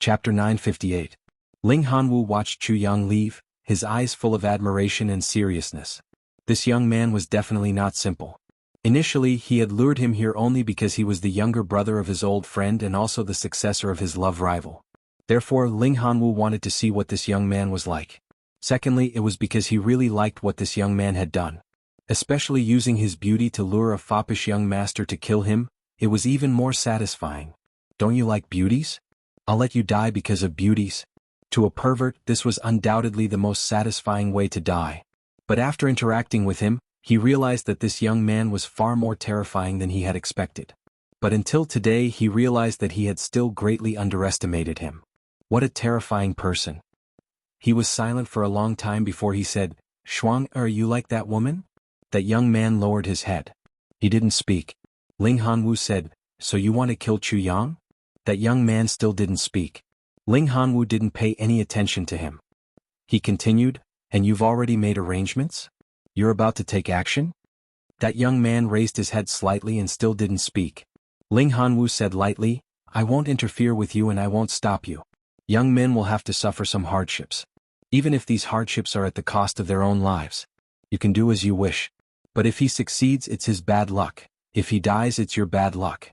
Chapter 958. Ling Hanwu watched Chu Yang leave, his eyes full of admiration and seriousness. This young man was definitely not simple. Initially, he had lured him here only because he was the younger brother of his old friend and also the successor of his love rival. Therefore, Ling Hanwu wanted to see what this young man was like. Secondly, it was because he really liked what this young man had done. Especially using his beauty to lure a foppish young master to kill him, it was even more satisfying. Don't you like beauties? I'll let you die because of beauties. To a pervert, this was undoubtedly the most satisfying way to die. But after interacting with him, he realized that this young man was far more terrifying than he had expected. But until today he realized that he had still greatly underestimated him. What a terrifying person. He was silent for a long time before he said, "Shuang, are you like that woman?" That young man lowered his head. He didn't speak. Ling Hanwu said, "So you want to kill Chu Yang?" That young man still didn't speak. Ling Hanwu didn't pay any attention to him. He continued, "And you've already made arrangements? You're about to take action?" That young man raised his head slightly and still didn't speak. Ling Hanwu said lightly, "I won't interfere with you and I won't stop you. Young men will have to suffer some hardships. Even if these hardships are at the cost of their own lives. You can do as you wish. But if he succeeds, it's his bad luck. If he dies, it's your bad luck.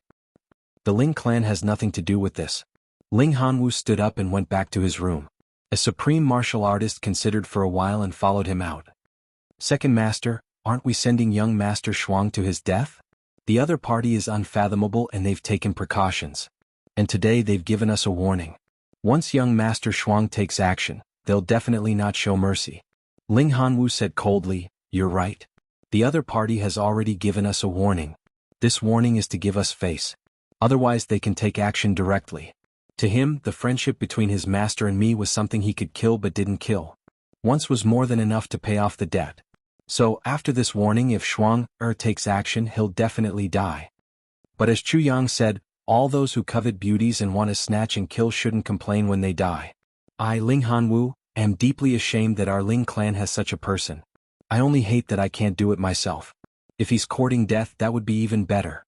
The Ling clan has nothing to do with this." Ling Hanwu stood up and went back to his room. A supreme martial artist considered for a while and followed him out. "Second master, aren't we sending young Master Shuang to his death? The other party is unfathomable and they've taken precautions. And today they've given us a warning. Once young Master Shuang takes action, they'll definitely not show mercy." Ling Hanwu said coldly, "You're right. The other party has already given us a warning. This warning is to give us face. Otherwise they can take action directly." To him, the friendship between his master and me was something he could kill but didn't kill. Once was more than enough to pay off the debt. So, after this warning, if Shuang takes action, he'll definitely die. But as Chu Yang said, all those who covet beauties and want to snatch and kill shouldn't complain when they die. I, Ling Hanwu, am deeply ashamed that our Ling clan has such a person. I only hate that I can't do it myself. If he's courting death, that would be even better.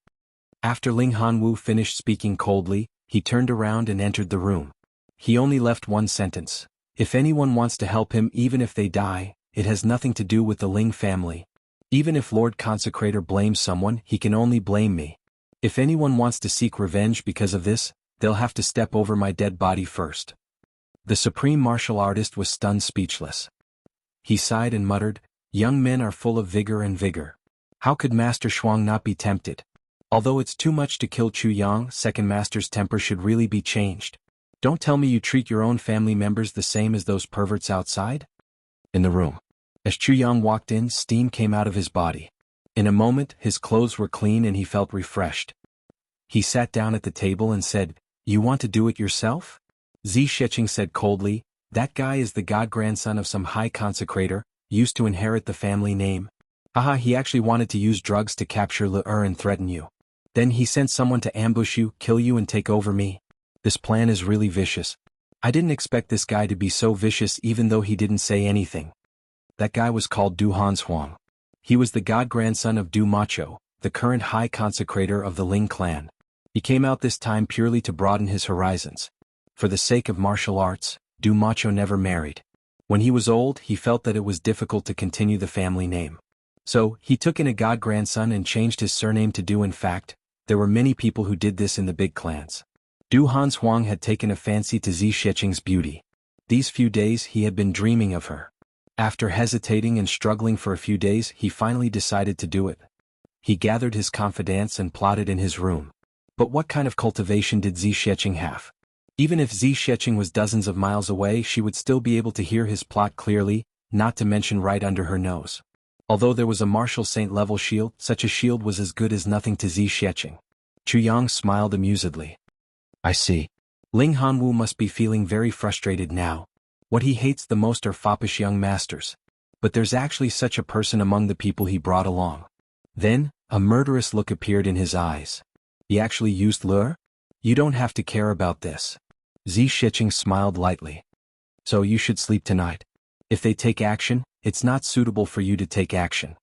After Ling Hanwu finished speaking coldly, he turned around and entered the room. He only left one sentence. If anyone wants to help him even if they die, it has nothing to do with the Ling family. Even if Lord Consecrator blames someone, he can only blame me. If anyone wants to seek revenge because of this, they'll have to step over my dead body first." The supreme martial artist was stunned speechless. He sighed and muttered, "Young men are full of vigor and vigor. How could Master Shuang not be tempted? Although it's too much to kill Chu Yang, second master's temper should really be changed. Don't tell me you treat your own family members the same as those perverts outside?" In the room. As Chu Yang walked in, steam came out of his body. In a moment, his clothes were clean and he felt refreshed. He sat down at the table and said, "You want to do it yourself?" Zi Sheqing said coldly, "That guy is the god-grandson of some high consecrator, used to inherit the family name. Haha, he actually wanted to use drugs to capture Le and threaten you. Then he sent someone to ambush you, kill you and take over me. This plan is really vicious. I didn't expect this guy to be so vicious even though he didn't say anything." That guy was called Du Hanshuang. He was the god-grandson of Du Macho, the current high consecrator of the Ling clan. He came out this time purely to broaden his horizons. For the sake of martial arts, Du Macho never married. When he was old, he felt that it was difficult to continue the family name. So, he took in a god-grandson and changed his surname to Du. In fact, there were many people who did this in the big clans. Du Hanshuang had taken a fancy to Zi Sheqing's beauty. These few days he had been dreaming of her. After hesitating and struggling for a few days, he finally decided to do it. He gathered his confidants and plotted in his room. But what kind of cultivation did Zi Sheqing have? Even if Zi Sheqing was dozens of miles away, she would still be able to hear his plot clearly, not to mention right under her nose. Although there was a martial saint-level shield, such a shield was as good as nothing to Zi Sheqing. Chu Yang smiled amusedly. "I see. Ling Hanwu must be feeling very frustrated now. What he hates the most are foppish young masters. But there's actually such a person among the people he brought along." Then, a murderous look appeared in his eyes. "He actually used lure? You don't have to care about this." Zi Sheqing smiled lightly. "So you should sleep tonight. If they take action, it's not suitable for you to take action."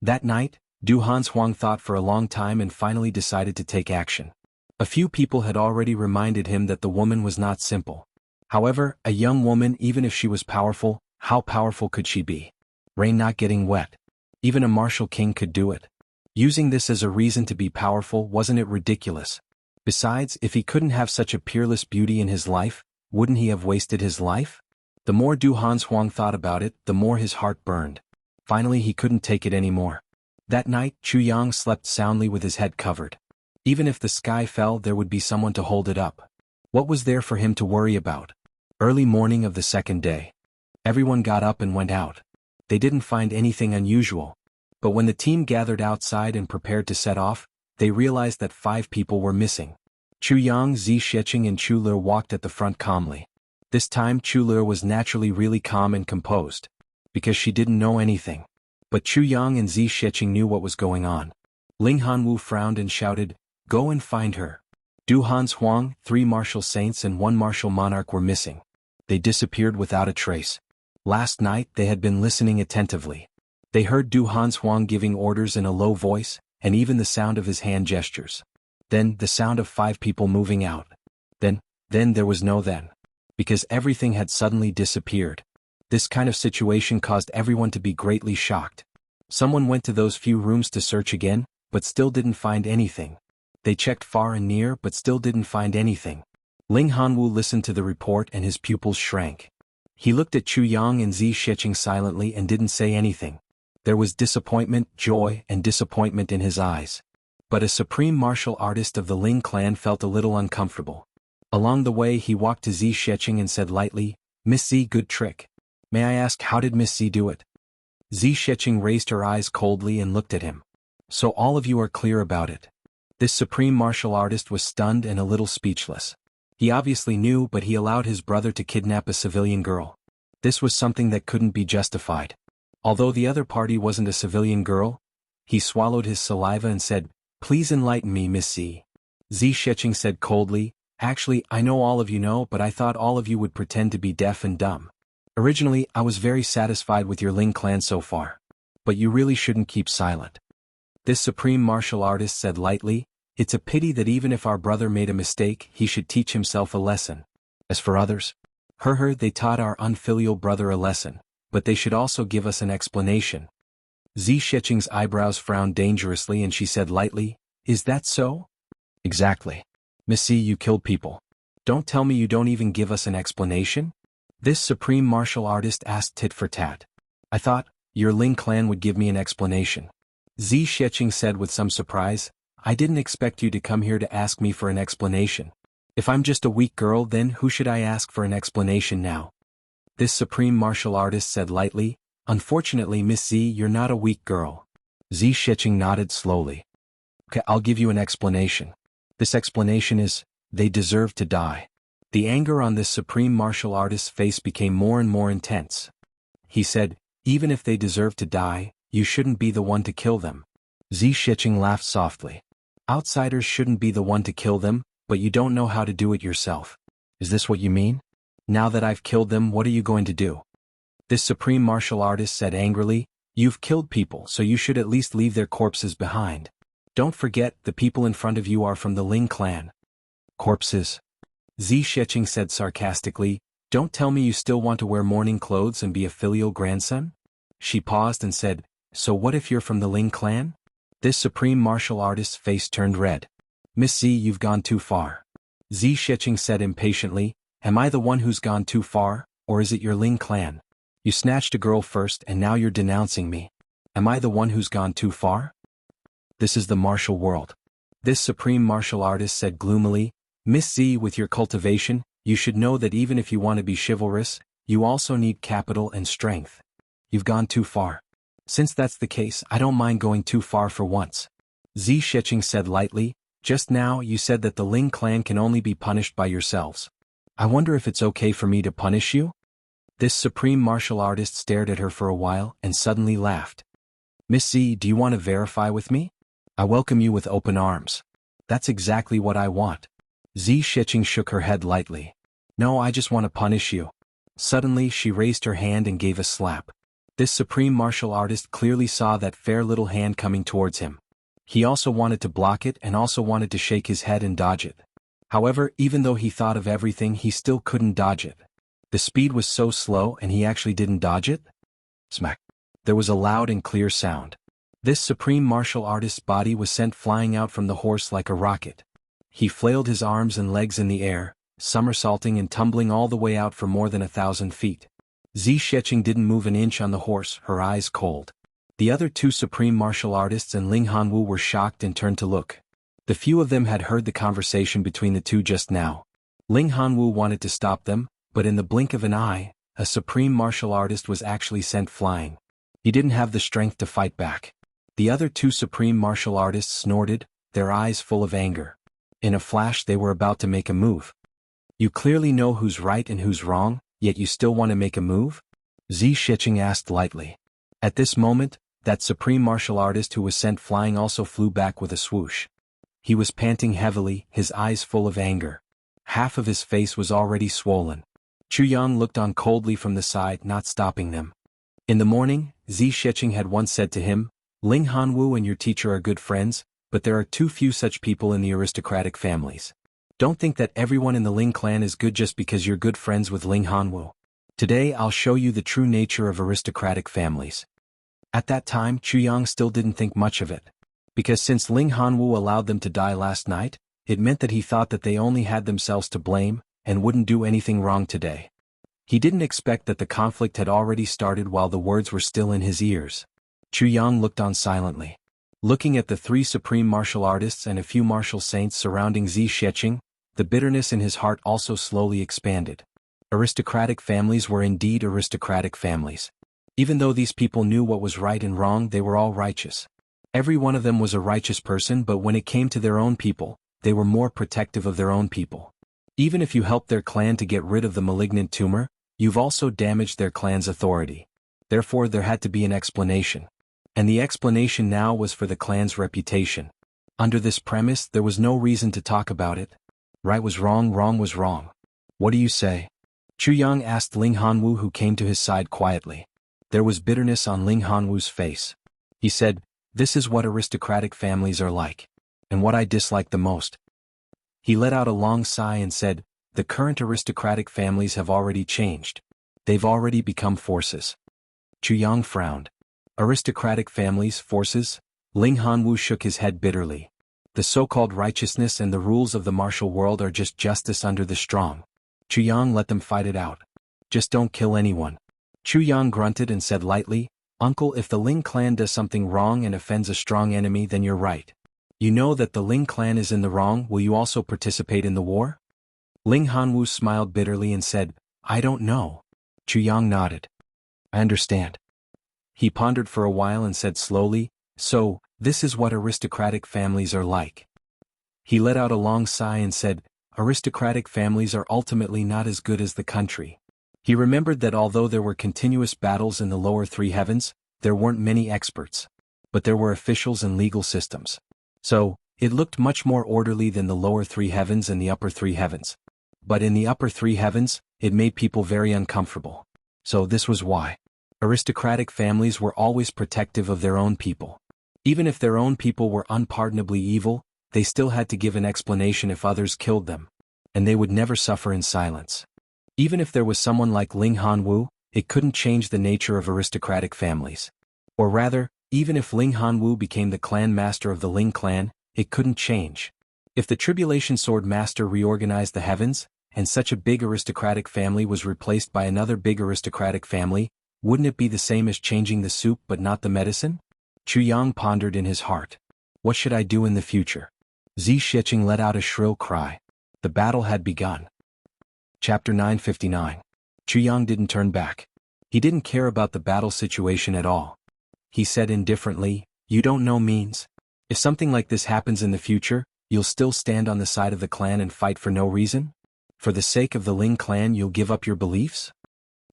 That night, Du Hanshuang thought for a long time and finally decided to take action. A few people had already reminded him that the woman was not simple. However, a young woman, even if she was powerful, how powerful could she be? Rain not getting wet. Even a martial king could do it. Using this as a reason to be powerful, wasn't it ridiculous? Besides, if he couldn't have such a peerless beauty in his life, wouldn't he have wasted his life? The more Du Hanshuang thought about it, the more his heart burned. Finally he couldn't take it anymore. That night, Chu Yang slept soundly with his head covered. Even if the sky fell, there would be someone to hold it up. What was there for him to worry about? Early morning of the second day. Everyone got up and went out. They didn't find anything unusual. But when the team gathered outside and prepared to set off, they realized that 5 people were missing. Chu Yang, Zi Sheqing and Chu Le walked at the front calmly. This time Chu Le was naturally really calm and composed. Because she didn't know anything. But Chu Yang and Zi Sheqing knew what was going on. Ling Hanwu frowned and shouted, "Go and find her." Du Hanshuang, 3 martial saints and 1 martial monarch were missing. They disappeared without a trace. Last night they had been listening attentively. They heard Du Hanshuang giving orders in a low voice, and even the sound of his hand gestures. Then, the sound of 5 people moving out. Then there was no then. Because everything had suddenly disappeared. This kind of situation caused everyone to be greatly shocked. Someone went to those few rooms to search again, but still didn't find anything. They checked far and near but still didn't find anything. Ling Hanwu listened to the report and his pupils shrank. He looked at Chu Yang and Zi Sheqing silently and didn't say anything. There was disappointment, joy, and disappointment in his eyes. But a supreme martial artist of the Ling clan felt a little uncomfortable. Along the way he walked to Zi Sheqing and said lightly, "Miss Zi, good trick. May I ask, how did Miss Zi do it?" Zi Sheqing raised her eyes coldly and looked at him. "So all of you are clear about it." This supreme martial artist was stunned and a little speechless. He obviously knew, but he allowed his brother to kidnap a civilian girl. This was something that couldn't be justified. Although the other party wasn't a civilian girl, he swallowed his saliva and said, "Please enlighten me, Miss Zi." Zi Sheqing said coldly, "Actually, I know all of you know, but I thought all of you would pretend to be deaf and dumb. Originally, I was very satisfied with your Ling clan so far. But you really shouldn't keep silent." This supreme martial artist said lightly, "It's a pity that even if our brother made a mistake, he should teach himself a lesson. As for others, they taught our unfilial brother a lesson, but they should also give us an explanation." Zi Sheqing's eyebrows frowned dangerously and she said lightly, "Is that so?" "Exactly. Miss Zi, you killed people. Don't tell me you don't even give us an explanation?" This supreme martial artist asked tit for tat. "I thought your Ling clan would give me an explanation." Zi Sheqing said with some surprise, "I didn't expect you to come here to ask me for an explanation. If I'm just a weak girl, then who should I ask for an explanation now?" This supreme martial artist said lightly, "Unfortunately, Miss Zi, you're not a weak girl." Zi Sheqing nodded slowly. "Okay, I'll give you an explanation. This explanation is, they deserve to die." The anger on this supreme martial artist's face became more and more intense. He said, "Even if they deserve to die, you shouldn't be the one to kill them." Zi Sheqing laughed softly. "Outsiders shouldn't be the one to kill them, but you don't know how to do it yourself. Is this what you mean? Now that I've killed them, what are you going to do?" This supreme martial artist said angrily, "You've killed people, so you should at least leave their corpses behind. Don't forget, the people in front of you are from the Ling clan." "Corpses?" Zi Sheqing said sarcastically, "Don't tell me you still want to wear mourning clothes and be a filial grandson?" She paused and said, "So what if you're from the Ling clan?" This supreme martial artist's face turned red. "Miss Zi, you've gone too far." Zi Sheqing said impatiently, "Am I the one who's gone too far, or is it your Ling clan? You snatched a girl first and now you're denouncing me. Am I the one who's gone too far?" "This is the martial world." This supreme martial artist said gloomily, "Miss Zi, with your cultivation, you should know that even if you want to be chivalrous, you also need capital and strength. You've gone too far. Since that's the case, I don't mind going too far for once." Zi Sheqing said lightly, "Just now you said that the Ling clan can only be punished by yourselves. I wonder if it's okay for me to punish you?" This supreme martial artist stared at her for a while and suddenly laughed. "Miss Zi, do you want to verify with me? I welcome you with open arms. That's exactly what I want." Zi Sheqing shook her head lightly. "No, I just want to punish you." Suddenly she raised her hand and gave a slap. This supreme martial artist clearly saw that fair little hand coming towards him. He also wanted to block it and also wanted to shake his head and dodge it. However, even though he thought of everything, he still couldn't dodge it. The speed was so slow and he actually didn't dodge it. Smack. There was a loud and clear sound. This supreme martial artist's body was sent flying out from the horse like a rocket. He flailed his arms and legs in the air, somersaulting and tumbling all the way out for more than 1,000 feet. Zi Sheqing didn't move an inch on the horse, her eyes cold. The other two supreme martial artists and Ling Hanwu were shocked and turned to look. The few of them had heard the conversation between the two just now. Ling Hanwu wanted to stop them, but in the blink of an eye, a supreme martial artist was actually sent flying. He didn't have the strength to fight back. The other two supreme martial artists snorted, their eyes full of anger. In a flash they were about to make a move. You clearly know who's right and who's wrong, yet you still want to make a move? Zi Sheqing asked lightly. At this moment, that supreme martial artist who was sent flying also flew back with a swoosh. He was panting heavily, his eyes full of anger. Half of his face was already swollen. Chu Yang looked on coldly from the side, not stopping them. In the morning, Zi Sheqing had once said to him, Ling Hanwu and your teacher are good friends, but there are too few such people in the aristocratic families. Don't think that everyone in the Ling clan is good just because you're good friends with Ling Hanwu. Today I'll show you the true nature of aristocratic families. At that time, Chu Yang still didn't think much of it. Because since Ling Hanwu allowed them to die last night, it meant that he thought that they only had themselves to blame, and wouldn't do anything wrong today. He didn't expect that the conflict had already started while the words were still in his ears. Chu Yang looked on silently. Looking at the three supreme martial artists and a few martial saints surrounding Zi Sheqing, the bitterness in his heart also slowly expanded. Aristocratic families were indeed aristocratic families. Even though these people knew what was right and wrong, they were all righteous. Every one of them was a righteous person, but when it came to their own people, they were more protective of their own people. Even if you helped their clan to get rid of the malignant tumor, you've also damaged their clan's authority. Therefore there had to be an explanation. And the explanation now was for the clan's reputation. Under this premise, there was no reason to talk about it. Right was wrong, wrong was wrong. What do you say? Chu Yang asked Ling Hanwu, who came to his side quietly. There was bitterness on Ling Hanwu's face. He said, This is what aristocratic families are like. And what I dislike the most. He let out a long sigh and said, The current aristocratic families have already changed. They've already become forces. Chu Yang frowned. Aristocratic families, forces? Ling Hanwu shook his head bitterly. The so-called righteousness and the rules of the martial world are just justice under the strong. Chu Yang let them fight it out. Just don't kill anyone. Chu Yang grunted and said lightly, Uncle, if the Ling clan does something wrong and offends a strong enemy, then you're right. You know that the Ling clan is in the wrong, will you also participate in the war? Ling Hanwu smiled bitterly and said, I don't know. Chu Yang nodded. I understand. He pondered for a while and said slowly, So, this is what aristocratic families are like. He let out a long sigh and said, Aristocratic families are ultimately not as good as the country. He remembered that although there were continuous battles in the lower three heavens, there weren't many experts. But there were officials and legal systems. So, it looked much more orderly than the lower three heavens and the upper three heavens. But in the upper three heavens, it made people very uncomfortable. So this was why. Aristocratic families were always protective of their own people. Even if their own people were unpardonably evil, they still had to give an explanation if others killed them. And they would never suffer in silence. Even if there was someone like Ling Hanwu, it couldn't change the nature of aristocratic families. Or rather, even if Ling Hanwu became the clan master of the Ling clan, it couldn't change. If the Tribulation Sword Master reorganized the heavens, and such a big aristocratic family was replaced by another big aristocratic family, wouldn't it be the same as changing the soup but not the medicine? Chu Yang pondered in his heart. What should I do in the future? Zi Sheqing let out a shrill cry. The battle had begun. Chapter 959. Chu Yang didn't turn back. He didn't care about the battle situation at all. He said indifferently, You don't know means. If something like this happens in the future, you'll still stand on the side of the clan and fight for no reason? For the sake of the Ling clan you'll give up your beliefs?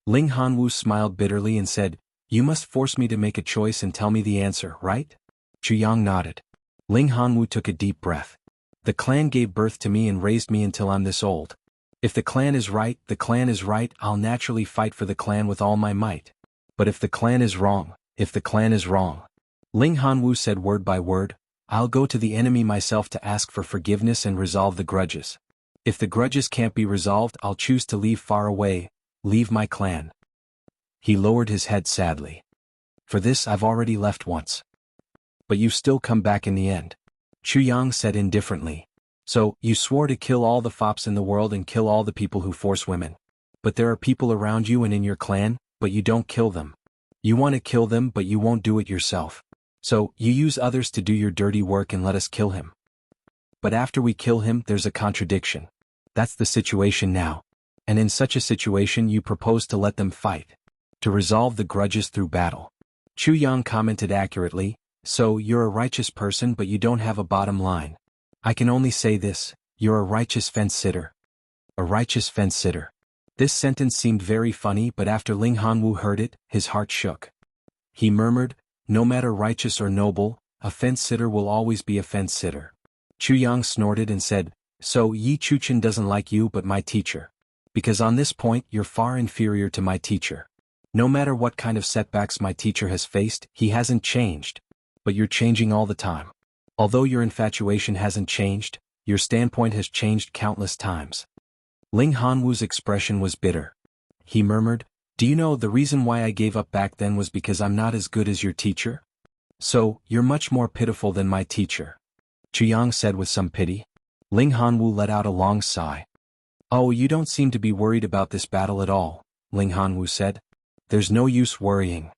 Ling Hanwu smiled bitterly and said, You must force me to make a choice and tell me the answer, right? Chu Yang nodded. Ling Hanwu took a deep breath. The clan gave birth to me and raised me until I'm this old. If the clan is right, the clan is right, I'll naturally fight for the clan with all my might. But if the clan is wrong, Ling Hanwu said word by word, I'll go to the enemy myself to ask for forgiveness and resolve the grudges. If the grudges can't be resolved, I'll choose to leave far away, leave my clan. He lowered his head sadly. For this I've already left once. But you still come back in the end. Chu Yang said indifferently. So, you swore to kill all the fops in the world and kill all the people who force women. But there are people around you and in your clan, but you don't kill them. You want to kill them but you won't do it yourself. So, you use others to do your dirty work and let us kill him. But after we kill him, there's a contradiction. That's the situation now. And in such a situation you propose to let them fight. To resolve the grudges through battle. Chu Yang commented accurately, so you're a righteous person but you don't have a bottom line. I can only say this, you're a righteous fence-sitter. A righteous fence-sitter. This sentence seemed very funny but after Ling Hanwu heard it, his heart shook. He murmured, no matter righteous or noble, a fence-sitter will always be a fence-sitter. Chu Yang snorted and said, so Yi Chuchen doesn't like you but my teacher. Because on this point you're far inferior to my teacher. No matter what kind of setbacks my teacher has faced, he hasn't changed. But you're changing all the time. Although your infatuation hasn't changed, your standpoint has changed countless times. Ling Hanwu's expression was bitter. He murmured, do you know the reason why I gave up back then was because I'm not as good as your teacher? So, you're much more pitiful than my teacher. Chu Yang said with some pity. Ling Hanwu let out a long sigh. Oh, you don't seem to be worried about this battle at all, Ling Hanwu said. There's no use worrying.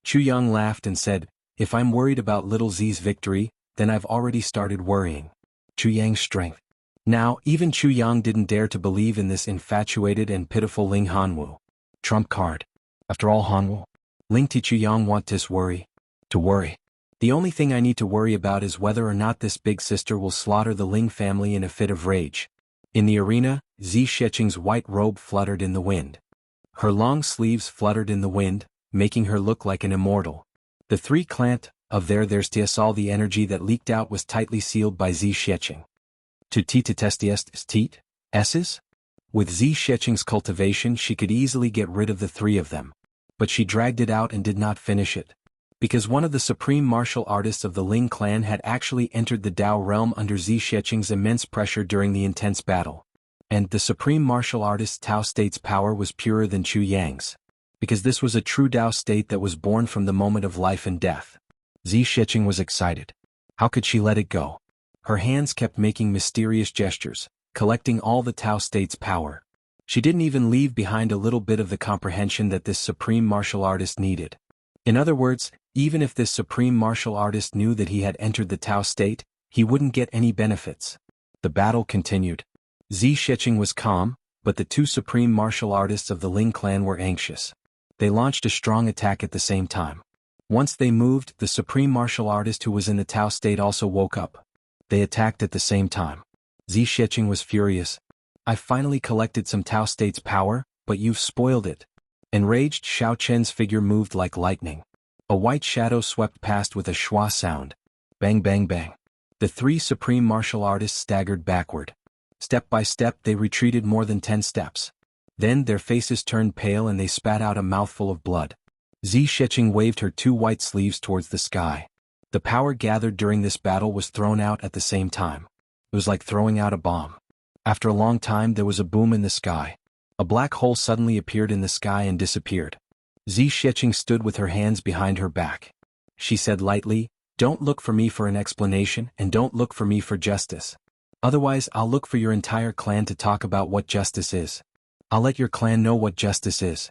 Chu Yang laughed and said, if I'm worried about little Z's victory, then I've already started worrying. Chu Yang's strength. Now, even Chu Yang didn't dare to believe in this infatuated and pitiful Ling Hanwu. Trump card. After all, Hanwu, Ling Ti Chu Yang want this worry. To worry. The only thing I need to worry about is whether or not this big sister will slaughter the Ling family in a fit of rage. In the arena, Zi Sheqing's white robe fluttered in the wind. Her long sleeves fluttered in the wind, making her look like an immortal. The three clant of there's saw the energy that leaked out was tightly sealed by Zi Sheqing. To testiest teat, s's? With Zi Sheqing's cultivation she could easily get rid of the three of them. But she dragged it out and did not finish it. Because one of the supreme martial artists of the Ling clan had actually entered the Dao realm under Zi Sheqing's immense pressure during the intense battle. And the supreme martial artist's Tao state's power was purer than Chu Yang's. Because this was a true Dao state that was born from the moment of life and death. Zi Sheqing was excited. How could she let it go? Her hands kept making mysterious gestures, collecting all the Tao state's power. She didn't even leave behind a little bit of the comprehension that this supreme martial artist needed. In other words, even if this supreme martial artist knew that he had entered the Tao state, he wouldn't get any benefits. The battle continued. Zi Sheqing was calm, but the two supreme martial artists of the Ling clan were anxious. They launched a strong attack at the same time. Once they moved, the supreme martial artist who was in the Tao state also woke up. They attacked at the same time. Zi Sheqing was furious. I finally collected some Tao state's power, but you've spoiled it. Enraged, Xiao Chen's figure moved like lightning. A white shadow swept past with a schwa sound. Bang bang bang. The three supreme martial artists staggered backward. Step by step they retreated more than 10 steps. Then their faces turned pale and they spat out a mouthful of blood. Zi Sheqing waved her two white sleeves towards the sky. The power gathered during this battle was thrown out at the same time. It was like throwing out a bomb. After a long time there was a boom in the sky. A black hole suddenly appeared in the sky and disappeared. Zi Sheqing stood with her hands behind her back. She said lightly, don't look for me for an explanation and don't look for me for justice. Otherwise I'll look for your entire clan to talk about what justice is. I'll let your clan know what justice is.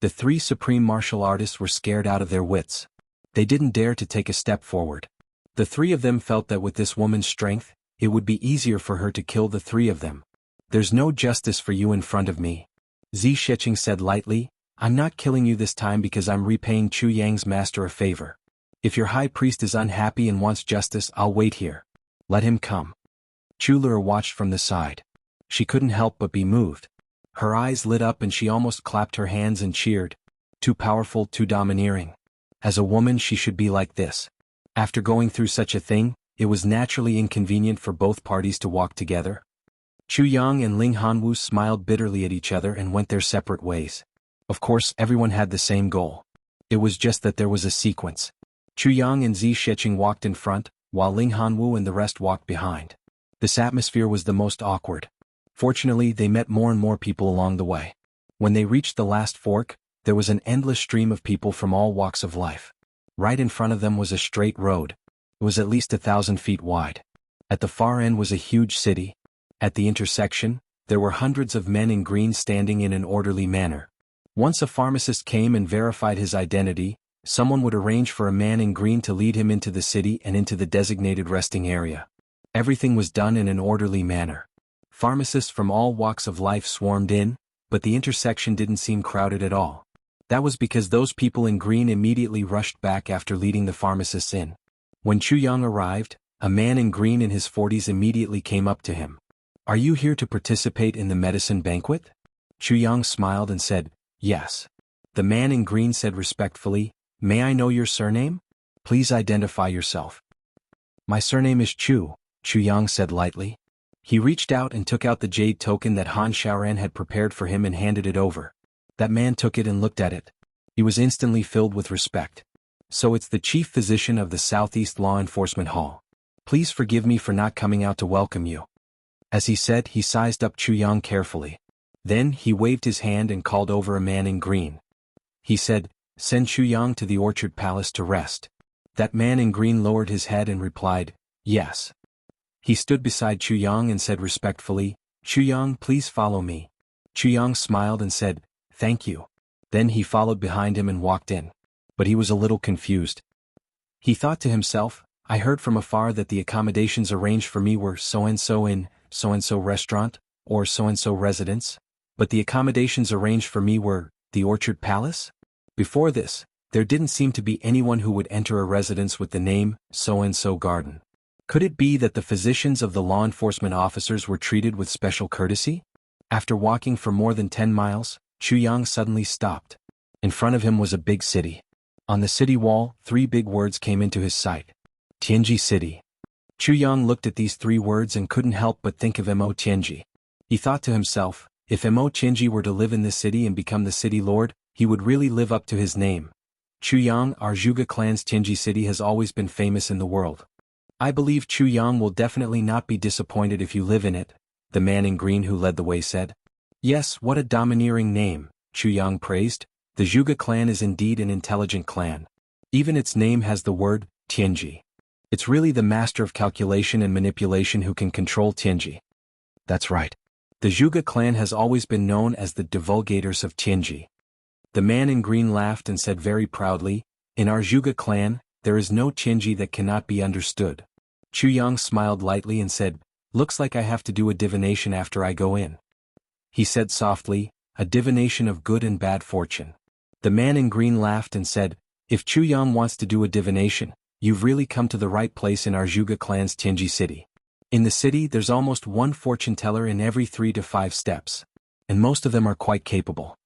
The three supreme martial artists were scared out of their wits. They didn't dare to take a step forward. The three of them felt that with this woman's strength, it would be easier for her to kill the three of them. There's no justice for you in front of me. Zi Sheqing said lightly, I'm not killing you this time because I'm repaying Chu Yang's master a favor. If your high priest is unhappy and wants justice, I'll wait here. Let him come. Chu Lur watched from the side. She couldn't help but be moved. Her eyes lit up and she almost clapped her hands and cheered. Too powerful, too domineering. As a woman she should be like this. After going through such a thing, it was naturally inconvenient for both parties to walk together. Chu Yang and Ling Hanwu smiled bitterly at each other and went their separate ways. Of course, everyone had the same goal. It was just that there was a sequence. Chu Yang and Zi Sheqing walked in front, while Ling Hanwu and the rest walked behind. This atmosphere was the most awkward. Fortunately, they met more and more people along the way. When they reached the last fork, there was an endless stream of people from all walks of life. Right in front of them was a straight road. It was at least 1,000 feet wide. At the far end was a huge city. At the intersection, there were hundreds of men in green standing in an orderly manner. Once a pharmacist came and verified his identity, someone would arrange for a man in green to lead him into the city and into the designated resting area. Everything was done in an orderly manner. Pharmacists from all walks of life swarmed in, but the intersection didn't seem crowded at all. That was because those people in green immediately rushed back after leading the pharmacists in. When Chu Yang arrived, a man in green in his 40s immediately came up to him. "Are you here to participate in the medicine banquet?" Chu Yang smiled and said, "Yes." The man in green said respectfully, "May I know your surname? Please identify yourself." "My surname is Chu," Chu Yang said lightly. He reached out and took out the jade token that Han Xiaoran had prepared for him and handed it over. That man took it and looked at it. He was instantly filled with respect. "So it's the chief physician of the Southeast Law Enforcement Hall. Please forgive me for not coming out to welcome you." As he said, he sized up Chu Yang carefully. Then he waved his hand and called over a man in green. He said, "Send Chu Yang to the Orchard Palace to rest." That man in green lowered his head and replied, "Yes." He stood beside Chu Yang and said respectfully, "Chu Yang, please follow me." Chu Yang smiled and said, "Thank you." Then he followed behind him and walked in. But he was a little confused. He thought to himself, "I heard from afar that the accommodations arranged for me were so-and-so in so-and-so restaurant, or so-and-so residence, but the accommodations arranged for me were the Orchard Palace?" Before this, there didn't seem to be anyone who would enter a residence with the name so-and-so garden. Could it be that the physicians of the law enforcement officers were treated with special courtesy? After walking for more than 10 miles, Chu Yang suddenly stopped. In front of him was a big city. On the city wall, 3 big words came into his sight. Tianji City. Chu Yang looked at these 3 words and couldn't help but think of Mo Tianji. He thought to himself, if Mo Tianji were to live in this city and become the city lord, he would really live up to his name. Chu Yang, our Zhuge clan's Tianji City has always been famous in the world. I believe Chu Yang will definitely not be disappointed if you live in it, the man in green who led the way said. Yes, what a domineering name, Chu Yang praised. The Zhuge clan is indeed an intelligent clan. Even its name has the word, Tianji. It's really the master of calculation and manipulation who can control Tianji. That's right. The Zhuge clan has always been known as the divulgators of Tianji. The man in green laughed and said very proudly, in our Zhuge clan, there is no Tianji that cannot be understood. Chu Yang smiled lightly and said, looks like I have to do a divination after I go in. He said softly, a divination of good and bad fortune. The man in green laughed and said, if Chu Yang wants to do a divination, you've really come to the right place in our Zhuge clan's Tianji city. In the city there's almost one fortune teller in every 3 to 5 steps. And most of them are quite capable.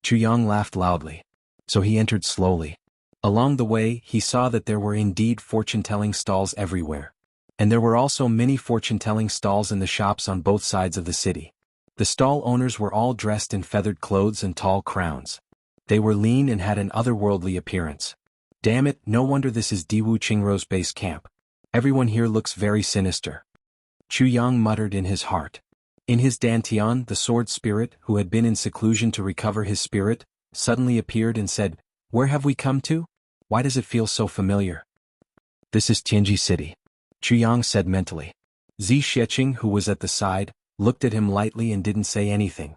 Chu Yang laughed loudly. So he entered slowly. Along the way he saw that there were indeed fortune-telling stalls everywhere. And there were also many fortune-telling stalls in the shops on both sides of the city. The stall owners were all dressed in feathered clothes and tall crowns. They were lean and had an otherworldly appearance. Damn it, no wonder this is Diwu Qingrou's base camp. Everyone here looks very sinister. Chu Yang muttered in his heart. In his dantian, the sword spirit, who had been in seclusion to recover his spirit, suddenly appeared and said, where have we come to? Why does it feel so familiar? This is Tianji City. Chu Yang said mentally. Zi Xieching, who was at the side, looked at him lightly and didn't say anything.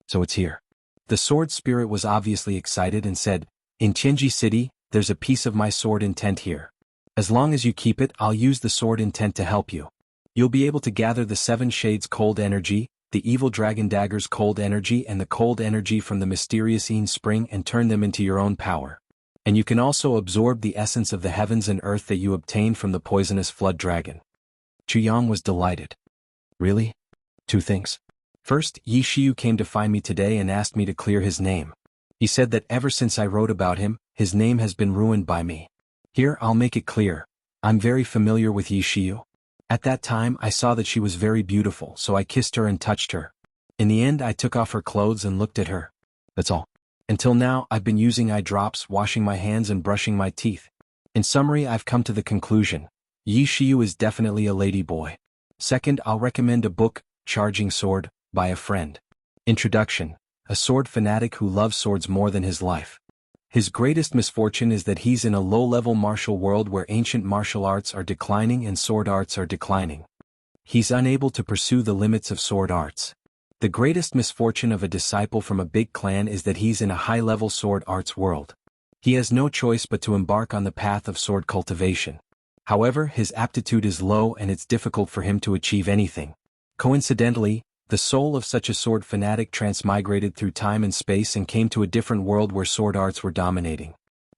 So it's here. The sword spirit was obviously excited and said, in Tianji City, there's a piece of my sword intent here. As long as you keep it, I'll use the sword intent to help you. You'll be able to gather the 7 shades cold energy, the evil dragon dagger's cold energy and the cold energy from the mysterious Yin spring and turn them into your own power. And you can also absorb the essence of the heavens and earth that you obtained from the poisonous flood dragon. Chu Yang was delighted. Really? 2 things. First, Yi Shiyu came to find me today and asked me to clear his name. He said that ever since I wrote about him, his name has been ruined by me. Here, I'll make it clear. I'm very familiar with Yi Shiyu. At that time I saw that she was very beautiful, so I kissed her and touched her. In the end I took off her clothes and looked at her. That's all. Until now I've been using eye drops, washing my hands and brushing my teeth. In summary, I've come to the conclusion. Yi Shiyu is definitely a ladyboy. Second, I'll recommend a book, Charging Sword, by a friend. Introduction. A sword fanatic who loves swords more than his life. His greatest misfortune is that he's in a low-level martial world where ancient martial arts are declining and sword arts are declining. He's unable to pursue the limits of sword arts. The greatest misfortune of a disciple from a big clan is that he's in a high-level sword arts world. He has no choice but to embark on the path of sword cultivation. However, his aptitude is low and it's difficult for him to achieve anything. Coincidentally, the soul of such a sword fanatic transmigrated through time and space and came to a different world where sword arts were dominating.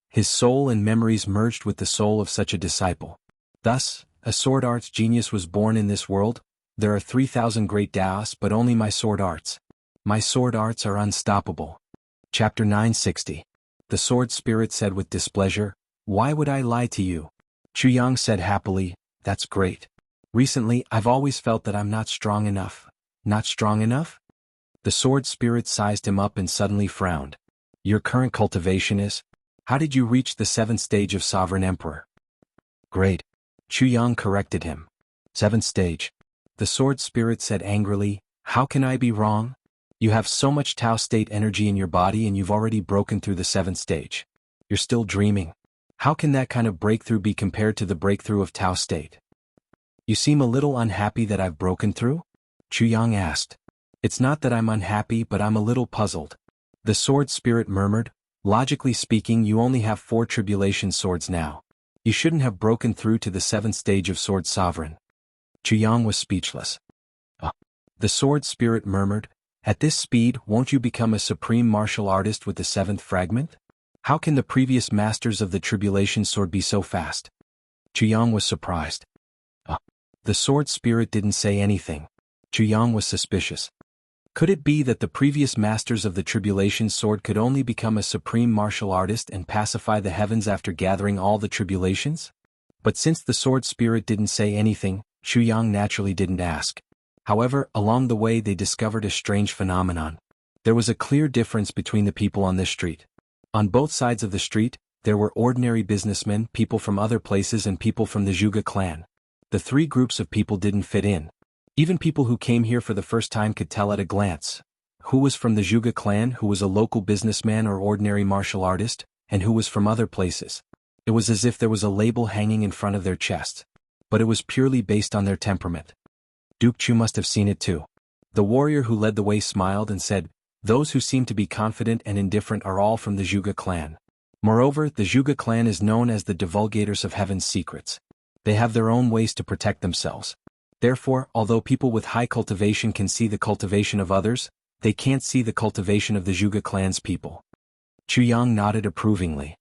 His soul and memories merged with the soul of such a disciple. Thus, a sword arts genius was born in this world. There are 3,000 great Taoists, but only my sword arts. My sword arts are unstoppable. Chapter 960. The sword spirit said with displeasure, "Why would I lie to you?" Chu Yang said happily, "That's great. Recently, I've always felt that I'm not strong enough." Not strong enough? The sword spirit sized him up and suddenly frowned. Your current cultivation is? How did you reach the 7th stage of Sovereign Emperor? Great. Chu Yang corrected him. 7th stage. The sword spirit said angrily, how can I be wrong? You have so much Tao state energy in your body and you've already broken through the 7th stage. You're still dreaming. How can that kind of breakthrough be compared to the breakthrough of Tao state? You seem a little unhappy that I've broken through? Chu Yang asked. It's not that I'm unhappy, but I'm a little puzzled. The sword spirit murmured, logically speaking, you only have 4 tribulation swords now. You shouldn't have broken through to the 7th stage of Sword Sovereign. Chu Yang was speechless. The sword spirit murmured, at this speed, won't you become a supreme martial artist with the 7th fragment? How can the previous masters of the tribulation sword be so fast? Chu Yang was surprised. The sword spirit didn't say anything. Chu Yang was suspicious. Could it be that the previous masters of the tribulation sword could only become a supreme martial artist and pacify the heavens after gathering all the tribulations? But since the sword spirit didn't say anything, Chu Yang naturally didn't ask. However, along the way they discovered a strange phenomenon. There was a clear difference between the people on this street. On both sides of the street, there were ordinary businessmen, people from other places and people from the Zhuge clan. The 3 groups of people didn't fit in. Even people who came here for the first time could tell at a glance who was from the Zhuge clan, who was a local businessman or ordinary martial artist, and who was from other places. It was as if there was a label hanging in front of their chests. But it was purely based on their temperament. Duke Chu must have seen it too. The warrior who led the way smiled and said, those who seem to be confident and indifferent are all from the Zhuge clan. Moreover, the Zhuge clan is known as the divulgators of heaven's secrets. They have their own ways to protect themselves. Therefore, although people with high cultivation can see the cultivation of others, they can't see the cultivation of the Zhuge clan's people. Chu Yang nodded approvingly.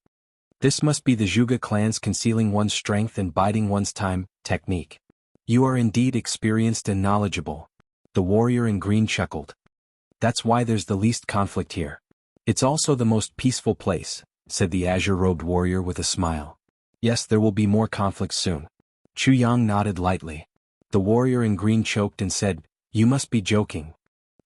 This must be the Zhuge clan's concealing one's strength and biding one's time technique. You are indeed experienced and knowledgeable. The warrior in green chuckled. That's why there's the least conflict here. It's also the most peaceful place, said the azure-robed warrior with a smile. Yes, there will be more conflicts soon. Chu Yang nodded lightly. The warrior in green choked and said, you must be joking.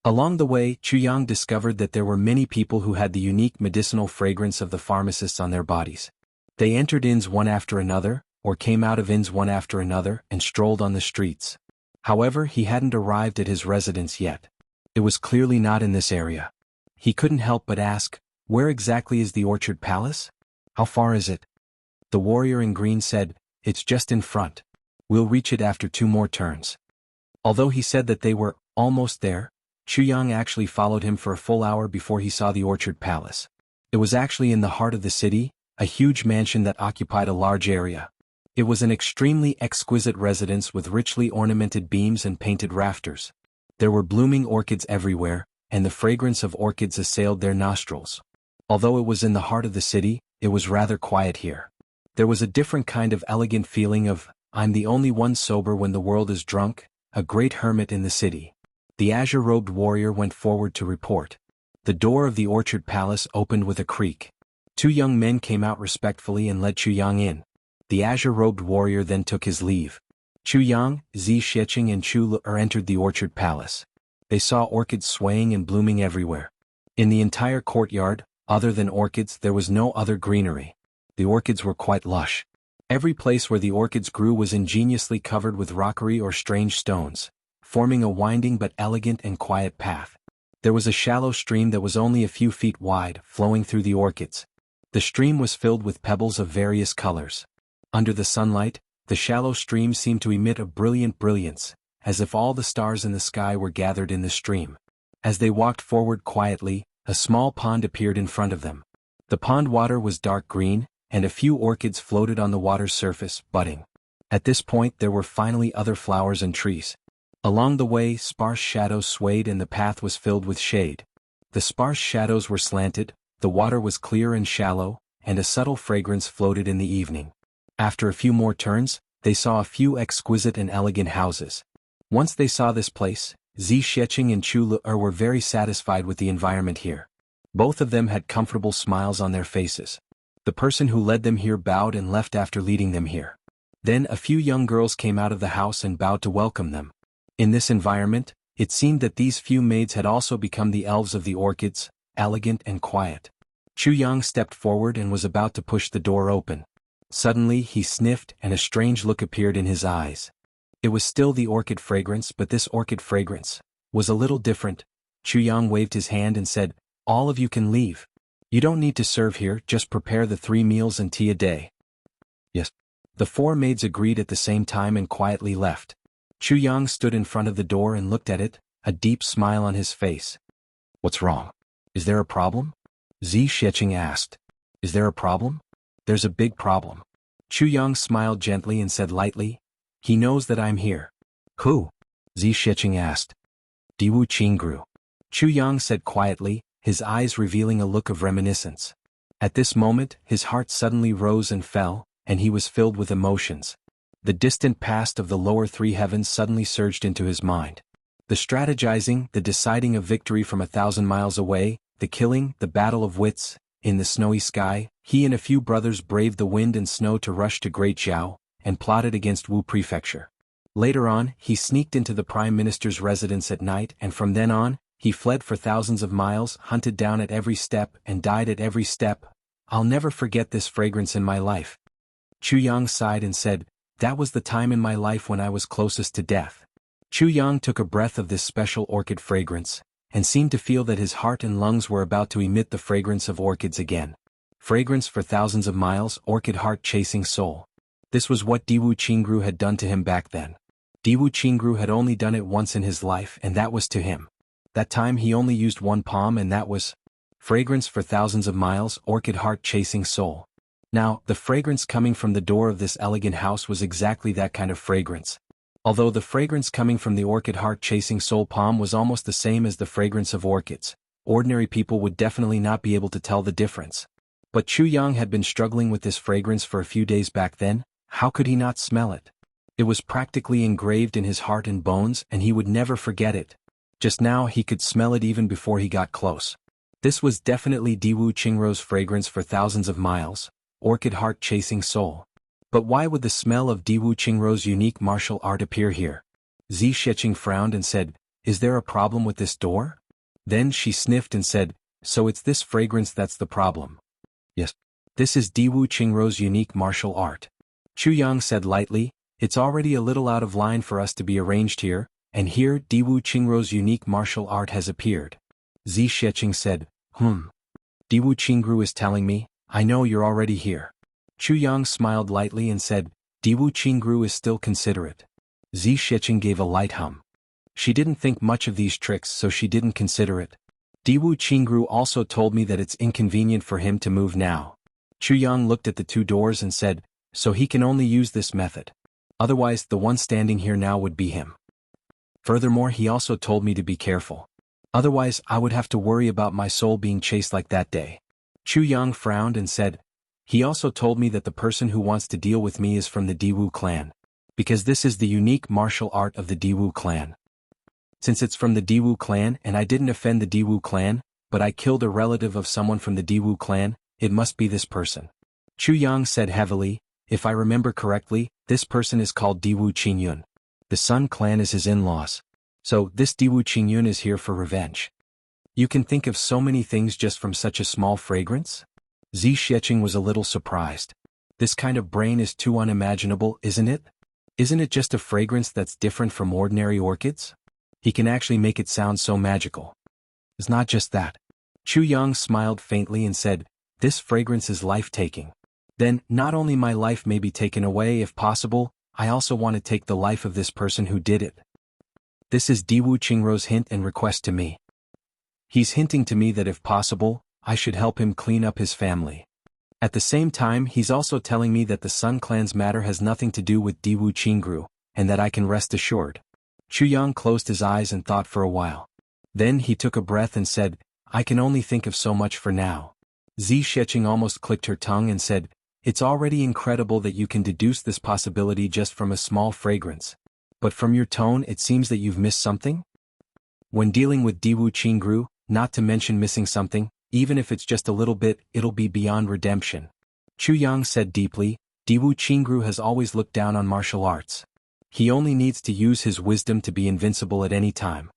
Along the way, Chu Yang discovered that there were many people who had the unique medicinal fragrance of the pharmacists on their bodies. They entered inns one after another, or came out of inns one after another, and strolled on the streets. However, he hadn't arrived at his residence yet. It was clearly not in this area. He couldn't help but ask, where exactly is the Orchard Palace? How far is it? The warrior in green said, it's just in front. We'll reach it after 2 more turns. Although he said that they were almost there, Chu Yang actually followed him for a full hour before he saw the Orchard Palace. It was actually in the heart of the city, a huge mansion that occupied a large area. It was an extremely exquisite residence with richly ornamented beams and painted rafters. There were blooming orchids everywhere, and the fragrance of orchids assailed their nostrils. Although it was in the heart of the city, it was rather quiet here. There was a different kind of elegant feeling of, I'm the only one sober when the world is drunk, a great hermit in the city. The azure-robed warrior went forward to report. The door of the Orchard Palace opened with a creak. 2 young men came out respectfully and led Chu Yang in. The azure-robed warrior then took his leave. Chu Yang, Zi Xiecheng and Chu Le entered the Orchard Palace. They saw orchids swaying and blooming everywhere. In the entire courtyard, other than orchids, there was no other greenery. The orchids were quite lush. Every place where the orchids grew was ingeniously covered with rockery or strange stones, forming a winding but elegant and quiet path. There was a shallow stream that was only a few feet wide, flowing through the orchids. The stream was filled with pebbles of various colors. Under the sunlight, the shallow stream seemed to emit a brilliant brilliance, as if all the stars in the sky were gathered in the stream. As they walked forward quietly, a small pond appeared in front of them. The pond water was dark green, and a few orchids floated on the water's surface, budding. At this point there were finally other flowers and trees. Along the way, sparse shadows swayed and the path was filled with shade. The sparse shadows were slanted, the water was clear and shallow, and a subtle fragrance floated in the evening. After a few more turns, they saw a few exquisite and elegant houses. Once they saw this place, Zi Xiecheng and Chu Le were very satisfied with the environment here. Both of them had comfortable smiles on their faces. The person who led them here bowed and left after leading them here. Then a few young girls came out of the house and bowed to welcome them. In this environment, it seemed that these few maids had also become the elves of the orchids, elegant and quiet. Chu Yang stepped forward and was about to push the door open. Suddenly he sniffed and a strange look appeared in his eyes. It was still the orchid fragrance, but this orchid fragrance was a little different. Chu Yang waved his hand and said, "All of you can leave. You don't need to serve here, just prepare the 3 meals and tea a day." "Yes." The 4 maids agreed at the same time and quietly left. Chu Yang stood in front of the door and looked at it, a deep smile on his face. "What's wrong? Is there a problem?" Zi Xiecheng asked. "Is there a problem?" "There's a big problem." Chu Yang smiled gently and said lightly, "He knows that I'm here." "Who?" Zi Xiecheng asked. "Diwu Qingru." Chu Yang said quietly, his eyes revealing a look of reminiscence. At this moment, his heart suddenly rose and fell, and he was filled with emotions. The distant past of the lower 3 heavens suddenly surged into his mind. The strategizing, the deciding of victory from 1,000 miles away, the killing, the battle of wits. In the snowy sky, he and a few brothers braved the wind and snow to rush to Great Jiao, and plotted against Wu Prefecture. Later on, he sneaked into the Prime Minister's residence at night, and from then on, he fled for thousands of miles, hunted down at every step, and died at every step. I'll never forget this fragrance in my life. Chu Yang sighed and said, "That was the time in my life when I was closest to death." Chu Yang took a breath of this special orchid fragrance, and seemed to feel that his heart and lungs were about to emit the fragrance of orchids again. Fragrance for thousands of miles, orchid heart-chasing soul. This was what Diwu Qingru had done to him back then. Diwu Qingru had only done it once in his life, and that was to him. That time he only used one palm, and that was fragrance for thousands of miles, orchid heart-chasing soul. Now, the fragrance coming from the door of this elegant house was exactly that kind of fragrance. Although the fragrance coming from the orchid heart-chasing soul palm was almost the same as the fragrance of orchids, ordinary people would definitely not be able to tell the difference. But Chu Yang had been struggling with this fragrance for a few days back then. How could he not smell it? It was practically engraved in his heart and bones, and he would never forget it. Just now he could smell it even before he got close. This was definitely Diwu Qingru's fragrance for thousands of miles, orchid heart-chasing soul. But why would the smell of Diwu Qingru's unique martial art appear here? Zi Xiecheng frowned and said, "Is there a problem with this door?" Then she sniffed and said, "So it's this fragrance that's the problem." "Yes. This is Diwu Qingru's unique martial art." Chu Yang said lightly, "It's already a little out of line for us to be arranged here, and here Diwu Qingru's unique martial art has appeared." Zi Xiecheng said, Diwu Qingru is telling me, I know you're already here." Chu Yang smiled lightly and said, "Diwu Qingru is still considerate." Zi Xiecheng gave a light hum. She didn't think much of these tricks, so she didn't consider it. Diwu Qingru also told me that it's inconvenient for him to move now. Chu Yang looked at the 2 doors and said, "So he can only use this method. Otherwise, the one standing here now would be him. Furthermore, he also told me to be careful. Otherwise, I would have to worry about my soul being chased like that day." Chu Yang frowned and said, "He also told me that the person who wants to deal with me is from the Diwu clan. Because this is the unique martial art of the Diwu clan. Since it's from the Diwu clan and I didn't offend the Diwu clan, but I killed a relative of someone from the Diwu clan, it must be this person." Chu Yang said heavily, "If I remember correctly, this person is called Diwu Qingyun. The Sun clan is his in-laws. So, this Diwu Qingyun is here for revenge. You can think of so many things just from such a small fragrance?" Zi Xiecheng was a little surprised. This kind of brain is too unimaginable, isn't it? Isn't it just a fragrance that's different from ordinary orchids? He can actually make it sound so magical. It's not just that. Chu Yang smiled faintly and said, this fragrance is life-taking. Then, not only my life may be taken away if possible, I also want to take the life of this person who did it. This is Diwu Qingrou's hint and request to me. He's hinting to me that if possible, I should help him clean up his family. At the same time, he's also telling me that the Sun Clan's matter has nothing to do with Diwu Qingrou, and that I can rest assured. Chu Yang closed his eyes and thought for a while. Then he took a breath and said, I can only think of so much for now. Zi Sheqing almost clicked her tongue and said, it's already incredible that you can deduce this possibility just from a small fragrance. But from your tone it seems that you've missed something? When dealing with Diwu Qingrou, not to mention missing something, even if it's just a little bit, it'll be beyond redemption. Chu Yang said deeply, Diwu Qingrou has always looked down on martial arts. He only needs to use his wisdom to be invincible at any time.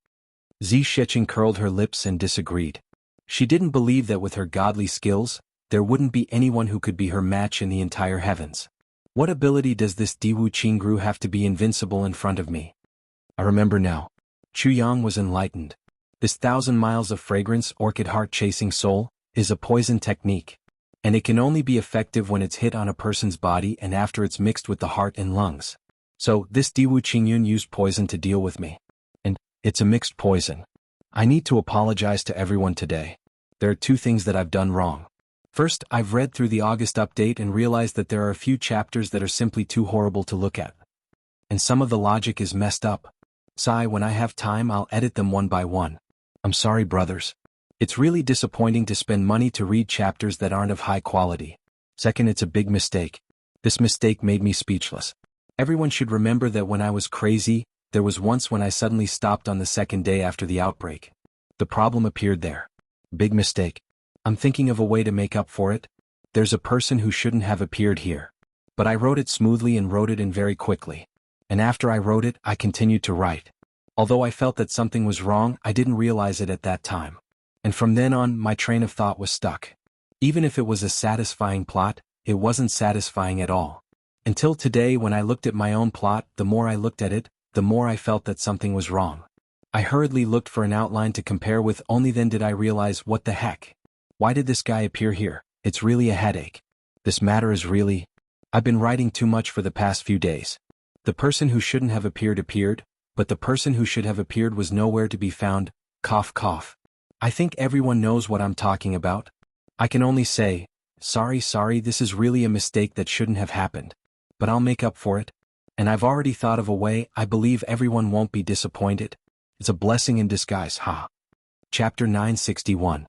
Zi Sheqing curled her lips and disagreed. She didn't believe that with her godly skills, there wouldn't be anyone who could be her match in the entire heavens. What ability does this Diwu Qingrou have to be invincible in front of me? I remember now. Chu Yang was enlightened. This 1,000 miles of fragrance, orchid heart-chasing soul, is a poison technique. And it can only be effective when it's hit on a person's body and after it's mixed with the heart and lungs. So, this Diwu Qingyun used poison to deal with me. And, it's a mixed poison. I need to apologize to everyone today. There are two things that I've done wrong. First, I've read through the August update and realized that there are a few chapters that are simply too horrible to look at. And some of the logic is messed up. When I have time I'll edit them one by one. I'm sorry, brothers. It's really disappointing to spend money to read chapters that aren't of high quality. Second, it's a big mistake. This mistake made me speechless. Everyone should remember that when I was crazy, there was once when I suddenly stopped on the second day after the outbreak. The problem appeared there. Big mistake. I'm thinking of a way to make up for it. There's a person who shouldn't have appeared here. But I wrote it smoothly and wrote it in very quickly. And after I wrote it, I continued to write. Although I felt that something was wrong, I didn't realize it at that time. And from then on, my train of thought was stuck. Even if it was a satisfying plot, it wasn't satisfying at all. Until today, when I looked at my own plot, the more I looked at it, the more I felt that something was wrong. I hurriedly looked for an outline to compare with, only then did I realize, what the heck? Why did this guy appear here? It's really a headache. This matter is really... I've been writing too much for the past few days. The person who shouldn't have appeared, but the person who should have appeared was nowhere to be found, cough cough. I think everyone knows what I'm talking about. I can only say, sorry, this is really a mistake that shouldn't have happened. But I'll make up for it. And I've already thought of a way. I believe everyone won't be disappointed. It's a blessing in disguise, ha. Chapter 961.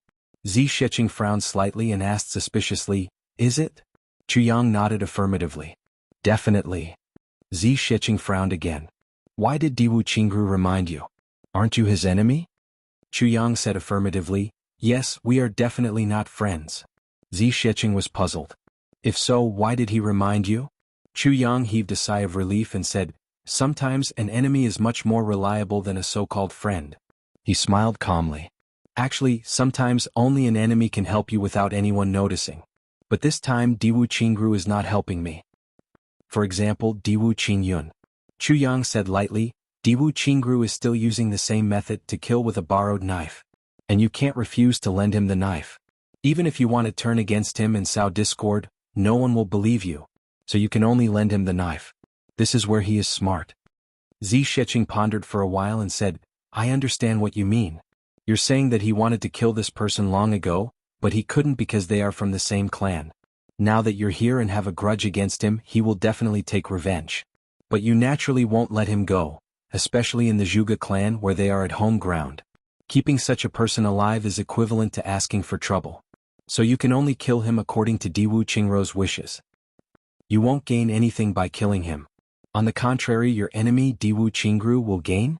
Zi Sheqing frowned slightly and asked suspiciously, is it? Chu Yang nodded affirmatively. Definitely. Zi Sheqing frowned again. Why did Diwu Qingrou remind you? Aren't you his enemy? Chu Yang said affirmatively, yes, we are definitely not friends. Zi Sheqing was puzzled. If so, why did he remind you? Chu Yang heaved a sigh of relief and said, sometimes an enemy is much more reliable than a so-called friend. He smiled calmly. Actually, sometimes only an enemy can help you without anyone noticing. But this time Diwu Qingrou is not helping me. For example, Diwu Qingyun. Chu Yang said lightly, Diwu Qingrou is still using the same method to kill with a borrowed knife. And you can't refuse to lend him the knife. Even if you want to turn against him and sow discord, no one will believe you. So you can only lend him the knife. This is where he is smart. Zi Sheqing pondered for a while and said, I understand what you mean. You're saying that he wanted to kill this person long ago, but he couldn't because they are from the same clan. Now that you're here and have a grudge against him, he will definitely take revenge. But you naturally won't let him go, especially in the Zhuge clan where they are at home ground. Keeping such a person alive is equivalent to asking for trouble. So you can only kill him according to Diwu Qingrou's wishes. You won't gain anything by killing him. On the contrary, your enemy Diwu Qingrou will gain?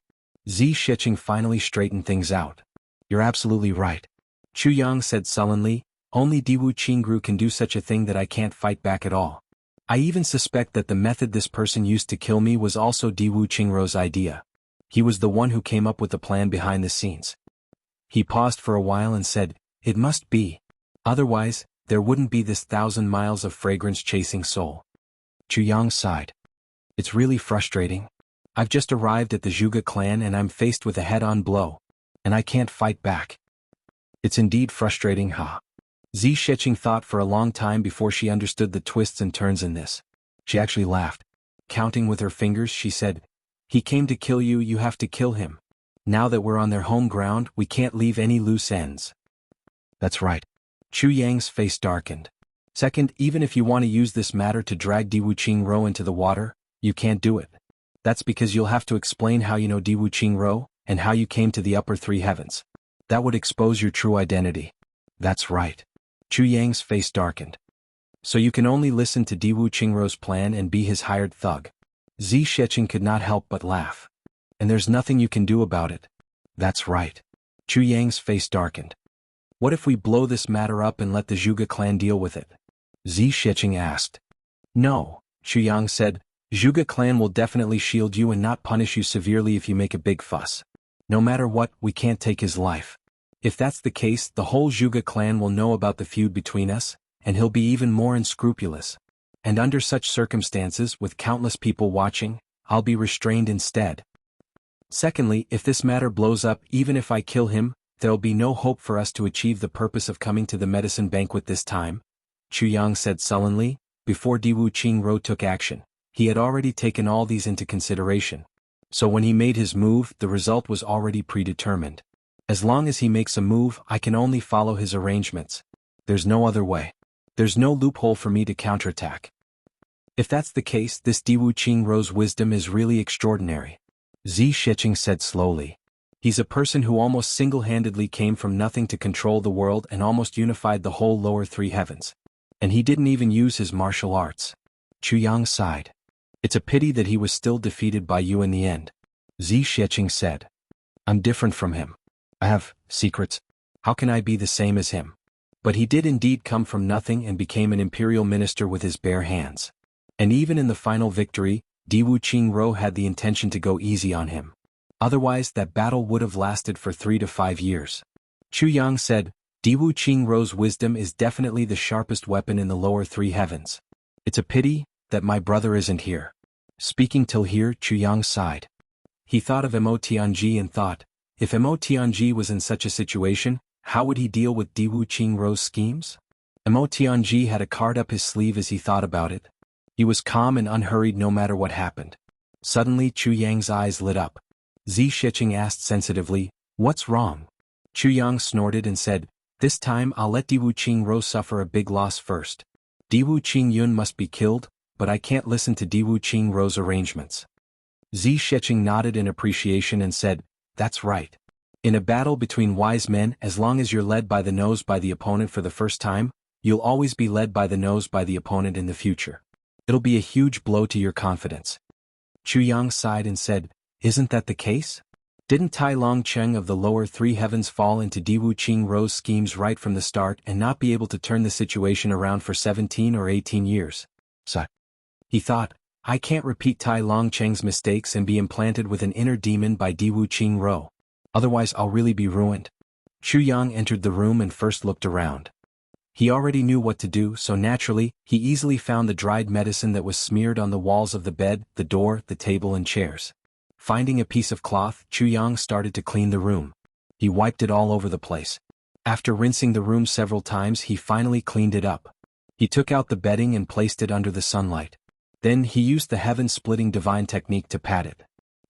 Zi Sheqing finally straightened things out. You're absolutely right. Chu Yang said sullenly, only Diwu Qingrou can do such a thing that I can't fight back at all. I even suspect that the method this person used to kill me was also Diwu Qingrou's idea. He was the one who came up with the plan behind the scenes. He paused for a while and said, it must be. Otherwise, there wouldn't be this 1,000 miles of fragrance-chasing soul. Chu Yang sighed. It's really frustrating. I've just arrived at the Zhuge clan and I'm faced with a head-on blow. And I can't fight back. It's indeed frustrating, huh? Zi Sheqing thought for a long time before she understood the twists and turns in this. She actually laughed. Counting with her fingers, she said, "He came to kill you, you have to kill him. Now that we're on their home ground, we can't leave any loose ends." That's right. Chu Yang's face darkened. Second, even if you want to use this matter to drag Di Wuqing into the water, you can't do it. That's because you'll have to explain how you know Di Wuqing and how you came to the upper three heavens. That would expose your true identity. That's right. Chu Yang's face darkened. So you can only listen to Di Wuqing's plan and be his hired thug. Zi Sheqing could not help but laugh. And there's nothing you can do about it. That's right. Chu Yang's face darkened. What if we blow this matter up and let the Zhuge clan deal with it? Zi Sheqing asked. No, Chu Yang said, Zhuge clan will definitely shield you and not punish you severely if you make a big fuss. No matter what, we can't take his life. If that's the case, the whole Zhuge clan will know about the feud between us, and he'll be even more unscrupulous. And under such circumstances, with countless people watching, I'll be restrained instead. Secondly, if this matter blows up, even if I kill him, there'll be no hope for us to achieve the purpose of coming to the medicine banquet this time, Chu Yang said sullenly. Before Di Wuqing took action, he had already taken all these into consideration. So when he made his move, the result was already predetermined. As long as he makes a move, I can only follow his arrangements. There's no other way. There's no loophole for me to counterattack. If that's the case, this Di Wuqing's wisdom is really extraordinary, Zi Sheqing said slowly. He's a person who almost single-handedly came from nothing to control the world and almost unified the whole lower three heavens. And he didn't even use his martial arts. Chu Yang sighed. It's a pity that he was still defeated by you in the end. Zi Sheqing said. I'm different from him. I have secrets. How can I be the same as him? But he did indeed come from nothing and became an imperial minister with his bare hands. And even in the final victory, Di Wuqing had the intention to go easy on him. Otherwise that battle would have lasted for 3 to 5 years. Chu Yang said, Di Wuqing's wisdom is definitely the sharpest weapon in the lower three heavens. It's a pity that my brother isn't here. Speaking till here, Chu Yang sighed. He thought of Mo Tianji and thought, if Mo Tianji was in such a situation, how would he deal with Di Wuqing's schemes? Mo Tianji had a card up his sleeve as he thought about it. He was calm and unhurried no matter what happened. Suddenly Chu Yang's eyes lit up. Zi Sheqing asked sensitively, what's wrong? Chu Yang snorted and said, this time I'll let Di Wuqing suffer a big loss first. Di Wuqing must be killed, but I can't listen to Di Wuqing's arrangements. Zi Sheqing nodded in appreciation and said, that's right. In a battle between wise men, as long as you're led by the nose by the opponent for the first time, you'll always be led by the nose by the opponent in the future. It'll be a huge blow to your confidence. Chu Yang sighed and said, isn't that the case? Didn't Tai Long Cheng of the lower three heavens fall into Di Wuqing's schemes right from the start and not be able to turn the situation around for 17 or 18 years? So, he thought, I can't repeat Tai Long Cheng's mistakes and be implanted with an inner demon by Di Wuqing. Otherwise I'll really be ruined. Chu Yang entered the room and first looked around. He already knew what to do, so naturally, he easily found the dried medicine that was smeared on the walls of the bed, the door, the table and chairs. Finding a piece of cloth, Chu Yang started to clean the room. He wiped it all over the place. After rinsing the room several times, he finally cleaned it up. He took out the bedding and placed it under the sunlight. Then he used the heaven-splitting divine technique to pat it.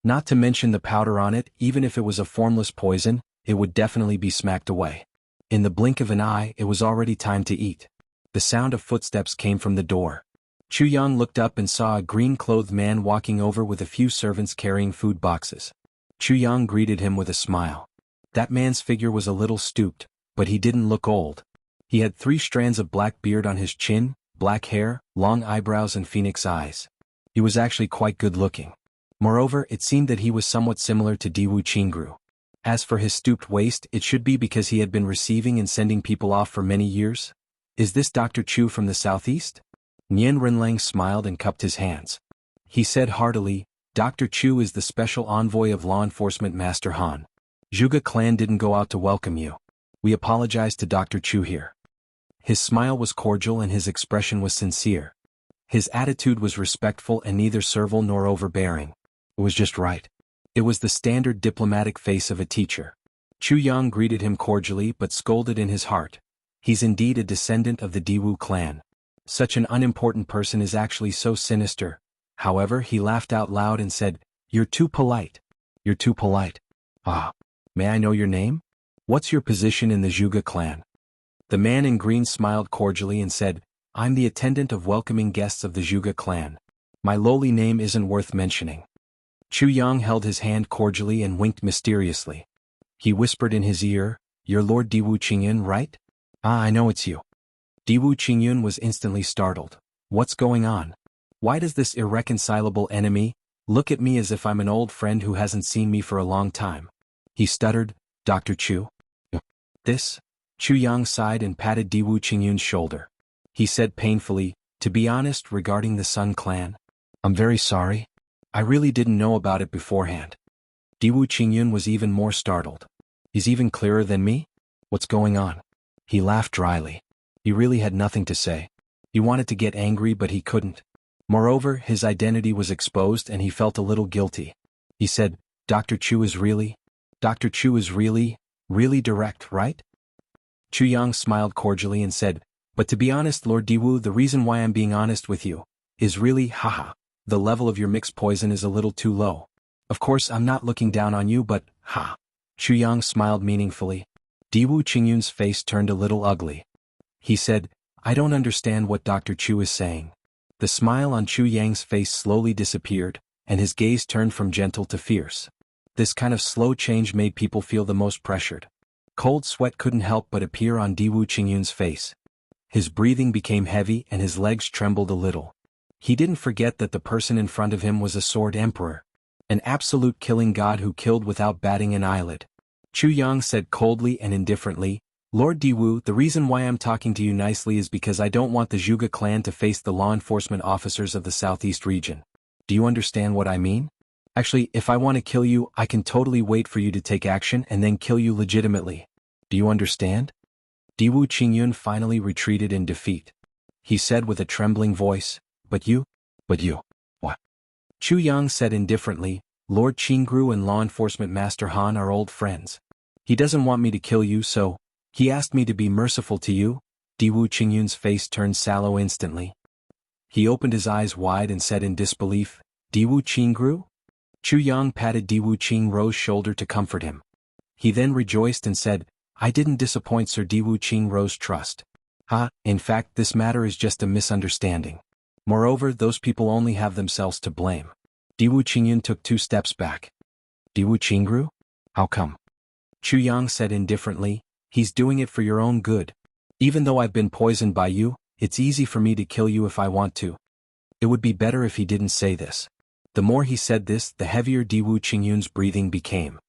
Not to mention the powder on it, even if it was a formless poison, it would definitely be smacked away. In the blink of an eye, it was already time to eat. The sound of footsteps came from the door. Chu Yang looked up and saw a green-clothed man walking over with a few servants carrying food boxes. Chu Yang greeted him with a smile. That man's figure was a little stooped, but he didn't look old. He had 3 strands of black beard on his chin, black hair, long eyebrows and phoenix eyes. He was actually quite good-looking. Moreover, it seemed that he was somewhat similar to Di Wuqing. As for his stooped waist, it should be because he had been receiving and sending people off for many years. Is this Dr. Chu from the southeast? Nian Renlang smiled and cupped his hands. He said heartily, Dr. Chu is the special envoy of law enforcement Master Han. Zhuge clan didn't go out to welcome you. We apologize to Dr. Chu here. His smile was cordial and his expression was sincere. His attitude was respectful and neither servile nor overbearing. It was just right. It was the standard diplomatic face of a teacher. Chu Yang greeted him cordially but scolded in his heart. He's indeed a descendant of the Diwu clan. Such an unimportant person is actually so sinister. However, he laughed out loud and said, "You're too polite. You're too polite. Ah. May I know your name? What's your position in the Zhuge clan?" The man in green smiled cordially and said, "I'm the attendant of welcoming guests of the Zhuge clan. My lowly name isn't worth mentioning." Chu Yang held his hand cordially and winked mysteriously. He whispered in his ear, "You're Lord Diwu Qingyun, right?" "Ah, I know it's you." Diwu Qingyun was instantly startled. "What's going on? Why does this irreconcilable enemy look at me as if I'm an old friend who hasn't seen me for a long time?" He stuttered, "Dr. Chu?" "This?" Chu Yang sighed and patted Diwu Qingyun's shoulder. He said painfully, "To be honest regarding the Sun clan, I'm very sorry. I really didn't know about it beforehand." Diwu Qingyun was even more startled. "He's even clearer than me? What's going on?" He laughed dryly. He really had nothing to say. He wanted to get angry but he couldn't. Moreover, his identity was exposed and he felt a little guilty. He said, Dr. Chu is really direct, right?" Chu Yang smiled cordially and said, "But to be honest, Lord Diwu, the reason why I'm being honest with you is really, haha, the level of your mixed poison is a little too low. Of course, I'm not looking down on you, but, ha." Chu Yang smiled meaningfully. Diwu Qingyun's face turned a little ugly. He said, "I don't understand what Dr. Chu is saying." The smile on Chu Yang's face slowly disappeared, and his gaze turned from gentle to fierce. This kind of slow change made people feel the most pressured. Cold sweat couldn't help but appear on Diwu Qingyun's face. His breathing became heavy and his legs trembled a little. He didn't forget that the person in front of him was a sword emperor, an absolute killing god who killed without batting an eyelid. Chu Yang said coldly and indifferently, "Lord Diwu, the reason why I'm talking to you nicely is because I don't want the Zhuge clan to face the law enforcement officers of the southeast region. Do you understand what I mean? Actually, if I want to kill you, I can totally wait for you to take action and then kill you legitimately. Do you understand?" Diwu Qingyun finally retreated in defeat. He said with a trembling voice, But you, what?" Chu Yang said indifferently, "Lord Qingru and law enforcement Master Han are old friends. He doesn't want me to kill you, so he asked me to be merciful to you." Diwu Qingyun's face turned sallow instantly. He opened his eyes wide and said in disbelief, "Diwu Qingru?" Chu Yang patted Diwu Qingru's shoulder to comfort him. He then rejoiced and said, "I didn't disappoint Sir Diwu Qingru's trust. In fact, this matter is just a misunderstanding. Moreover, those people only have themselves to blame." Diwu Qingyun took 2 steps back. "Diwu Qingru? How come?" Chu Yang said indifferently, "He's doing it for your own good. Even though I've been poisoned by you, it's easy for me to kill you if I want to." It would be better if he didn't say this. The more he said this, the heavier Diwu Qingyun's breathing became.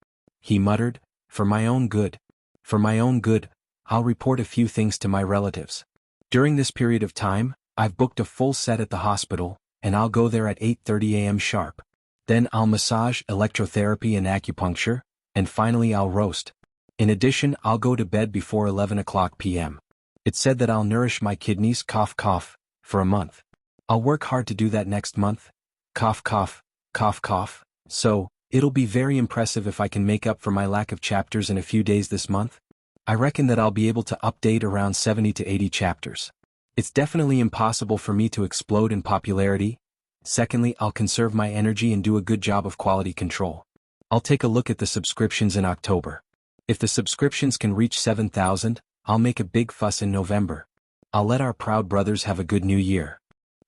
He muttered, "For my own good. For my own good, I'll report a few things to my relatives. During this period of time, I've booked a full set at the hospital, and I'll go there at 8:30 a.m. sharp. Then I'll massage, electrotherapy and acupuncture, and finally I'll roast. In addition, I'll go to bed before 11 o'clock p.m. It's said that I'll nourish my kidneys, cough cough, for a month. I'll work hard to do that next month. Cough cough, cough cough. So, it'll be very impressive if I can make up for my lack of chapters in a few days this month. I reckon that I'll be able to update around 70 to 80 chapters. It's definitely impossible for me to explode in popularity. Secondly, I'll conserve my energy and do a good job of quality control. I'll take a look at the subscriptions in October. If the subscriptions can reach 7,000, I'll make a big fuss in November. I'll let our proud brothers have a good new year.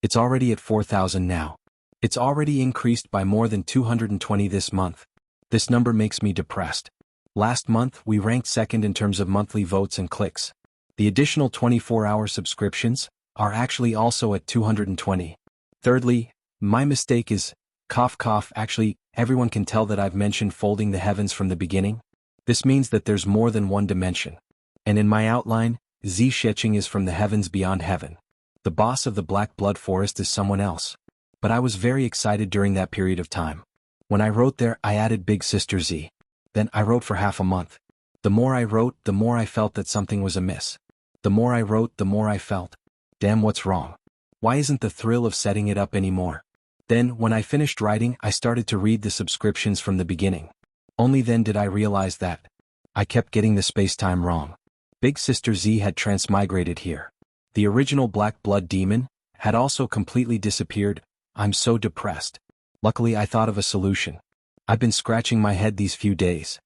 It's already at 4,000 now. It's already increased by more than 220 this month. This number makes me depressed. Last month, we ranked second in terms of monthly votes and clicks. The additional 24-hour subscriptions are actually also at 220. Thirdly, my mistake is, cough cough, actually, everyone can tell that I've mentioned folding the heavens from the beginning. This means that there's more than one dimension. And in my outline, Zi Sheqing is from the heavens beyond heaven. The boss of the Black Blood Forest is someone else. But I was very excited during that period of time. When I wrote there, I added Big Sister Z. Then I wrote for half a month. The more I wrote, the more I felt that something was amiss. The more I wrote, the more I felt, damn, what's wrong? Why isn't the thrill of setting it up anymore? Then, when I finished writing, I started to read the subscriptions from the beginning. Only then did I realize that I kept getting the space-time wrong. Big Sister Z had transmigrated here. The original Black Blood Demon had also completely disappeared. I'm so depressed. Luckily, I thought of a solution. I've been scratching my head these few days.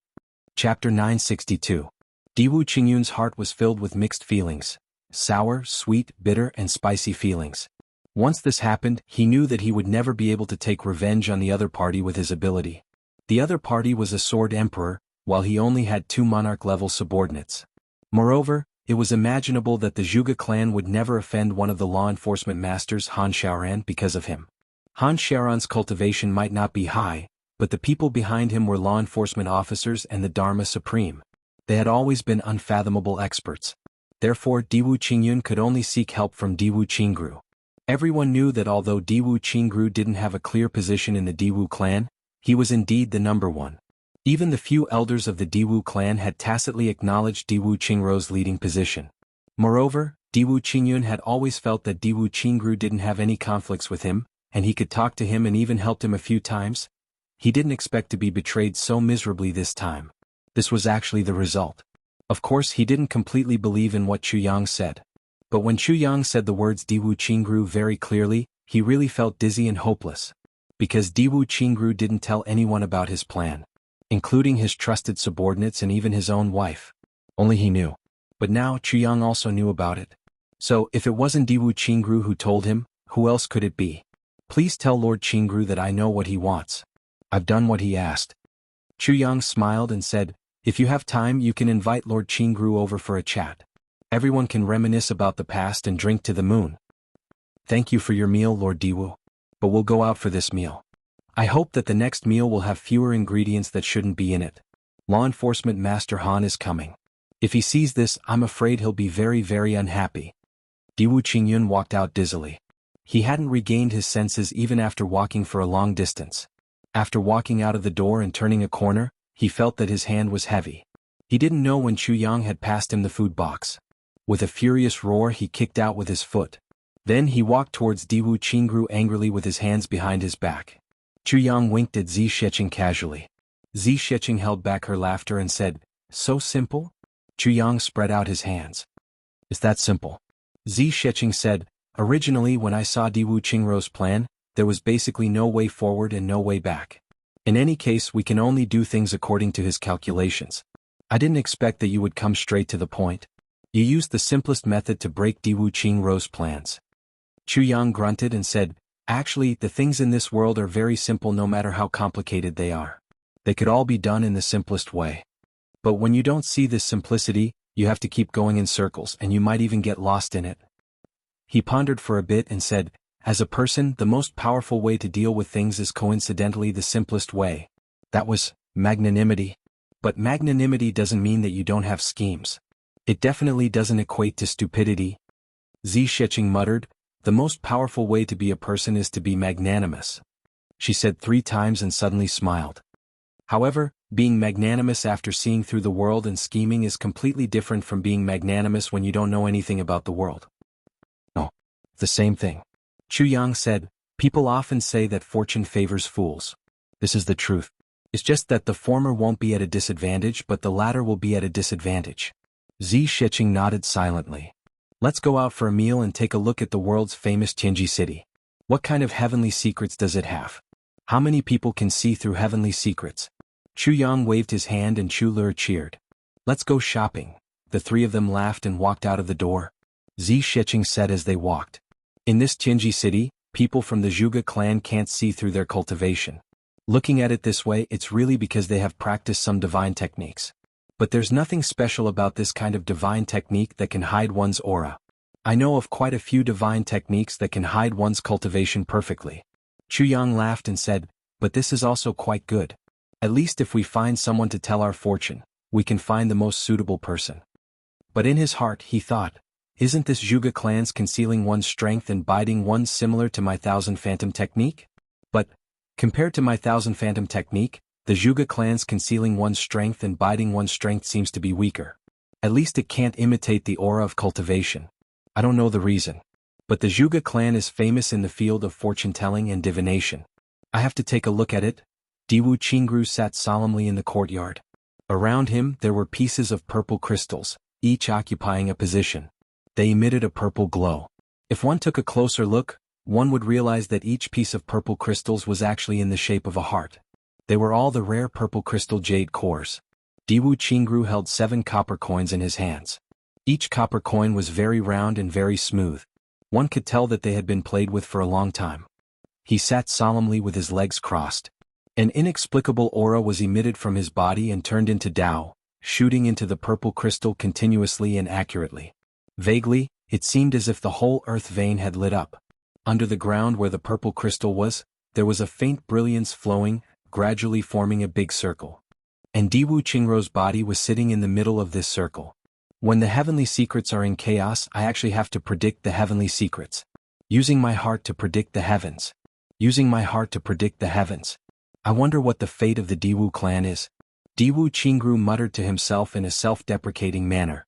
Chapter 962. Diwu Qingyun's heart was filled with mixed feelings. Sour, sweet, bitter, and spicy feelings. Once this happened, he knew that he would never be able to take revenge on the other party with his ability. The other party was a sword emperor, while he only had 2 monarch-level subordinates. Moreover, it was imaginable that the Zhuge clan would never offend one of the law enforcement masters, Han Xiaoran, because of him. Han Xiaoran's cultivation might not be high, but the people behind him were law enforcement officers and the Dharma Supreme. They had always been unfathomable experts. Therefore, Diwu Qingyun could only seek help from Diwu Qingru. Everyone knew that although Diwu Qingru didn't have a clear position in the Diwu clan, he was indeed the number one. Even the few elders of the Diwu clan had tacitly acknowledged Diwu Qingru's leading position. Moreover, Diwu Qingyun had always felt that Diwu Qingru didn't have any conflicts with him, and he could talk to him and even helped him a few times. He didn't expect to be betrayed so miserably this time. This was actually the result. Of course, he didn't completely believe in what Chu Yang said. But when Chu Yang said the words Diwu Qingru very clearly, he really felt dizzy and hopeless. Because Diwu Qingru didn't tell anyone about his plan, including his trusted subordinates and even his own wife. Only he knew. But now Chu Yang also knew about it. So, if it wasn't Diwu Qingru who told him, who else could it be? Please tell Lord Qingru that I know what he wants. I've done what he asked. Chu Yang smiled and said, if you have time, you can invite Lord Qingru over for a chat. Everyone can reminisce about the past and drink to the moon. Thank you for your meal, Lord Diwu. But we'll go out for this meal. I hope that the next meal will have fewer ingredients that shouldn't be in it. Law Enforcement Master Han is coming. If he sees this, I'm afraid he'll be very, very unhappy. Diwu Qingyun walked out dizzily. He hadn't regained his senses even after walking for a long distance. After walking out of the door and turning a corner, he felt that his hand was heavy. He didn't know when Chu Yang had passed him the food box. With a furious roar, he kicked out with his foot. Then he walked towards Diwu Qingru angrily with his hands behind his back. Chu Yang winked at Zi Sheqing casually. Zi Sheqing held back her laughter and said, so simple? Chu Yang spread out his hands. Is that simple? Zi Sheqing said, originally when I saw Diwu Qingru's plan, there was basically no way forward and no way back. In any case, we can only do things according to his calculations. I didn't expect that you would come straight to the point. You used the simplest method to break Diwu Qingru's plans. Chu Yang grunted and said, actually, the things in this world are very simple no matter how complicated they are. They could all be done in the simplest way. But when you don't see this simplicity, you have to keep going in circles and you might even get lost in it. He pondered for a bit and said, as a person, the most powerful way to deal with things is coincidentally the simplest way. That was magnanimity. But magnanimity doesn't mean that you don't have schemes. It definitely doesn't equate to stupidity. Zi Sheqing muttered, the most powerful way to be a person is to be magnanimous. She said 3 times and suddenly smiled. However, being magnanimous after seeing through the world and scheming is completely different from being magnanimous when you don't know anything about the world. No. The same thing. Chu Yang said, people often say that fortune favors fools. This is the truth. It's just that the former won't be at a disadvantage but the latter will be at a disadvantage. Zi Sheqing nodded silently. Let's go out for a meal and take a look at the world's famous Tianji city. What kind of heavenly secrets does it have? How many people can see through heavenly secrets? Chu Yang waved his hand and Chu Lur cheered. Let's go shopping. The 3 of them laughed and walked out of the door. Zi Sheqing said as they walked. In this Tianji city, people from the Zhuge clan can't see through their cultivation. Looking at it this way, it's really because they have practiced some divine techniques. But there's nothing special about this kind of divine technique that can hide one's aura. I know of quite a few divine techniques that can hide one's cultivation perfectly. Chu Yang laughed and said, but this is also quite good. At least if we find someone to tell our fortune, we can find the most suitable person. But in his heart he thought, isn't this Zhuge clan's concealing one's strength and biding one similar to my Thousand Phantom technique? But, compared to my Thousand Phantom technique, the Zhuge clan's concealing one's strength and biding one's strength seems to be weaker. At least it can't imitate the aura of cultivation. I don't know the reason. But the Zhuge clan is famous in the field of fortune-telling and divination. I have to take a look at it. Diwu Qingru sat solemnly in the courtyard. Around him there were pieces of purple crystals, each occupying a position. They emitted a purple glow. If one took a closer look, one would realize that each piece of purple crystals was actually in the shape of a heart. They were all the rare purple crystal jade cores. Diwu Qingru held 7 copper coins in his hands. Each copper coin was very round and very smooth. One could tell that they had been played with for a long time. He sat solemnly with his legs crossed. An inexplicable aura was emitted from his body and turned into Tao, shooting into the purple crystal continuously and accurately. Vaguely, it seemed as if the whole earth vein had lit up. Under the ground where the purple crystal was, there was a faint brilliance flowing, gradually forming a big circle. And Diwu Qingru's body was sitting in the middle of this circle. When the heavenly secrets are in chaos, I actually have to predict the heavenly secrets. Using my heart to predict the heavens. Using my heart to predict the heavens. I wonder what the fate of the Diwu clan is. Diwu Qingru muttered to himself in a self-deprecating manner.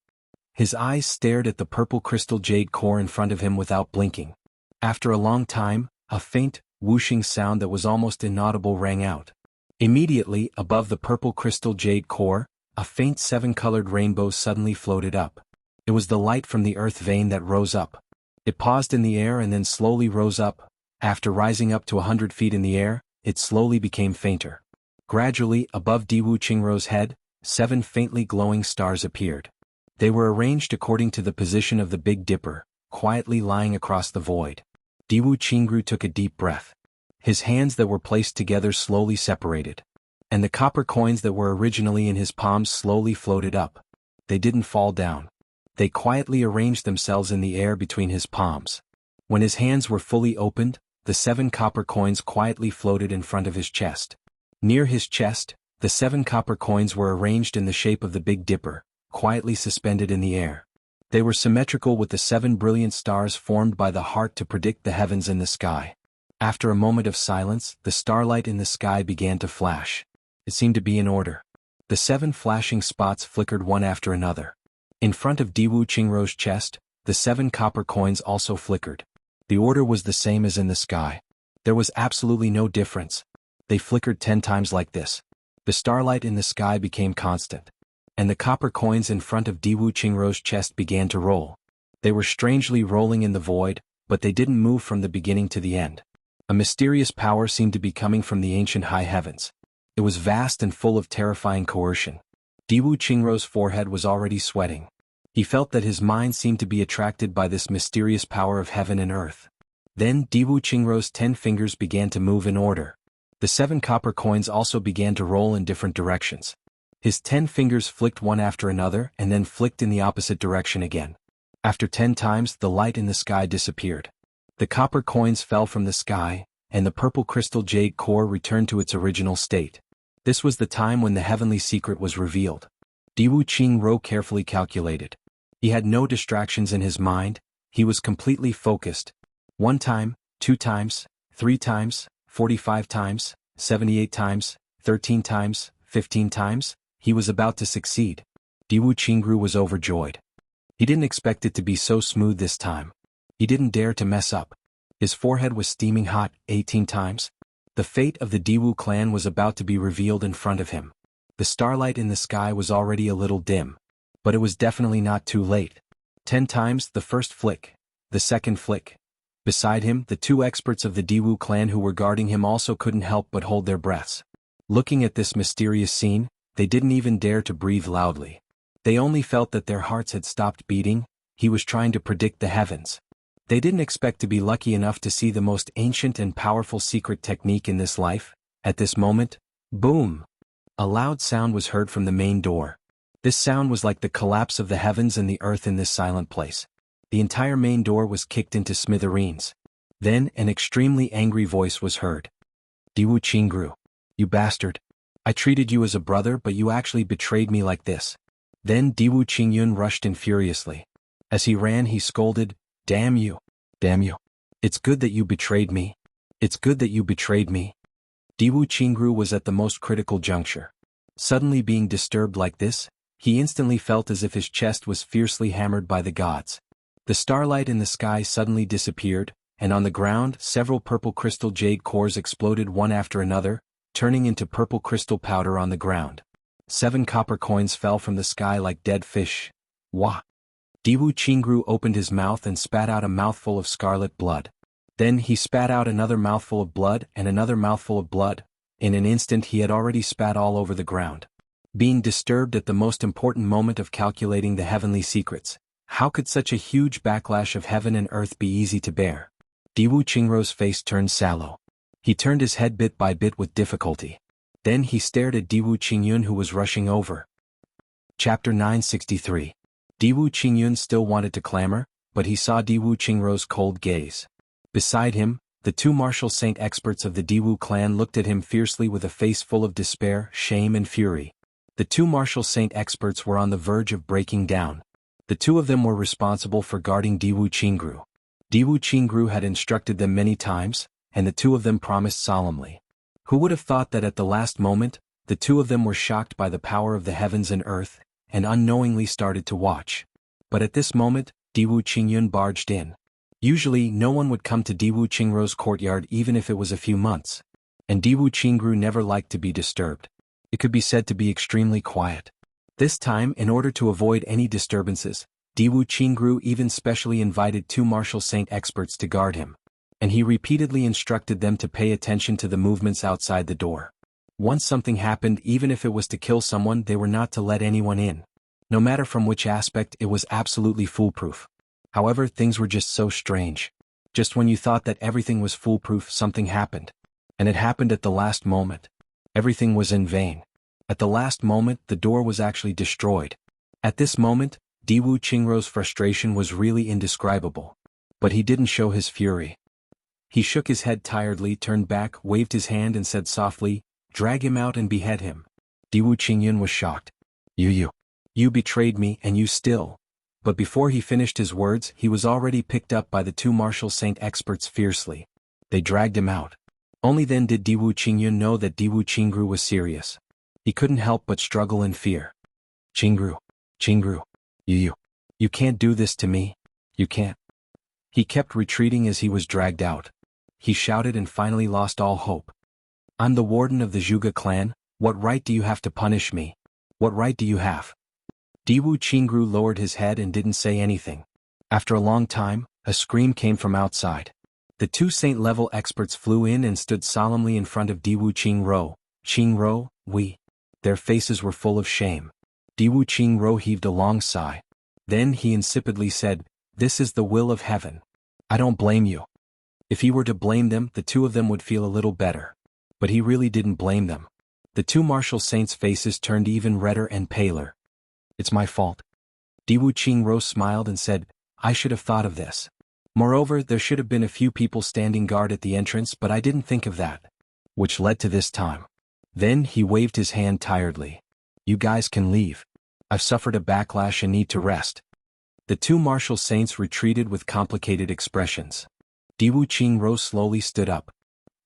His eyes stared at the purple crystal jade core in front of him without blinking. After a long time, a faint, whooshing sound that was almost inaudible rang out. Immediately, above the purple crystal jade core, a faint 7-colored rainbow suddenly floated up. It was the light from the earth vein that rose up. It paused in the air and then slowly rose up. After rising up to 100 feet in the air, it slowly became fainter. Gradually, above Diwu Qingru's head, 7 faintly glowing stars appeared. They were arranged according to the position of the Big Dipper, quietly lying across the void. Diwu Qingru took a deep breath. His hands that were placed together slowly separated. And the copper coins that were originally in his palms slowly floated up. They didn't fall down. They quietly arranged themselves in the air between his palms. When his hands were fully opened, the 7 copper coins quietly floated in front of his chest. Near his chest, the 7 copper coins were arranged in the shape of the Big Dipper, quietly suspended in the air. They were symmetrical with the 7 brilliant stars formed by the heart to predict the heavens in the sky. After a moment of silence, the starlight in the sky began to flash. It seemed to be in order. The 7 flashing spots flickered one after another. In front of Diwu Qingru's chest, the 7 copper coins also flickered. The order was the same as in the sky. There was absolutely no difference. They flickered 10 times like this. The starlight in the sky became constant. And the copper coins in front of Diwu Qingru's chest began to roll. They were strangely rolling in the void, but they didn't move from the beginning to the end. A mysterious power seemed to be coming from the ancient high heavens. It was vast and full of terrifying coercion. Diwu Qingru's forehead was already sweating. He felt that his mind seemed to be attracted by this mysterious power of heaven and earth. Then Diwu Qingru's 10 fingers began to move in order. The 7 copper coins also began to roll in different directions. His 10 fingers flicked one after another and then flicked in the opposite direction again. After 10 times, the light in the sky disappeared. The copper coins fell from the sky, and the purple crystal jade core returned to its original state. This was the time when the heavenly secret was revealed. Diwu Qingru carefully calculated. He had no distractions in his mind. He was completely focused. 1 time, 2 times, 3 times, 45 times, 78 times, 13 times, 15 times. He was about to succeed. Diwu Qingru was overjoyed. He didn't expect it to be so smooth this time. He didn't dare to mess up. His forehead was steaming hot 18 times. The fate of the Diwu clan was about to be revealed in front of him. The starlight in the sky was already a little dim. But it was definitely not too late. 10 times, the first flick. The second flick. Beside him, the 2 experts of the Diwu clan who were guarding him also couldn't help but hold their breaths. Looking at this mysterious scene, they didn't even dare to breathe loudly. They only felt that their hearts had stopped beating. He was trying to predict the heavens. They didn't expect to be lucky enough to see the most ancient and powerful secret technique in this life. At this moment, boom! A loud sound was heard from the main door. This sound was like the collapse of the heavens and the earth in this silent place. The entire main door was kicked into smithereens. Then an extremely angry voice was heard. Diwu Qingru, you bastard. I treated you as a brother, but you actually betrayed me like this. Then Diwu Qingyun rushed in furiously. As he ran, he scolded, Damn you. Damn you. It's good that you betrayed me. It's good that you betrayed me. Diwu Qingru was at the most critical juncture. Suddenly being disturbed like this, He instantly felt as if his chest was fiercely hammered by the gods. The starlight in the sky suddenly disappeared, and on the ground several purple crystal jade cores exploded one after another, turning into purple crystal powder on the ground. 7 copper coins fell from the sky like dead fish. Wah! Diwu Qingru opened his mouth and spat out a mouthful of scarlet blood. Then he spat out another mouthful of blood and another mouthful of blood. In an instant he had already spat all over the ground. Being disturbed at the most important moment of calculating the heavenly secrets, how could such a huge backlash of heaven and earth be easy to bear? Diwu Qingru's face turned sallow. He turned his head bit by bit with difficulty. Then he stared at Diwu Qingyun who was rushing over. Chapter 963. Diwu Qingyun still wanted to clamor, but he saw Diwu Qingru's cold gaze. Beside him, the 2 martial saint experts of the Diwu clan looked at him fiercely with a face full of despair, shame and fury. The 2 martial saint experts were on the verge of breaking down. The 2 of them were responsible for guarding Diwu Qingru. Diwu Qingru had instructed them many times, and the 2 of them promised solemnly. Who would have thought that at the last moment, the 2 of them were shocked by the power of the heavens and earth, and unknowingly started to watch. But at this moment, Diwu Qingyun barged in. Usually no one would come to Diwu Qingru's courtyard even if it was a few months. And Diwu Qingru never liked to be disturbed. It could be said to be extremely quiet. This time, in order to avoid any disturbances, Diwu Qingru even specially invited 2 martial saint experts to guard him. And he repeatedly instructed them to pay attention to the movements outside the door. Once something happened, even if it was to kill someone, they were not to let anyone in. No matter from which aspect, it was absolutely foolproof. However, things were just so strange. Just when you thought that everything was foolproof, something happened. And it happened at the last moment. Everything was in vain. At the last moment, the door was actually destroyed. At this moment, Diwu Qingru's frustration was really indescribable. But he didn't show his fury. He shook his head tiredly, turned back, waved his hand and said softly, "Drag him out and behead him." Diwu Qingyun was shocked. You betrayed me and you still. But before he finished his words, he was already picked up by the 2 martial saint experts fiercely. They dragged him out. Only then did Diwu Qingyun know that Diwu Qingru was serious. He couldn't help but struggle in fear. Qingru, you can't do this to me. You can't. He kept retreating as he was dragged out. He shouted and finally lost all hope. "I'm the warden of the Zhuge clan. What right do you have to punish me? What right do you have?" Diwu Qingru lowered his head and didn't say anything. After a long time, a scream came from outside. The 2 saint-level experts flew in and stood solemnly in front of Diwu Qingru. "Qingru, we." Their faces were full of shame. Diwu Qingru heaved a long sigh. Then he insipidly said, "This is the will of heaven. I don't blame you." If he were to blame them, the 2 of them would feel a little better. But he really didn't blame them. The 2 martial saints' faces turned even redder and paler. "It's my fault." Diwu Qingru smiled and said, "I should have thought of this. Moreover, there should have been a few people standing guard at the entrance, but I didn't think of that. Which led to this time." Then he waved his hand tiredly. "You guys can leave. I've suffered a backlash and need to rest." The 2 martial saints retreated with complicated expressions. Diwu Qingru slowly stood up.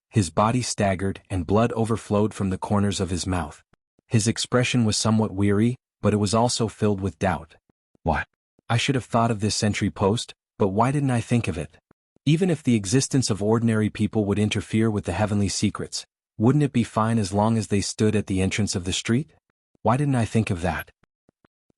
His body staggered and blood overflowed from the corners of his mouth. His expression was somewhat weary, but it was also filled with doubt. "What? I should have thought of this sentry post, but why didn't I think of it? Even if the existence of ordinary people would interfere with the heavenly secrets, wouldn't it be fine as long as they stood at the entrance of the street? Why didn't I think of that?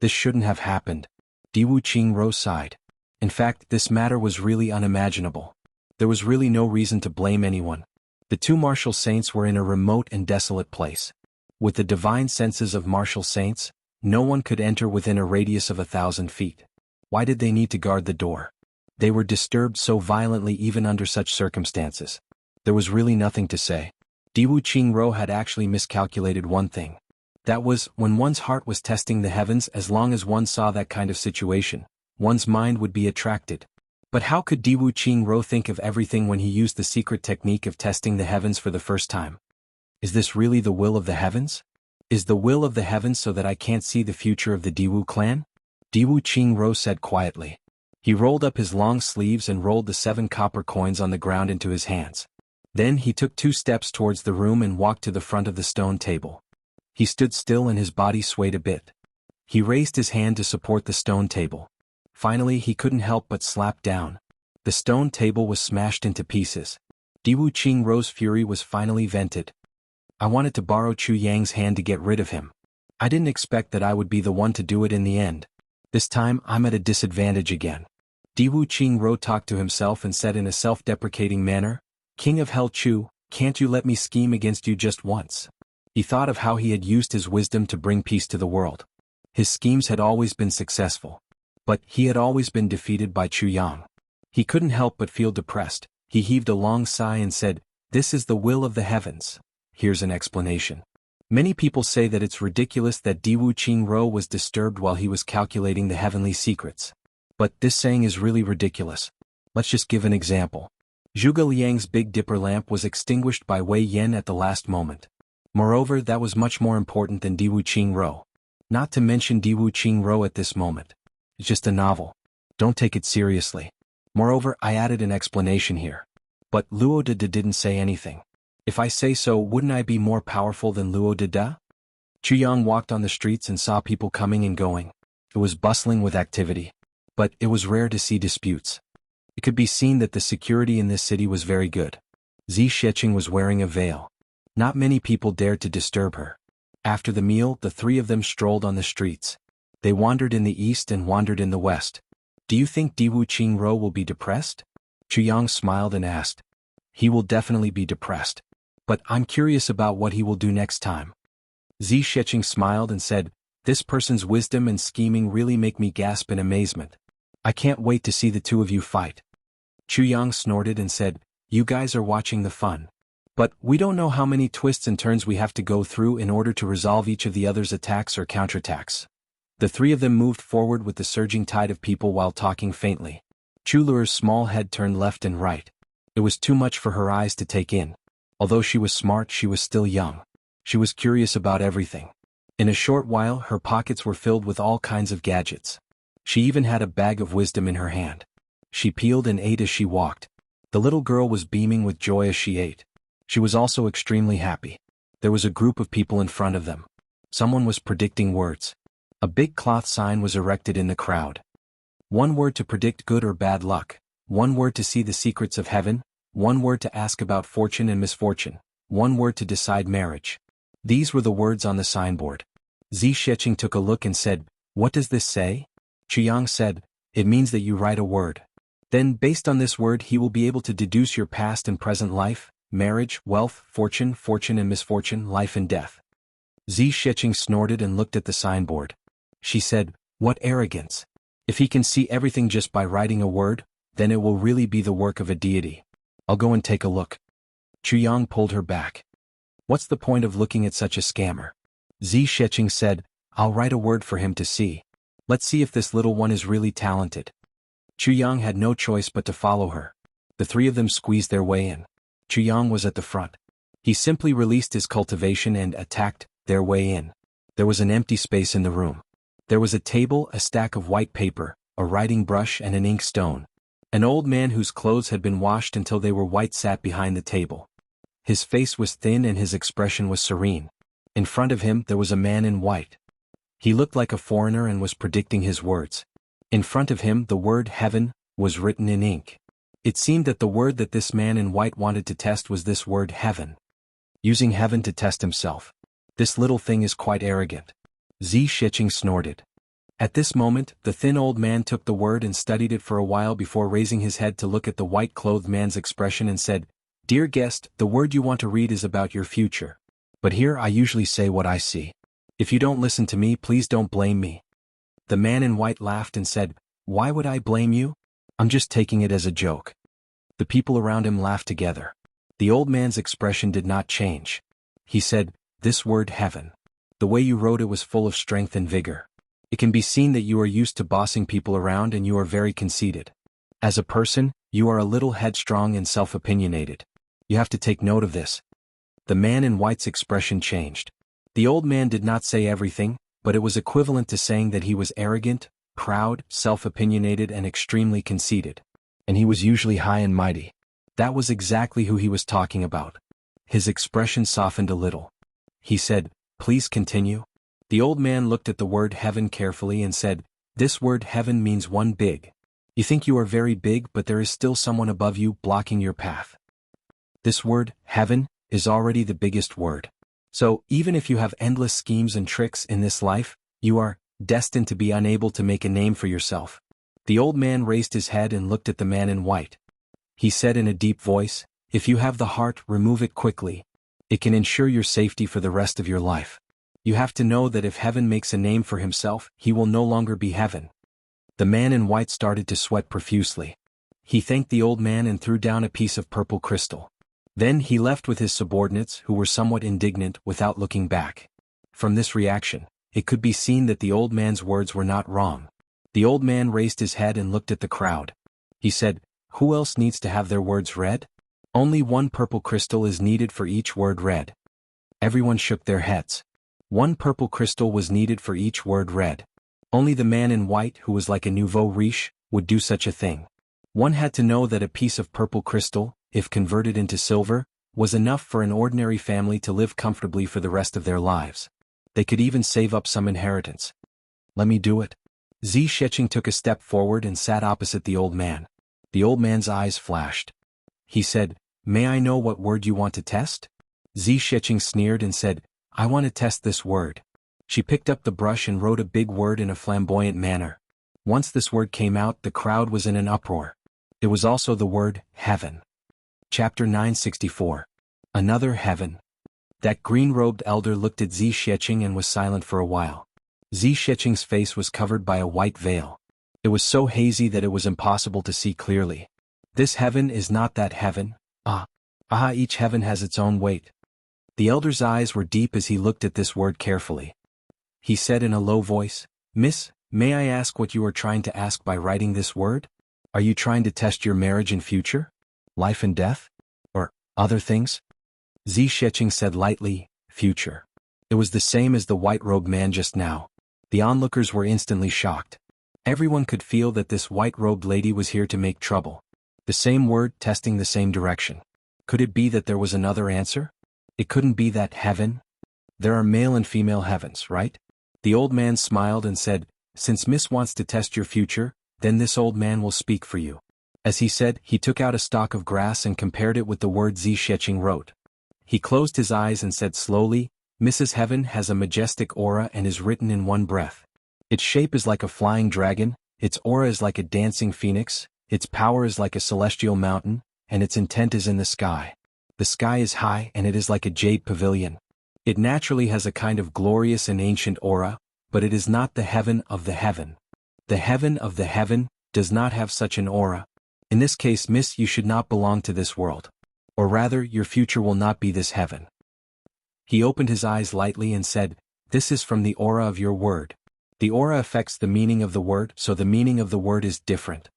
This shouldn't have happened." Diwu Qingru sighed. In fact, this matter was really unimaginable. There was really no reason to blame anyone. The 2 martial saints were in a remote and desolate place. With the divine senses of martial saints, no one could enter within a radius of 1,000 feet. Why did they need to guard the door? They were disturbed so violently even under such circumstances. There was really nothing to say. Diwu Qingru had actually miscalculated one thing. That was, when one's heart was testing the heavens, as long as one saw that kind of situation, one's mind would be attracted. But how could Diwu Qingru think of everything when he used the secret technique of testing the heavens for the first time? Is this really the will of the heavens? Is the will of the heavens so that I can't see the future of the Diwu clan? Diwu Qingru said quietly. He rolled up his long sleeves and rolled the 7 copper coins on the ground into his hands. Then he took 2 steps towards the room and walked to the front of the stone table. He stood still and his body swayed a bit. He raised his hand to support the stone table. Finally he couldn't help but slap down. The stone table was smashed into pieces. Diwu Qingrou's fury was finally vented. I wanted to borrow Chu Yang's hand to get rid of him. I didn't expect that I would be the one to do it in the end. This time I'm at a disadvantage again. Diwu Qingrou talked to himself and said in a self-deprecating manner, King of Hell Chu, can't you let me scheme against you just once? He thought of how he had used his wisdom to bring peace to the world. His schemes had always been successful. But he had always been defeated by Chu Yang. He couldn't help but feel depressed. He heaved a long sigh and said, This is the will of the heavens. Here's an explanation. Many people say that it's ridiculous that Diwu Qingrou was disturbed while he was calculating the heavenly secrets. But this saying is really ridiculous. Let's just give an example. Zhuge Liang's Big Dipper lamp was extinguished by Wei Yan at the last moment. Moreover, that was much more important than Diwu Qingrou. Not to mention Diwu Qingrou at this moment. It's just a novel. Don't take it seriously. Moreover, I added an explanation here. But Luo de didn't say anything. If I say so, wouldn't I be more powerful than Luo de? Chu Yang walked on the streets and saw people coming and going. It was bustling with activity. But it was rare to see disputes. It could be seen that the security in this city was very good. Zi Sheqing was wearing a veil. Not many people dared to disturb her. After the meal, the three of them strolled on the streets. They wandered in the east and wandered in the west. Do you think Diwu Qingrou will be depressed? Chu Yang smiled and asked. He will definitely be depressed. But I'm curious about what he will do next time. Zi Sheqing smiled and said, This person's wisdom and scheming really make me gasp in amazement. I can't wait to see the two of you fight. Chu Yang snorted and said, You guys are watching the fun. But we don't know how many twists and turns we have to go through in order to resolve each of the other's attacks or counterattacks. The three of them moved forward with the surging tide of people while talking faintly. Chu Lure's small head turned left and right. It was too much for her eyes to take in. Although she was smart, she was still young. She was curious about everything. In a short while, her pockets were filled with all kinds of gadgets. She even had a bag of wisdom in her hand. She peeled and ate as she walked. The little girl was beaming with joy as she ate. She was also extremely happy. There was a group of people in front of them. Someone was predicting words. A big cloth sign was erected in the crowd. One word to predict good or bad luck. One word to see the secrets of heaven. One word to ask about fortune and misfortune. One word to decide marriage. These were the words on the signboard. Zi Sheqing took a look and said, What does this say? Chu Yang said, It means that you write a word. Then, based on this word, he will be able to deduce your past and present life, marriage, wealth, fortune and misfortune, life and death. Zi Sheqing snorted and looked at the signboard. She said, What arrogance! If he can see everything just by writing a word, then it will really be the work of a deity. I'll go and take a look. Chu Yang pulled her back. What's the point of looking at such a scammer? Zi Sheqing said, I'll write a word for him to see. Let's see if this little one is really talented. Chu Yang had no choice but to follow her. The three of them squeezed their way in. Chu Yang was at the front. He simply released his cultivation and attacked their way in. There was an empty space in the room. There was a table, a stack of white paper, a writing brush and an ink stone. An old man whose clothes had been washed until they were white sat behind the table. His face was thin and his expression was serene. In front of him there was a man in white. He looked like a foreigner and was predicting his words. In front of him the word heaven was written in ink. It seemed that the word that this man in white wanted to test was this word heaven. Using heaven to test himself. This little thing is quite arrogant. Zi Sheqing snorted. At this moment, the thin old man took the word and studied it for a while before raising his head to look at the white-clothed man's expression and said, Dear guest, the word you want to read is about your future. But here I usually say what I see. If you don't listen to me, please don't blame me. The man in white laughed and said, Why would I blame you? I'm just taking it as a joke. The people around him laughed together. The old man's expression did not change. He said, This word heaven. The way you wrote it was full of strength and vigor. It can be seen that you are used to bossing people around and you are very conceited. As a person, you are a little headstrong and self-opinionated. You have to take note of this. The man in white's expression changed. The old man did not say everything, but it was equivalent to saying that he was arrogant, proud, self-opinionated and extremely conceited. And he was usually high and mighty. That was exactly who he was talking about. His expression softened a little. He said, Please continue. The old man looked at the word heaven carefully and said, "This word heaven means one big. You think you are very big, but there is still someone above you blocking your path. This word, heaven, is already the biggest word. So, even if you have endless schemes and tricks in this life, you are destined to be unable to make a name for yourself." The old man raised his head and looked at the man in white. He said in a deep voice, "If you have the heart, remove it quickly. It can ensure your safety for the rest of your life. You have to know that if heaven makes a name for himself, he will no longer be heaven." The man in white started to sweat profusely. He thanked the old man and threw down a piece of purple crystal. Then he left with his subordinates, who were somewhat indignant, without looking back. From this reaction, it could be seen that the old man's words were not wrong. The old man raised his head and looked at the crowd. He said, "Who else needs to have their words read? Only one purple crystal is needed for each word read." Everyone shook their heads. One purple crystal was needed for each word read. Only the man in white, who was like a nouveau riche, would do such a thing. One had to know that a piece of purple crystal, if converted into silver, was enough for an ordinary family to live comfortably for the rest of their lives. They could even save up some inheritance. "Let me do it." Zi Sheqing took a step forward and sat opposite the old man. The old man's eyes flashed. He said, "May I know what word you want to test?" Zi Sheqing sneered and said, "I want to test this word." She picked up the brush and wrote a big word in a flamboyant manner. Once this word came out, the crowd was in an uproar. It was also the word, heaven. Chapter 964. Another heaven. That green-robed elder looked at Zi Sheqing and was silent for a while. Zi Sheqing's face was covered by a white veil. It was so hazy that it was impossible to see clearly. "This heaven is not that heaven. Each heaven has its own weight." The elder's eyes were deep as he looked at this word carefully. He said in a low voice, "Miss, may I ask what you are trying to ask by writing this word? Are you trying to test your marriage and future? Life and death? Or other things?" Zi Sheqing said lightly, "Future." It was the same as the white-robed man just now. The onlookers were instantly shocked. Everyone could feel that this white-robed lady was here to make trouble. The same word testing the same direction. Could it be that there was another answer? It couldn't be that heaven. There are male and female heavens, right? The old man smiled and said, "Since Miss wants to test your future, then this old man will speak for you." As he said, he took out a stalk of grass and compared it with the word Zi Sheqing wrote. He closed his eyes and said slowly, "Mrs. Heaven has a majestic aura and is written in one breath. Its shape is like a flying dragon, its aura is like a dancing phoenix, its power is like a celestial mountain, and its intent is in the sky. The sky is high and it is like a jade pavilion. It naturally has a kind of glorious and ancient aura, but it is not the heaven of the heaven. The heaven of the heaven does not have such an aura. In this case, Miss, you should not belong to this world. Or rather, your future will not be this heaven." He opened his eyes lightly and said, "This is from the aura of your word. The aura affects the meaning of the word, so the meaning of the word is different."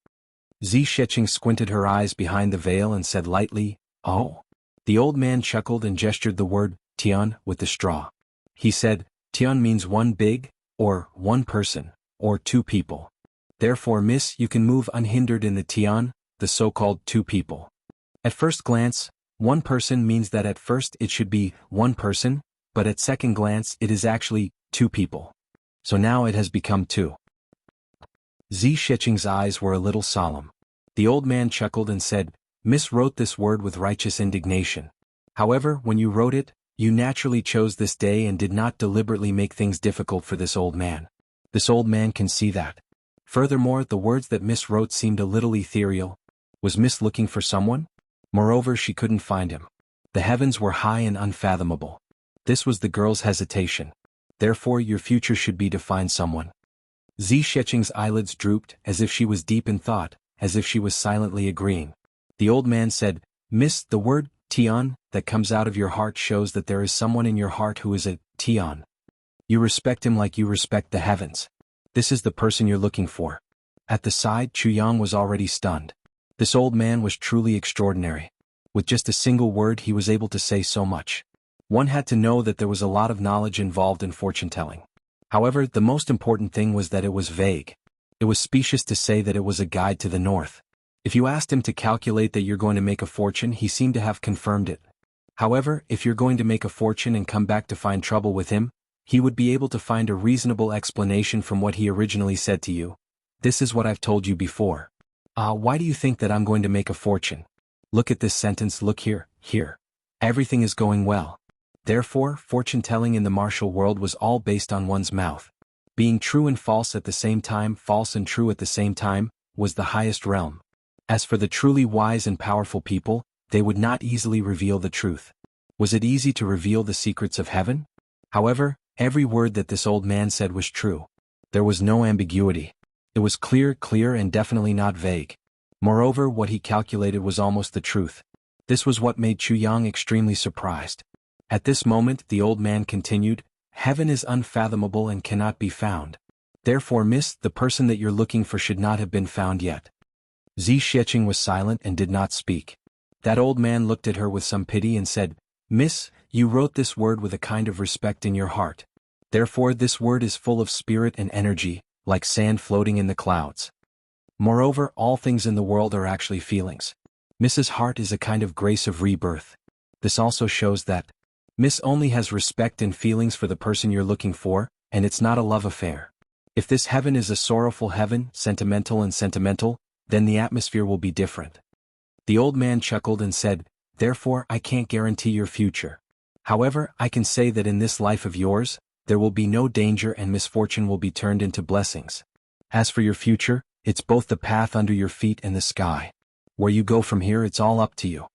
Zi Sheqing squinted her eyes behind the veil and said lightly, "Oh." The old man chuckled and gestured the word, "Tian," with the straw. He said, "Tian means one big, or one person, or two people. Therefore, Miss, you can move unhindered in the Tian, the so-called two people." At first glance, one person means that at first it should be one person, but at second glance it is actually two people. So now it has become two. Zi Sheqing's eyes were a little solemn. The old man chuckled and said, "Miss wrote this word with righteous indignation. However, when you wrote it, you naturally chose this day and did not deliberately make things difficult for this old man. This old man can see that. Furthermore, the words that Miss wrote seemed a little ethereal. Was Miss looking for someone? Moreover, she couldn't find him. The heavens were high and unfathomable. This was the girl's hesitation. Therefore, your future should be to find someone." Zi Sheqing's eyelids drooped, as if she was deep in thought, as if she was silently agreeing. The old man said, "Miss, the word, Tian, that comes out of your heart shows that there is someone in your heart who is a Tian. You respect him like you respect the heavens. This is the person you're looking for." At the side, Chuyang was already stunned. This old man was truly extraordinary. With just a single word he was able to say so much. One had to know that there was a lot of knowledge involved in fortune-telling. However, the most important thing was that it was vague. It was specious to say that it was a guide to the north. If you asked him to calculate that you're going to make a fortune, he seemed to have confirmed it. However, if you're going to make a fortune and come back to find trouble with him, he would be able to find a reasonable explanation from what he originally said to you. This is what I've told you before. Why do you think that I'm going to make a fortune? Look at this sentence, look here, here. Everything is going well. Therefore, fortune-telling in the martial world was all based on one's mouth. Being true and false at the same time, false and true at the same time, was the highest realm. As for the truly wise and powerful people, they would not easily reveal the truth. Was it easy to reveal the secrets of heaven? However, every word that this old man said was true. There was no ambiguity. It was clear and definitely not vague. Moreover, what he calculated was almost the truth. This was what made Chu Yang extremely surprised. At this moment, the old man continued, "Heaven is unfathomable and cannot be found. Therefore, miss, the person that you're looking for should not have been found yet." Zi Sheqing was silent and did not speak. That old man looked at her with some pity and said, "Miss, you wrote this word with a kind of respect in your heart. Therefore this word is full of spirit and energy, like sand floating in the clouds. Moreover, all things in the world are actually feelings. Mrs. Heart is a kind of grace of rebirth. This also shows that Miss only has respect and feelings for the person you're looking for, and it's not a love affair. If this heaven is a sorrowful heaven, sentimental, then the atmosphere will be different." The old man chuckled and said, "Therefore I can't guarantee your future. However, I can say that in this life of yours, there will be no danger and misfortune will be turned into blessings. As for your future, it's both the path under your feet and the sky. Where you go from here, it's all up to you."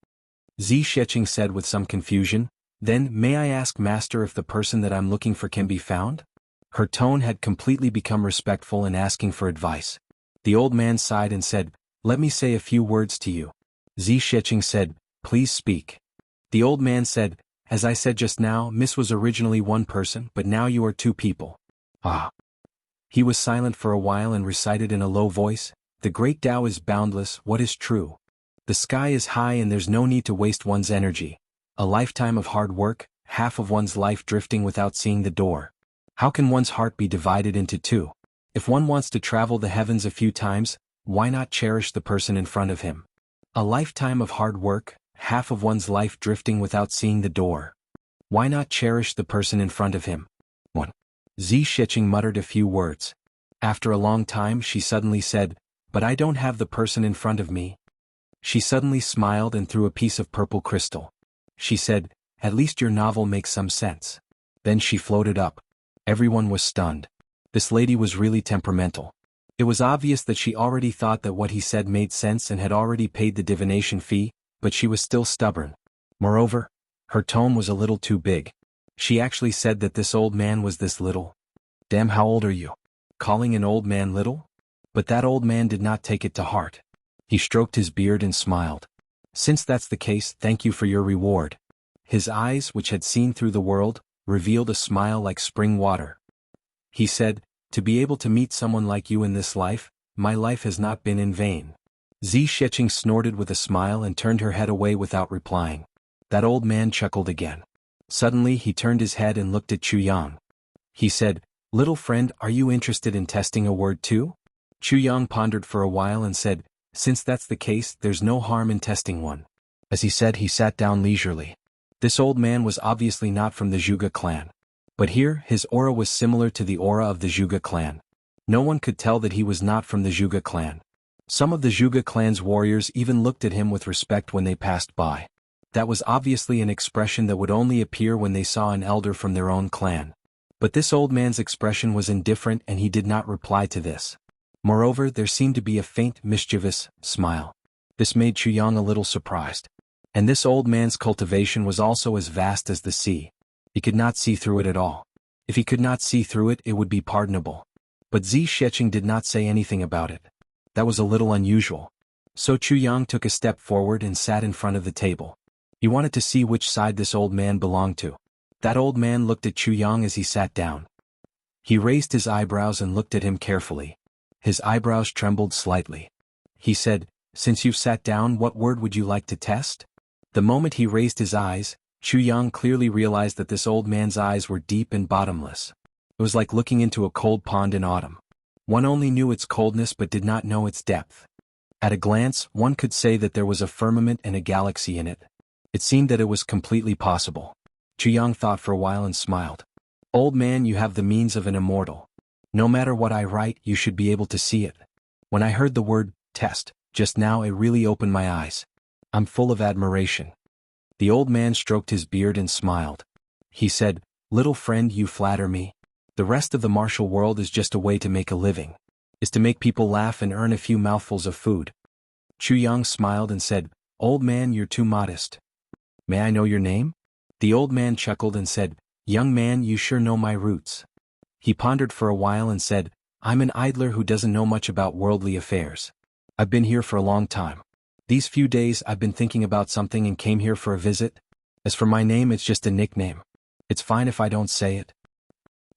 Zi Sheqing said with some confusion, "Then, may I ask, Master, if the person that I'm looking for can be found?" Her tone had completely become respectful and asking for advice. The old man sighed and said, "Let me say a few words to you." Zi Sheqing said, "Please speak." The old man said, "As I said just now, Miss was originally one person, but now you are two people." Ah. He was silent for a while and recited in a low voice, "The great Tao is boundless, what is true? The sky is high and there's no need to waste one's energy. A lifetime of hard work, half of one's life drifting without seeing the door. How can one's heart be divided into two? If one wants to travel the heavens a few times, why not cherish the person in front of him? A lifetime of hard work, half of one's life drifting without seeing the door. Why not cherish the person in front of him?" 1. Zi Sheqing muttered a few words. After a long time she suddenly said, "But I don't have the person in front of me." She suddenly smiled and threw a piece of purple crystal. She said, "At least your novel makes some sense." Then she floated up. Everyone was stunned. This lady was really temperamental. It was obvious that she already thought that what he said made sense and had already paid the divination fee, but she was still stubborn. Moreover, her tone was a little too big. She actually said that this old man was this little. Damn, how old are you? Calling an old man little? But that old man did not take it to heart. He stroked his beard and smiled. "Since that's the case, thank you for your reward." His eyes, which had seen through the world, revealed a smile like spring water. He said, "To be able to meet someone like you in this life, my life has not been in vain." Zi Sheqing snorted with a smile and turned her head away without replying. That old man chuckled again. Suddenly he turned his head and looked at Chu Yang. He said, "Little friend, are you interested in testing a word too?" Chu Yang pondered for a while and said, "Since that's the case, there's no harm in testing one." As he said, he sat down leisurely. This old man was obviously not from the Zhuge clan. But here, his aura was similar to the aura of the Zhuge clan. No one could tell that he was not from the Zhuge clan. Some of the Zhuge clan's warriors even looked at him with respect when they passed by. That was obviously an expression that would only appear when they saw an elder from their own clan. But this old man's expression was indifferent and he did not reply to this. Moreover, there seemed to be a faint, mischievous smile. This made Chu Yang a little surprised. And this old man's cultivation was also as vast as the sea. He could not see through it at all. If he could not see through it, it would be pardonable. But Zi Sheqing did not say anything about it. That was a little unusual. So Chu Yang took a step forward and sat in front of the table. He wanted to see which side this old man belonged to. That old man looked at Chu Yang as he sat down. He raised his eyebrows and looked at him carefully. His eyebrows trembled slightly. He said, "Since you've sat down, what word would you like to test?" The moment he raised his eyes, Chu Yang clearly realized that this old man's eyes were deep and bottomless. It was like looking into a cold pond in autumn. One only knew its coldness but did not know its depth. At a glance, one could say that there was a firmament and a galaxy in it. It seemed that it was completely possible. Chu Yang thought for a while and smiled. Old man, you have the means of an immortal. No matter what I write, you should be able to see it. When I heard the word test just now, it really opened my eyes. I'm full of admiration. The old man stroked his beard and smiled. He said, little friend, you flatter me. The rest of the martial world is just a way to make a living. Is to make people laugh and earn a few mouthfuls of food. Chu Yang smiled and said, old man, you're too modest. May I know your name? The old man chuckled and said, young man, you sure know my roots. He pondered for a while and said, I'm an idler who doesn't know much about worldly affairs. I've been here for a long time. These few days I've been thinking about something and came here for a visit. As for my name, it's just a nickname. It's fine if I don't say it.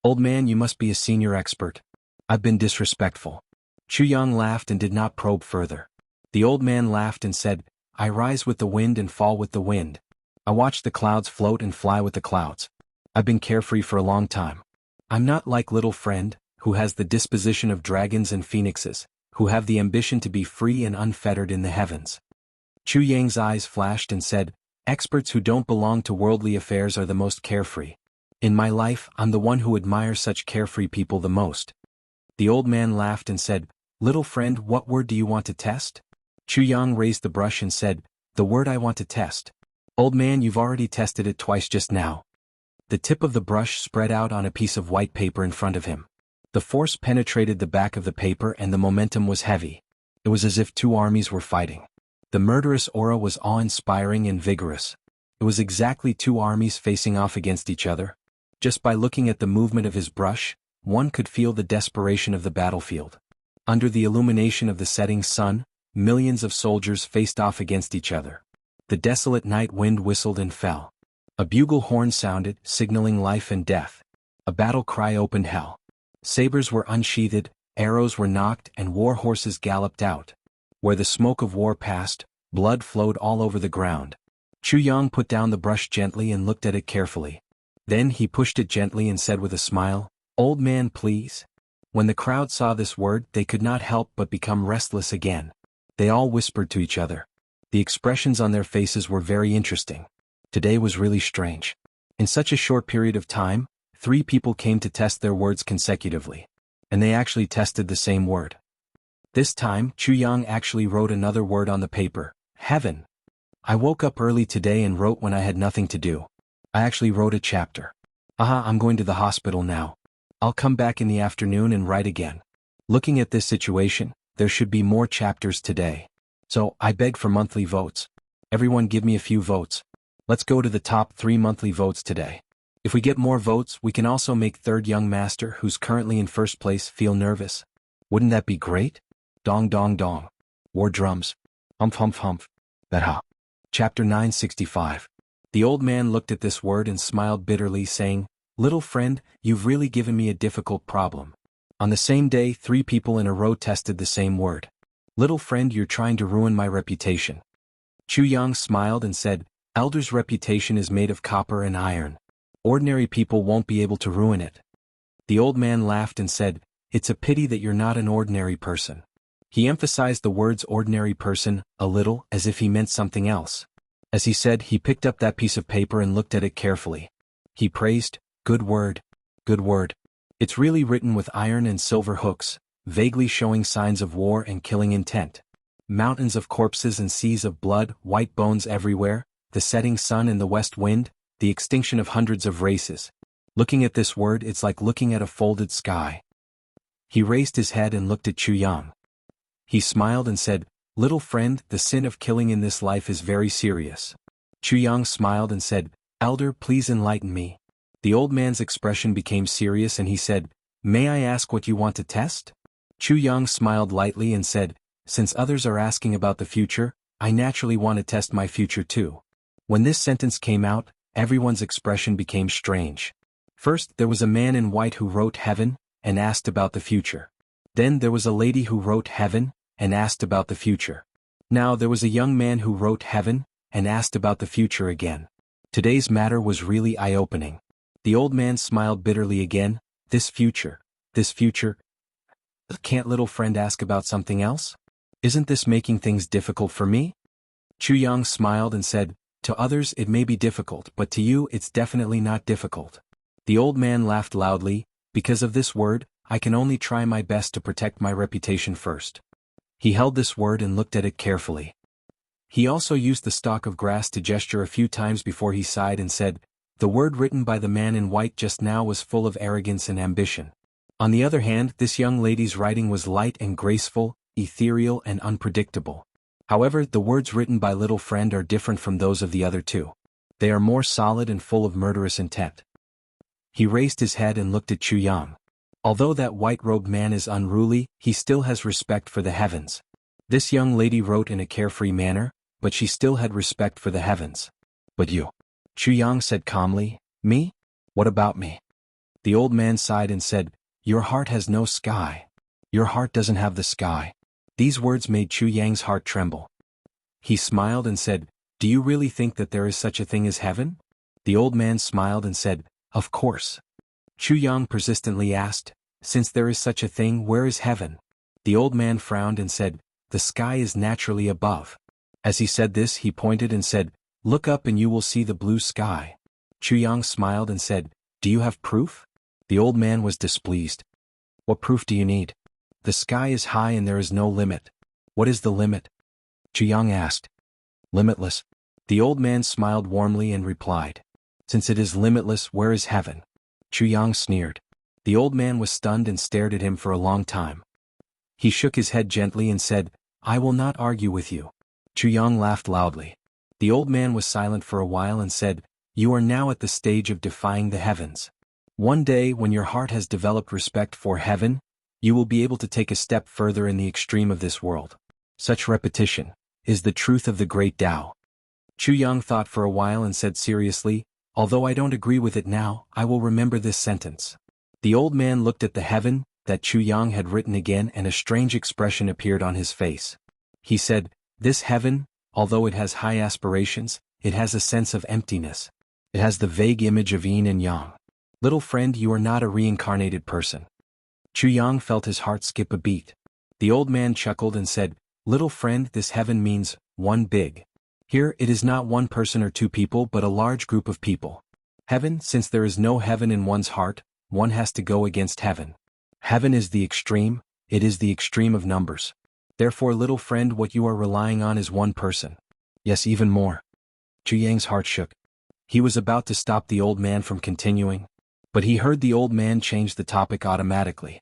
Old man, you must be a senior expert. I've been disrespectful. Chu Yang laughed and did not probe further. The old man laughed and said, I rise with the wind and fall with the wind. I watch the clouds float and fly with the clouds. I've been carefree for a long time. I'm not like little friend, who has the disposition of dragons and phoenixes, who have the ambition to be free and unfettered in the heavens. Chu Yang's eyes flashed and said, experts who don't belong to worldly affairs are the most carefree. In my life, I'm the one who admires such carefree people the most. The old man laughed and said, little friend, what word do you want to test? Chu Yang raised the brush and said, the word I want to test. Old man, you've already tested it twice just now. The tip of the brush spread out on a piece of white paper in front of him. The force penetrated the back of the paper and the momentum was heavy. It was as if two armies were fighting. The murderous aura was awe-inspiring and vigorous. It was exactly two armies facing off against each other. Just by looking at the movement of his brush, one could feel the desperation of the battlefield. Under the illumination of the setting sun, millions of soldiers faced off against each other. The desolate night wind whistled and fell. A bugle horn sounded, signaling life and death. A battle cry opened hell. Sabers were unsheathed, arrows were nocked, and war horses galloped out. Where the smoke of war passed, blood flowed all over the ground. Chu Yang put down the brush gently and looked at it carefully. Then he pushed it gently and said with a smile, old man, please. When the crowd saw this word, they could not help but become restless again. They all whispered to each other. The expressions on their faces were very interesting. Today was really strange. In such a short period of time, 3 people came to test their words consecutively. And they actually tested the same word. This time, Chu Yang actually wrote another word on the paper, heaven. I woke up early today and wrote when I had nothing to do. I actually wrote a chapter. I'm going to the hospital now. I'll come back in the afternoon and write again. Looking at this situation, there should be more chapters today. So, I beg for monthly votes. Everyone give me a few votes. Let's go to the top 3 monthly votes today. If we get more votes, we can also make third young master who's currently in first place feel nervous. Wouldn't that be great? Dong dong dong. War drums. Humph humph humph. That. Chapter 965. The old man looked at this word and smiled bitterly, saying, little friend, you've really given me a difficult problem. On the same day, 3 people in a row tested the same word. Little friend, you're trying to ruin my reputation. Chu Yang smiled and said, elder's reputation is made of copper and iron. Ordinary people won't be able to ruin it. The old man laughed and said, it's a pity that you're not an ordinary person. He emphasized the words ordinary person a little, as if he meant something else. As he said, he picked up that piece of paper and looked at it carefully. He praised, good word. Good word. It's really written with iron and silver hooks, vaguely showing signs of war and killing intent. Mountains of corpses and seas of blood, white bones everywhere, the setting sun and the west wind, the extinction of hundreds of races. Looking at this word, it's like looking at a folded sky. He raised his head and looked at Chu Yang. He smiled and said, little friend, the sin of killing in this life is very serious. Chu Yang smiled and said, elder, please enlighten me. The old man's expression became serious and he said, may I ask what you want to test? Chu Yang smiled lightly and said, since others are asking about the future, I naturally want to test my future too. When this sentence came out, everyone's expression became strange. First, there was a man in white who wrote heaven, and asked about the future. Then there was a lady who wrote heaven, and asked about the future. Now there was a young man who wrote heaven, and asked about the future again. Today's matter was really eye-opening. The old man smiled bitterly again, this future. Can't little friend ask about something else? Isn't this making things difficult for me? Chu Yang smiled and said, to others it may be difficult, but to you it's definitely not difficult. The old man laughed loudly. Because of this word, I can only try my best to protect my reputation first. He held this word and looked at it carefully. He also used the stalk of grass to gesture a few times before he sighed and said, "The word written by the man in white just now was full of arrogance and ambition. On the other hand, this young lady's writing was light and graceful, ethereal and unpredictable. However, the words written by little friend are different from those of the other two. They are more solid and full of murderous intent." He raised his head and looked at Chu Yang. Although that white-robed man is unruly, he still has respect for the heavens. This young lady wrote in a carefree manner, but she still had respect for the heavens. "But you," Chu Yang said calmly. "Me? What about me?" The old man sighed and said, "Your heart has no sky. Your heart doesn't have the sky." These words made Chu Yang's heart tremble. He smiled and said, "Do you really think that there is such a thing as heaven?" The old man smiled and said, "Of course." Chu Yang persistently asked, "Since there is such a thing, where is heaven?" The old man frowned and said, "The sky is naturally above." As he said this, he pointed and said, "Look up and you will see the blue sky." Chu Yang smiled and said, "Do you have proof?" The old man was displeased. "What proof do you need? The sky is high and there is no limit." "What is the limit?" Chu Yang asked. "Limitless." The old man smiled warmly and replied, "Since it is limitless, where is heaven?" Chu Yang sneered. The old man was stunned and stared at him for a long time. He shook his head gently and said, "I will not argue with you." Chu Yang laughed loudly. The old man was silent for a while and said, "You are now at the stage of defying the heavens. One day, when your heart has developed respect for heaven, you will be able to take a step further in the extreme of this world. Such repetition is the truth of the great Tao." Chu Yang thought for a while and said seriously, "Although I don't agree with it now, I will remember this sentence." The old man looked at the heaven that Chu Yang had written again and a strange expression appeared on his face. He said, "This heaven, although it has high aspirations, it has a sense of emptiness. It has the vague image of yin and yang. Little friend, you are not a reincarnated person." Chu Yang felt his heart skip a beat. The old man chuckled and said, "Little friend, this heaven means one big. Here it is not one person or two people but a large group of people. Heaven, since there is no heaven in one's heart, one has to go against heaven. Heaven is the extreme, it is the extreme of numbers. Therefore, little friend, what you are relying on is one person. Yes, even more." Chu Yang's heart shook. He was about to stop the old man from continuing, but he heard the old man change the topic automatically.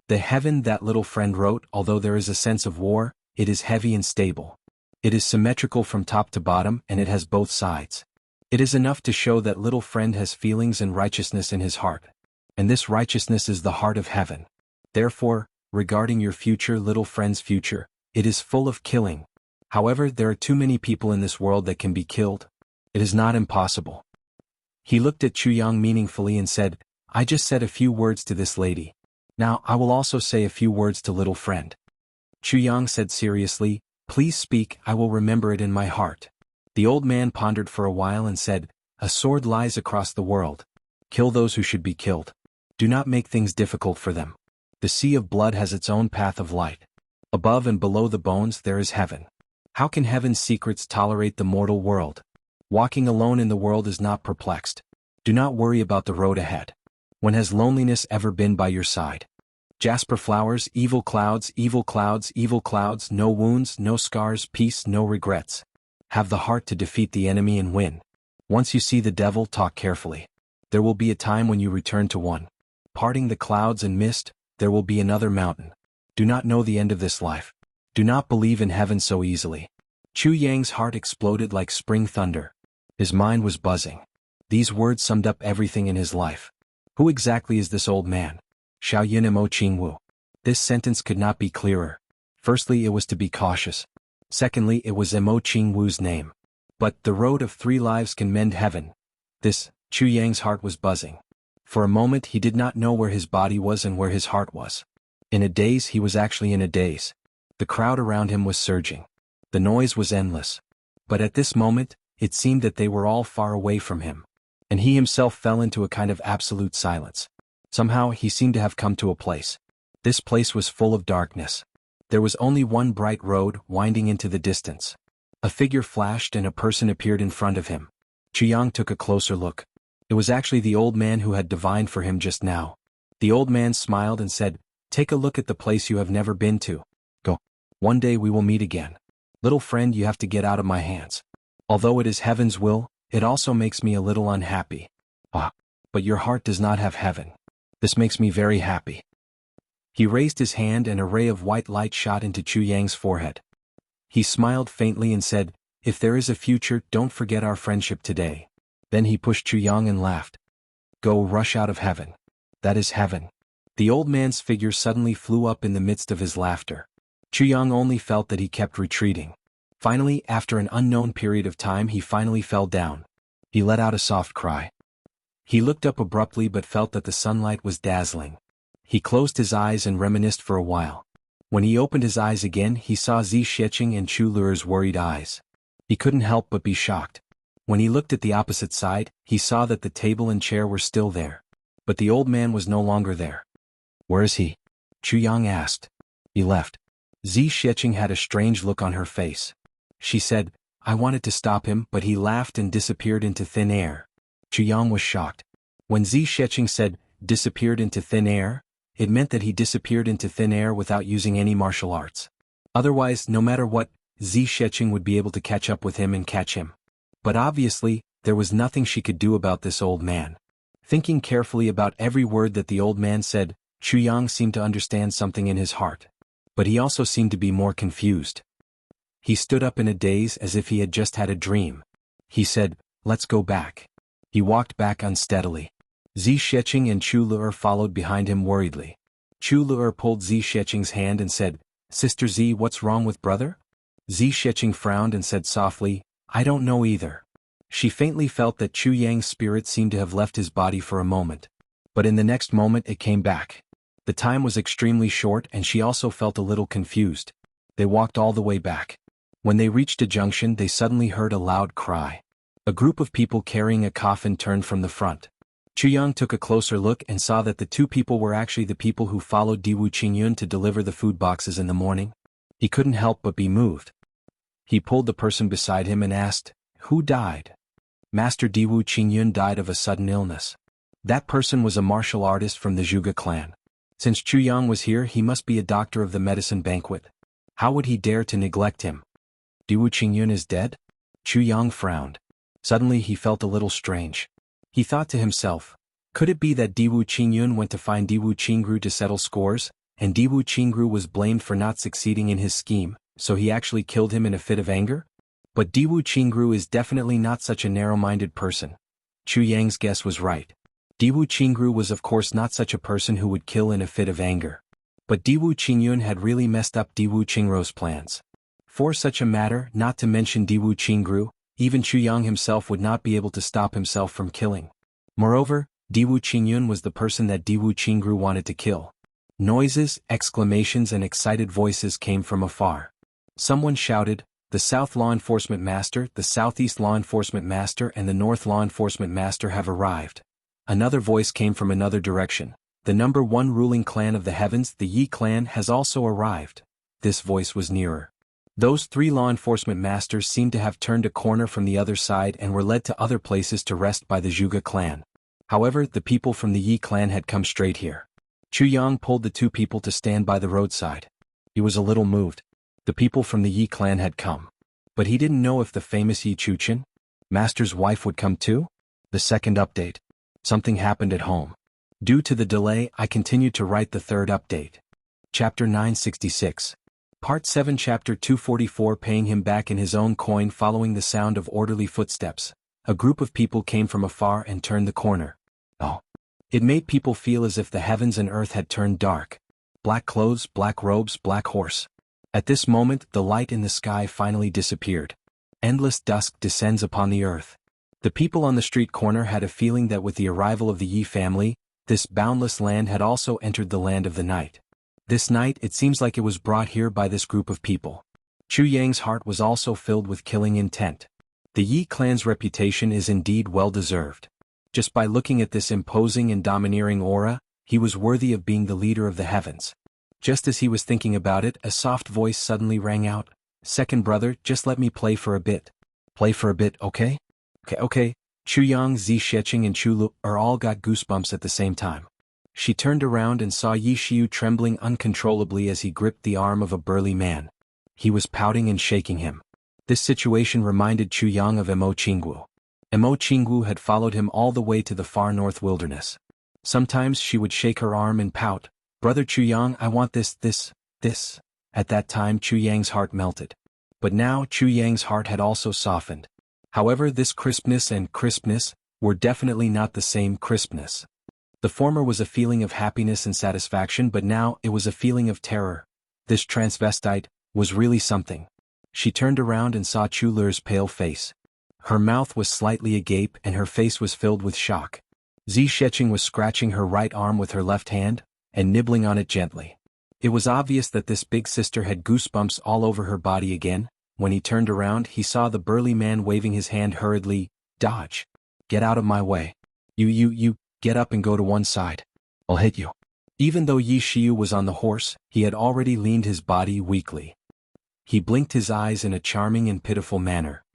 "The heaven that little friend wrote, although there is a sense of war, it is heavy and stable. It is symmetrical from top to bottom and it has both sides. It is enough to show that little friend has feelings and righteousness in his heart. And this righteousness is the heart of heaven. Therefore, regarding your future, little friend's future, it is full of killing. However, there are too many people in this world that can be killed. It is not impossible." He looked at Chu Yang meaningfully and said, "I just said a few words to this lady. Now I will also say a few words to little friend." Chu Yang said seriously, "Please speak, I will remember it in my heart." The old man pondered for a while and said, "A sword lies across the world. Kill those who should be killed. Do not make things difficult for them. The sea of blood has its own path of light. Above and below the bones there is heaven. How can heaven's secrets tolerate the mortal world? Walking alone in the world is not perplexed. Do not worry about the road ahead. When has loneliness ever been by your side? Jasper flowers, evil clouds, evil clouds, evil clouds, no wounds, no scars, peace, no regrets. Have the heart to defeat the enemy and win. Once you see the devil, talk carefully. There will be a time when you return to one. Parting the clouds and mist, there will be another mountain. Do not know the end of this life. Do not believe in heaven so easily." Chu Yang's heart exploded like spring thunder. His mind was buzzing. These words summed up everything in his life. Who exactly is this old man? Xiao Yin and Mo Qingwu. This sentence could not be clearer. Firstly, it was to be cautious. Secondly, it was Mo Qingwu's name. But the road of 3 lives can mend heaven. This, Chu Yang's heart was buzzing. For a moment he did not know where his body was and where his heart was. In a daze, he was actually in a daze. The crowd around him was surging. The noise was endless. But at this moment, it seemed that they were all far away from him. And he himself fell into a kind of absolute silence. Somehow he seemed to have come to a place. This place was full of darkness. There was only one bright road winding into the distance. A figure flashed and a person appeared in front of him. Chu Yang took a closer look. It was actually the old man who had divined for him just now. The old man smiled and said, "Take a look at the place you have never been to. Go. One day we will meet again. Little friend, you have to get out of my hands. Although it is heaven's will, it also makes me a little unhappy. Ah, but your heart does not have heaven. This makes me very happy." He raised his hand and a ray of white light shot into Chu Yang's forehead. He smiled faintly and said, "If there is a future, don't forget our friendship today." Then he pushed Chu Yang and laughed. "Go rush out of heaven. That is heaven." The old man's figure suddenly flew up in the midst of his laughter. Chu Yang only felt that he kept retreating. Finally, after an unknown period of time, he finally fell down. He let out a soft cry. He looked up abruptly but felt that the sunlight was dazzling. He closed his eyes and reminisced for a while. When he opened his eyes again, he saw Zi Sheqing and Chu Luer's worried eyes. He couldn't help but be shocked. When he looked at the opposite side, he saw that the table and chair were still there. But the old man was no longer there. "Where is he?" Chu Yang asked. "He left." Zi Sheqing had a strange look on her face. She said, "I wanted to stop him, but he laughed and disappeared into thin air." Chu Yang was shocked. When Zi Sheqing said, "disappeared into thin air," it meant that he disappeared into thin air without using any martial arts. Otherwise, no matter what, Zi Sheqing would be able to catch up with him and catch him. But obviously, there was nothing she could do about this old man. Thinking carefully about every word that the old man said, Chu Yang seemed to understand something in his heart. But he also seemed to be more confused. He stood up in a daze as if he had just had a dream. He said, "Let's go back." He walked back unsteadily. Zi Sheqing and Chu Luer followed behind him worriedly. Chu Luer pulled Zi Sheqing's hand and said, "Sister Zi, what's wrong with brother?" Zi Sheqing frowned and said softly, "I don't know either." She faintly felt that Chu Yang's spirit seemed to have left his body for a moment. But in the next moment it came back. The time was extremely short and she also felt a little confused. They walked all the way back. When they reached a junction, they suddenly heard a loud cry. A group of people carrying a coffin turned from the front. Chu Yang took a closer look and saw that the two people were actually the people who followed Diwu Qingyun to deliver the food boxes in the morning. He couldn't help but be moved. He pulled the person beside him and asked, "Who died?" "Master Diwu Qingyun died of a sudden illness." That person was a martial artist from the Zhuge clan. Since Chu Yang was here, he must be a doctor of the medicine banquet. How would he dare to neglect him? "Diwu Qingyun is dead?" Chu Yang frowned. Suddenly he felt a little strange. He thought to himself, could it be that Diwu Qingyun went to find Diwu Qingru to settle scores, and Diwu Qingru was blamed for not succeeding in his scheme, so he actually killed him in a fit of anger? But Diwu Qingru is definitely not such a narrow-minded person. Chu Yang's guess was right. Diwu Qingru was of course not such a person who would kill in a fit of anger. But Diwu Qingyun had really messed up Diwu Qingru's plans. For such a matter, not to mention Diwu Qingru, even Chu Yang himself would not be able to stop himself from killing. Moreover, Diwu Qingyun was the person that Diwu Qingru wanted to kill. Noises, exclamations and excited voices came from afar. Someone shouted, "The South Law Enforcement Master, the Southeast Law Enforcement Master and the North Law Enforcement Master have arrived." Another voice came from another direction. "The number one ruling clan of the heavens, the Yi clan, has also arrived." This voice was nearer. Those three law enforcement masters seemed to have turned a corner from the other side and were led to other places to rest by the Zhuge clan. However, the people from the Yi clan had come straight here. Chu Yang pulled the two people to stand by the roadside. He was a little moved. The people from the Yi clan had come. But he didn't know if the famous Yi Chuchen, master's wife, would come too? The second update. Something happened at home. Due to the delay, I continued to write the third update. Chapter 966. Part 7 Chapter 244 Paying him back in his own coin. Following the sound of orderly footsteps, a group of people came from afar and turned the corner. Oh. It made people feel as if the heavens and earth had turned dark. Black clothes, black robes, black horse. At this moment, the light in the sky finally disappeared. Endless dusk descends upon the earth. The people on the street corner had a feeling that with the arrival of the Yi family, this boundless land had also entered the land of the night. This night it seems like it was brought here by this group of people. Chu Yang's heart was also filled with killing intent. The Yi clan's reputation is indeed well deserved. Just by looking at this imposing and domineering aura, he was worthy of being the leader of the heavens. Just as he was thinking about it, a soft voice suddenly rang out. "Second brother, just let me play for a bit." "Play for a bit, okay?" Okay. Chu Yang, Zixecheng and Chu Lu all got goosebumps at the same time. She turned around and saw Yi Xiu trembling uncontrollably as he gripped the arm of a burly man. He was pouting and shaking him. This situation reminded Chu Yang of Emo Qinggu. Emo Qinggu had followed him all the way to the far north wilderness. Sometimes she would shake her arm and pout, "Brother Chu Yang, I want this. At that time Chu Yang's heart melted. But now Chu Yang's heart had also softened. However, this crispness were definitely not the same crispness. The former was a feeling of happiness and satisfaction, but now it was a feeling of terror. This transvestite was really something. She turned around and saw Chu Lu's pale face. Her mouth was slightly agape and her face was filled with shock. Zixecheng was scratching her right arm with her left hand and nibbling on it gently. It was obvious that this big sister had goosebumps all over her body again. When he turned around, he saw the burly man waving his hand hurriedly. "Dodge. Get out of my way. You, get up and go to one side. I'll hit you." Even though Yi Xiu was on the horse, he had already leaned his body weakly. He blinked his eyes in a charming and pitiful manner.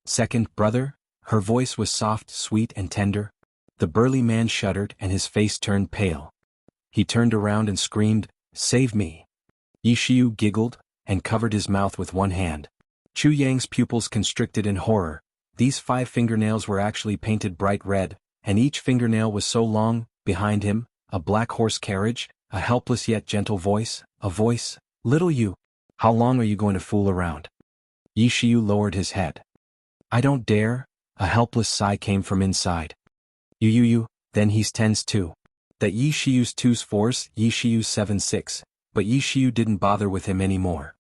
"Second brother?" Her voice was soft, sweet and tender. The burly man shuddered and his face turned pale. He turned around and screamed, "Save me." Yi Xiu giggled and covered his mouth with one hand. Chu Yang's pupils constricted in horror. These 5 fingernails were actually painted bright red, and each fingernail was so long. Behind him, a black horse carriage, a helpless yet gentle voice, a voice, "Little you, how long are you going to fool around?" Yi Xiu lowered his head. "I don't dare." A helpless sigh came from inside. You, then he's 10's too. That Yi Xiu's 2's 4's, Yi Xiu's 7's 6, but Yi Xiu didn't bother with him anymore.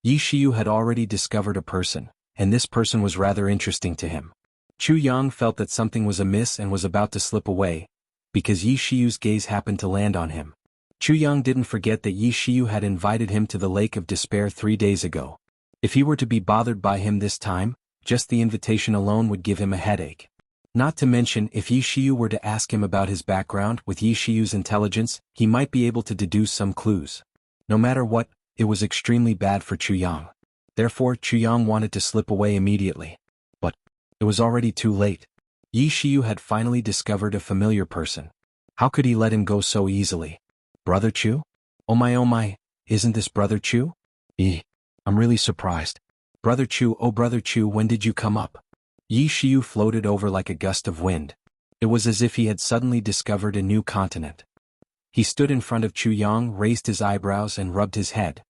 Yi Xiu had already discovered a person, and this person was rather interesting to him. Chu Yang felt that something was amiss and was about to slip away, because Yi Xiu's gaze happened to land on him. Chu Yang didn't forget that Yi Xiu had invited him to the Lake of Despair 3 days ago. If he were to be bothered by him this time, just the invitation alone would give him a headache. Not to mention, if Yi Xiu were to ask him about his background, with Yi Xiu's intelligence, he might be able to deduce some clues. No matter what, it was extremely bad for Chu Yang. Therefore, Chu Yang wanted to slip away immediately. But it was already too late. Yi Xiu had finally discovered a familiar person. How could he let him go so easily? Brother Chu? Oh my, isn't this Brother Chu? I'm really surprised. Brother Chu, oh Brother Chu, when did you come up? Yi Xiu floated over like a gust of wind. It was as if he had suddenly discovered a new continent. He stood in front of Chu Yang, raised his eyebrows and rubbed his head.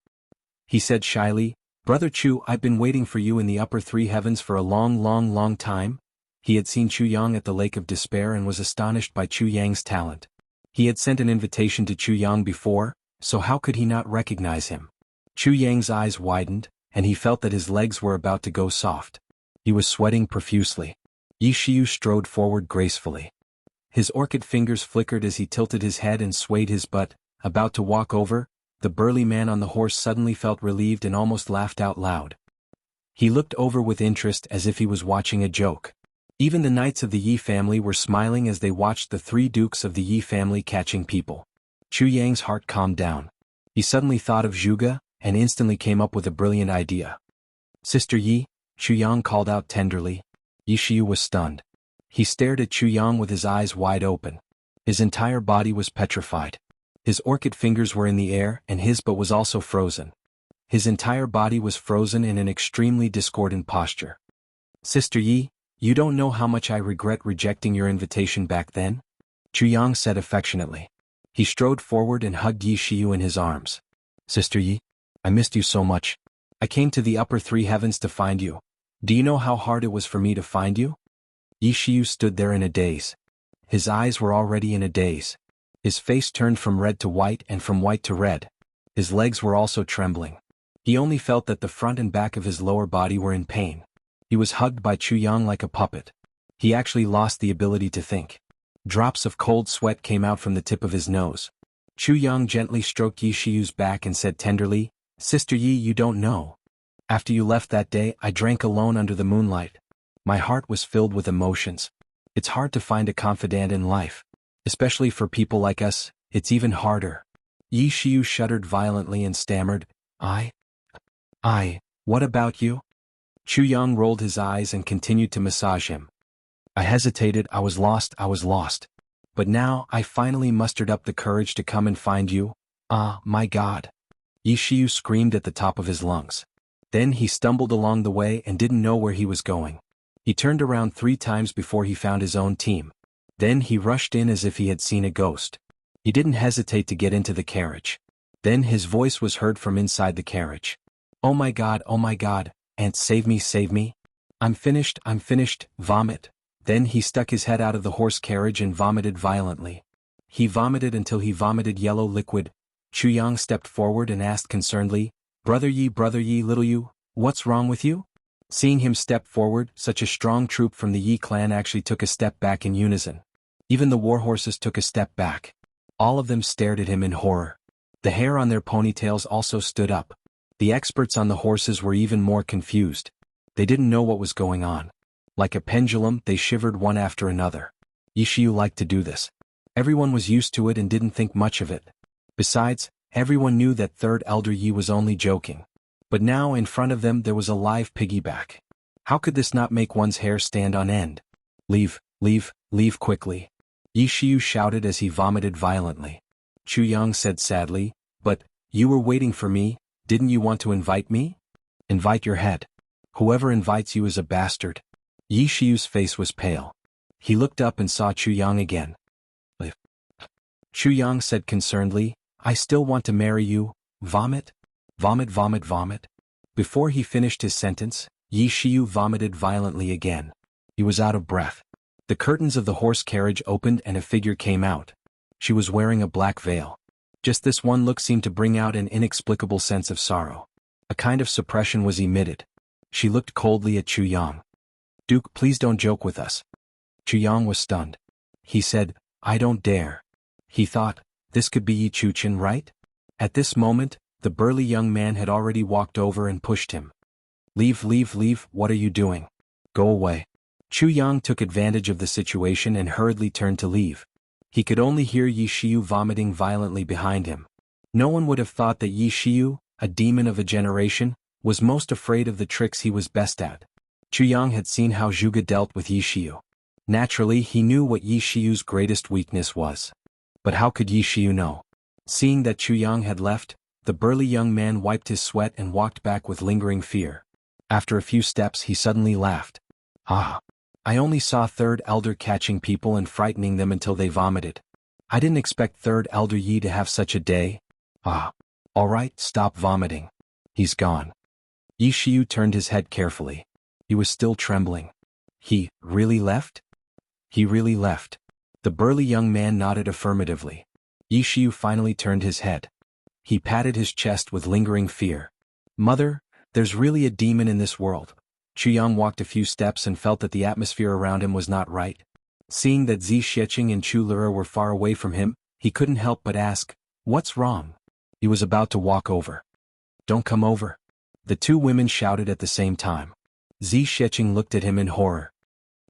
He said shyly, "Brother Chu, I've been waiting for you in the upper 3 heavens for a long time." He had seen Chu Yang at the Lake of Despair and was astonished by Chu Yang's talent. He had sent an invitation to Chu Yang before, so how could he not recognize him? Chu Yang's eyes widened, and he felt that his legs were about to go soft. He was sweating profusely. Yi Xiu strode forward gracefully. His orchid fingers flickered as he tilted his head and swayed his butt, about to walk over. The burly man on the horse suddenly felt relieved and almost laughed out loud. He looked over with interest as if he was watching a joke. Even the knights of the Yi family were smiling as they watched the 3 dukes of the Yi family catching people. Chu Yang's heart calmed down. He suddenly thought of Zhuge, and instantly came up with a brilliant idea. "Sister Yi," Chu Yang called out tenderly. Yi Xiu was stunned. He stared at Chu Yang with his eyes wide open. His entire body was petrified. His orchid fingers were in the air, and his butt was also frozen. His entire body was frozen in an extremely discordant posture. "Sister Yi, you don't know how much I regret rejecting your invitation back then," Chu Yang said affectionately. He strode forward and hugged Yi Xiu in his arms. "Sister Yi, I missed you so much. I came to the upper 3 heavens to find you. Do you know how hard it was for me to find you?" Yi Xiu stood there in a daze. His eyes were already in a daze. His face turned from red to white and from white to red. His legs were also trembling. He only felt that the front and back of his lower body were in pain. He was hugged by Chu Yang like a puppet. He actually lost the ability to think. Drops of cold sweat came out from the tip of his nose. Chu Yang gently stroked Yi Xiu's back and said tenderly, "Sister Yi, you don't know. After you left that day, I drank alone under the moonlight. My heart was filled with emotions. It's hard to find a confidant in life. Especially for people like us, it's even harder." Yi Xiu shuddered violently and stammered, I, what about you?" Chu Yang rolled his eyes and continued to massage him. I hesitated, I was lost. But now, I finally mustered up the courage to come and find you. Ah, my God. Yi Shiyu screamed at the top of his lungs. Then he stumbled along the way and didn't know where he was going. He turned around 3 times before he found his own team. Then he rushed in as if he had seen a ghost. He didn't hesitate to get into the carriage. Then his voice was heard from inside the carriage. Oh my God, Aunt, save me. I'm finished, vomit. Then he stuck his head out of the horse carriage and vomited violently. He vomited until he vomited yellow liquid. Chu Yang stepped forward and asked concernedly, Brother Yi, little you, what's wrong with you? Seeing him step forward, such a strong troop from the Yi clan actually took a step back in unison. Even the war horses took a step back. All of them stared at him in horror. The hair on their ponytails also stood up. The experts on the horses were even more confused. They didn't know what was going on. Like a pendulum, they shivered one after another. Yi Shiyu liked to do this. Everyone was used to it and didn't think much of it. Besides, everyone knew that Third Elder Yi was only joking. But now in front of them there was a live piggyback. How could this not make one's hair stand on end? Leave quickly. Yi Shiyu shouted as he vomited violently. Chu Yang said sadly, But, you were waiting for me, didn't you want to invite me? Invite your head. Whoever invites you is a bastard. Yi Shiyu's face was pale. He looked up and saw Chu Yang again. Leave. Chu Yang said concernedly, I still want to marry you. Vomit. Before he finished his sentence, Yi Shiyu vomited violently again. He was out of breath. The curtains of the horse carriage opened and a figure came out. She was wearing a black veil. Just this one look seemed to bring out an inexplicable sense of sorrow. A kind of suppression was emitted. She looked coldly at Chu Yang. Duke, please don't joke with us. Chu Yang was stunned. He said, I don't dare. He thought, this could be Yi Chuchen, right? At this moment, the burly young man had already walked over and pushed him. Leave, what are you doing? Go away. Chu Yang took advantage of the situation and hurriedly turned to leave. He could only hear Yi Shiyu vomiting violently behind him. No one would have thought that Yi Shiyu, a demon of a generation, was most afraid of the tricks he was best at. Chu Yang had seen how Zhuge dealt with Yi Shiyu. Naturally, he knew what Yi Shiyu's greatest weakness was. But how could Yi Shiyu know? Seeing that Chu Yang had left, the burly young man wiped his sweat and walked back with lingering fear. After a few steps he suddenly laughed. Ah! I only saw Third Elder catching people and frightening them until they vomited. I didn't expect Third Elder Yi to have such a day. Ah! Alright, stop vomiting. He's gone. Yi Shiyu turned his head carefully. He was still trembling. He really left? He really left. The burly young man nodded affirmatively. Yi Shiyu finally turned his head. He patted his chest with lingering fear. Mother, there's really a demon in this world. Chu Yang walked a few steps and felt that the atmosphere around him was not right. Seeing that Zi Xiecheng and Chu Lura were far away from him, he couldn't help but ask, What's wrong? He was about to walk over. Don't come over. The two women shouted at the same time. Zi Xiecheng looked at him in horror.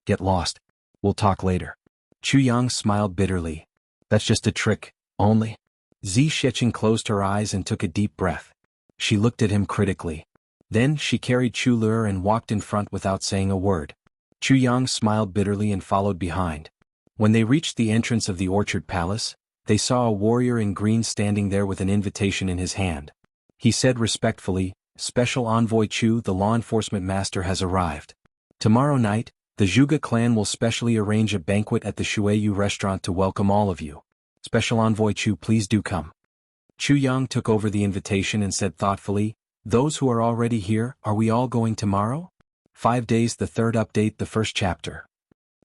Get lost. We'll talk later. Chu Yang smiled bitterly. That's just a trick, only. Zi Xiecheng closed her eyes and took a deep breath. She looked at him critically. Then she carried Chu Lura and walked in front without saying a word. Chu Yang smiled bitterly and followed behind. When they reached the entrance of the Orchard Palace, they saw a warrior in green standing there with an invitation in his hand. He said respectfully, Special Envoy Chu, the law enforcement master, has arrived. Tomorrow night, the Zhuge clan will specially arrange a banquet at the Shuiyu restaurant to welcome all of you. Special Envoy Chu, please do come. Chu Yang took over the invitation and said thoughtfully, Those who are already here, are we all going tomorrow? 5 days. The third update, the first chapter.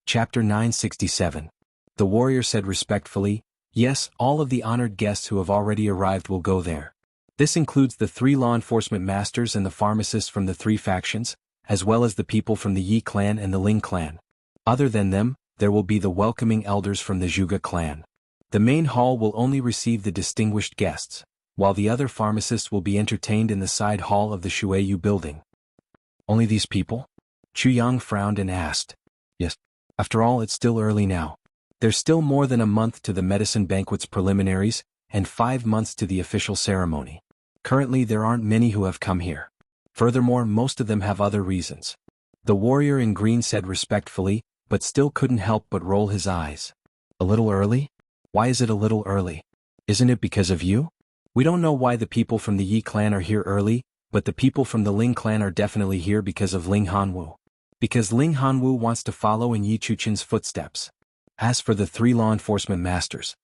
Chapter 967. The warrior said respectfully, Yes, all of the honored guests who have already arrived will go there. This includes the 3 law enforcement masters and the pharmacists from the 3 factions, as well as the people from the Yi clan and the Ling clan. Other than them, there will be the welcoming elders from the Zhuge clan. The main hall will only receive the distinguished guests, while the other pharmacists will be entertained in the side hall of the Shuiyu building. Only these people? Chu Yang frowned and asked. Yes. After all, it's still early now. There's still more than a month to the medicine banquet's preliminaries, and 5 months to the official ceremony. Currently there aren't many who have come here. Furthermore, most of them have other reasons. The warrior in green said respectfully, but still couldn't help but roll his eyes. A little early? Why is it a little early? Isn't it because of you? We don't know why the people from the Yi clan are here early, but the people from the Ling clan are definitely here because of Ling Hanwu. Because Ling Hanwu wants to follow in Yi Chuchen's footsteps. As for the 3 law enforcement masters.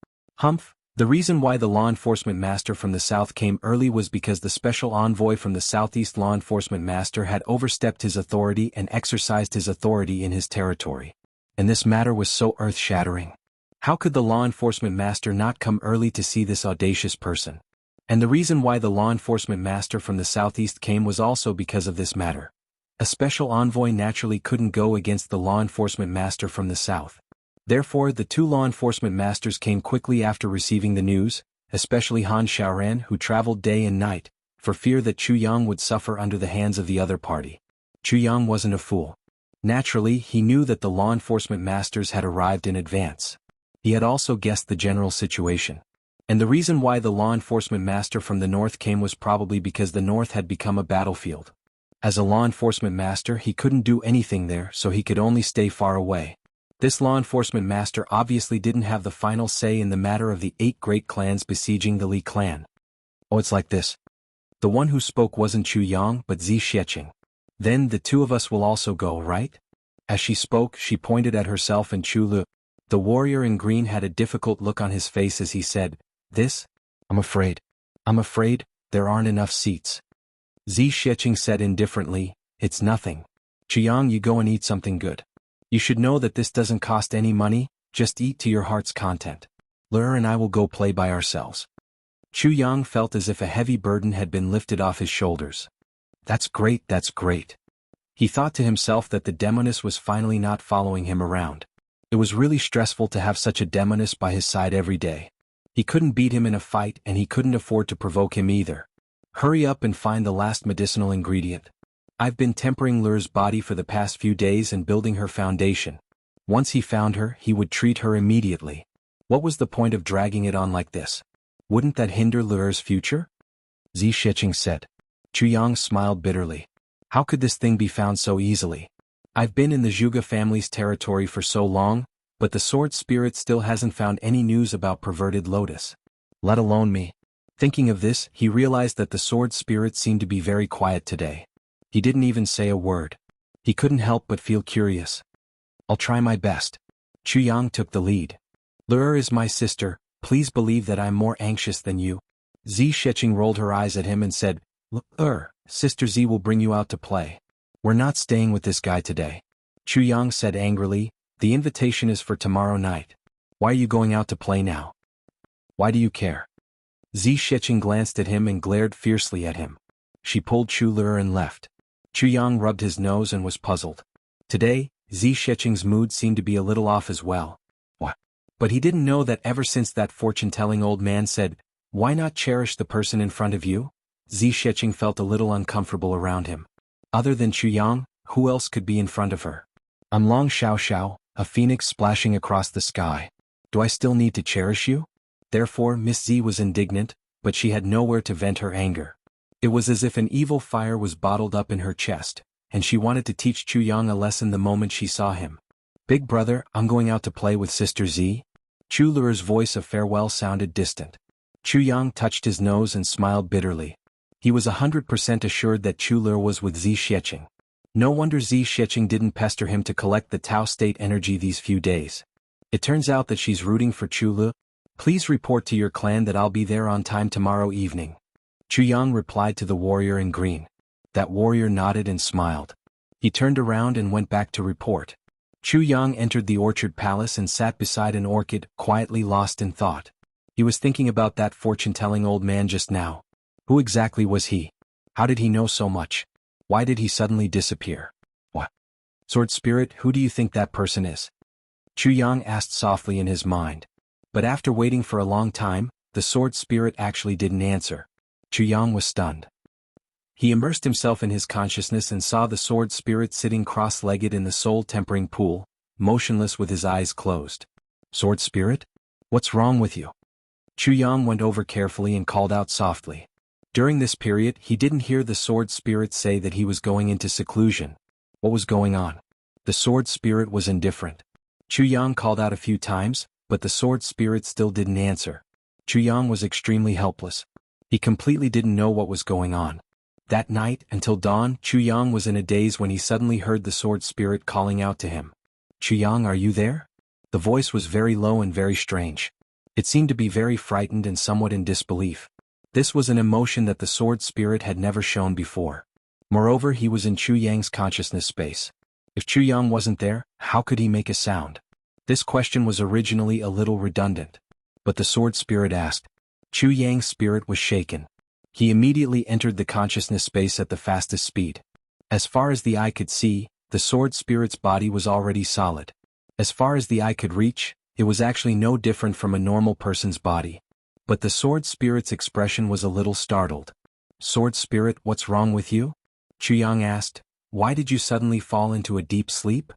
The reason why the law enforcement master from the south came early was because the special envoy from the southeast law enforcement master had overstepped his authority and exercised his authority in his territory. And this matter was so earth-shattering. How could the law enforcement master not come early to see this audacious person? And the reason why the law enforcement master from the southeast came was also because of this matter. A special envoy naturally couldn't go against the law enforcement master from the south. Therefore, the 2 law enforcement masters came quickly after receiving the news, especially Han Xiaoran, who traveled day and night, for fear that Chu Yang would suffer under the hands of the other party. Chu Yang wasn't a fool. Naturally, he knew that the law enforcement masters had arrived in advance. He had also guessed the general situation. And the reason why the law enforcement master from the north came was probably because the north had become a battlefield. As a law enforcement master, he couldn't do anything there, so he could only stay far away. This law enforcement master obviously didn't have the final say in the matter of the 8 great clans besieging the Li clan. Oh, it's like this. The one who spoke wasn't Chu Yang but Zi Xiecheng. Then the 2 of us will also go, right? As she spoke, she pointed at herself and Chu Lu. The warrior in green had a difficult look on his face as he said, "This? I'm afraid. There aren't enough seats." Zi Xiecheng said indifferently, "It's nothing. Chu Yang, you go and eat something good. You should know that this doesn't cost any money, just eat to your heart's content. Lur and I will go play by ourselves." Chu Yang felt as if a heavy burden had been lifted off his shoulders. That's great. He thought to himself that the demoness was finally not following him around. It was really stressful to have such a demoness by his side every day. He couldn't beat him in a fight and he couldn't afford to provoke him either. Hurry up and find the last medicinal ingredient. I've been tempering Lur's body for the past few days and building her foundation. Once he found her, he would treat her immediately. What was the point of dragging it on like this? Wouldn't that hinder Lur's future? Zi Xiecheng said. Chu Yang smiled bitterly. How could this thing be found so easily? I've been in the Zhuge family's territory for so long, but the sword spirit still hasn't found any news about perverted lotus. Let alone me. Thinking of this, he realized that the sword spirit seemed to be very quiet today. He didn't even say a word. He couldn't help but feel curious. I'll try my best. Chu Yang took the lead. Lur is my sister, please believe that I'm more anxious than you. Zi Xiecheng rolled her eyes at him and said, Lur, Sister Zi will bring you out to play. We're not staying with this guy today. Chu Yang said angrily, the invitation is for tomorrow night. Why are you going out to play now? Why do you care? Zi Xiecheng glanced at him and glared fiercely at him. She pulled Chu Lur and left. Chu Yang rubbed his nose and was puzzled. Today, Zi Xiecheng's mood seemed to be a little off as well. What? But he didn't know that ever since that fortune-telling old man said, why not cherish the person in front of you? Zi Xiecheng felt a little uncomfortable around him. Other than Chu Yang, who else could be in front of her? I'm Long Xiao Xiao, a phoenix splashing across the sky. Do I still need to cherish you? Therefore Miss Zi was indignant, but she had nowhere to vent her anger. It was as if an evil fire was bottled up in her chest, and she wanted to teach Chu Yang a lesson the moment she saw him. Big brother, I'm going out to play with Sister Zi. Chu Lur's voice of farewell sounded distant. Chu Yang touched his nose and smiled bitterly. He was 100% assured that Chu Lur was with Zi Xiecheng. No wonder Zi Xiecheng didn't pester him to collect the Tao state energy these few days. It turns out that she's rooting for Chu Lur. Please report to your clan that I'll be there on time tomorrow evening. Chu Yang replied to the warrior in green. That warrior nodded and smiled. He turned around and went back to report. Chu Yang entered the orchard palace and sat beside an orchid, quietly lost in thought. He was thinking about that fortune-telling old man just now. Who exactly was he? How did he know so much? Why did he suddenly disappear? What? Sword Spirit, who do you think that person is? Chu Yang asked softly in his mind. But after waiting for a long time, the Sword Spirit actually didn't answer. Chu Yang was stunned. He immersed himself in his consciousness and saw the Sword Spirit sitting cross-legged in the soul-tempering pool, motionless with his eyes closed. Sword Spirit? What's wrong with you? Chu Yang went over carefully and called out softly. During this period, he didn't hear the Sword Spirit say that he was going into seclusion. What was going on? The sword spirit was indifferent. Chu Yang called out a few times, but the sword spirit still didn't answer. Chu Yang was extremely helpless. He completely didn't know what was going on. That night, until dawn, Chu Yang was in a daze when he suddenly heard the sword spirit calling out to him. "Chu Yang, are you there?" The voice was very low and very strange. It seemed to be very frightened and somewhat in disbelief. This was an emotion that the sword spirit had never shown before. Moreover, he was in Chu Yang's consciousness space. If Chu Yang wasn't there, how could he make a sound? This question was originally a little redundant. But the sword spirit asked. Chu Yang's spirit was shaken. He immediately entered the consciousness space at the fastest speed. As far as the eye could see, the sword spirit's body was already solid. As far as the eye could reach, it was actually no different from a normal person's body. But the sword spirit's expression was a little startled. "Sword spirit, what's wrong with you?" Chu Yang asked. "Why did you suddenly fall into a deep sleep?"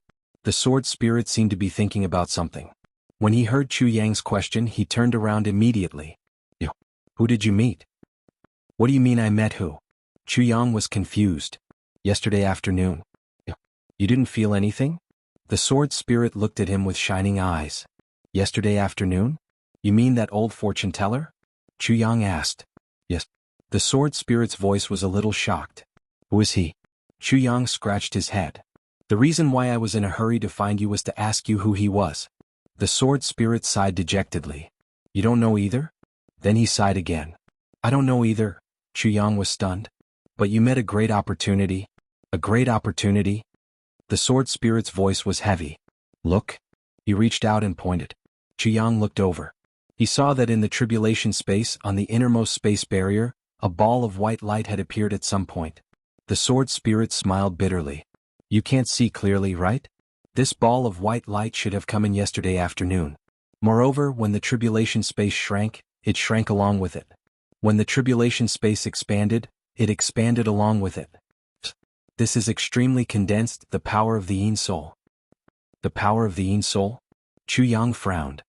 The sword spirit seemed to be thinking about something. When he heard Chu Yang's question, he turned around immediately. "You? Who did you meet?" "What do you mean I met who?" Chu Yang was confused. "Yesterday afternoon." "You didn't feel anything?" The sword spirit looked at him with shining eyes. "Yesterday afternoon? You mean that old fortune teller?" Chu Yang asked. "Yes." The sword spirit's voice was a little shocked. "Who is he?" Chu Yang scratched his head. "The reason why I was in a hurry to find you was to ask you who he was." The sword spirit sighed dejectedly. "You don't know either?" Then he sighed again. "I don't know either." Chu Yang was stunned. "But you met a great opportunity." "A great opportunity?" The sword spirit's voice was heavy. "Look." He reached out and pointed. Chu Yang looked over. He saw that in the tribulation space, on the innermost space barrier, a ball of white light had appeared at some point. The sword spirit smiled bitterly. "You can't see clearly, right? This ball of white light should have come in yesterday afternoon. Moreover, when the tribulation space shrank, it shrank along with it. When the tribulation space expanded, it expanded along with it. This is extremely condensed, the power of the Yin Soul." "The power of the Yin Soul?" Chu Yang frowned.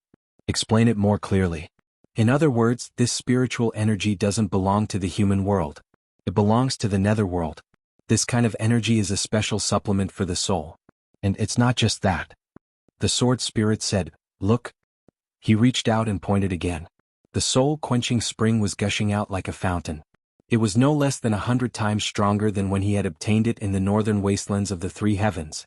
"Explain it more clearly." "In other words, this spiritual energy doesn't belong to the human world. It belongs to the netherworld. This kind of energy is a special supplement for the soul. And it's not just that." The sword spirit said, "Look." He reached out and pointed again. The soul-quenching spring was gushing out like a fountain. It was no less than 100 times stronger than when he had obtained it in the northern wastelands of the three heavens.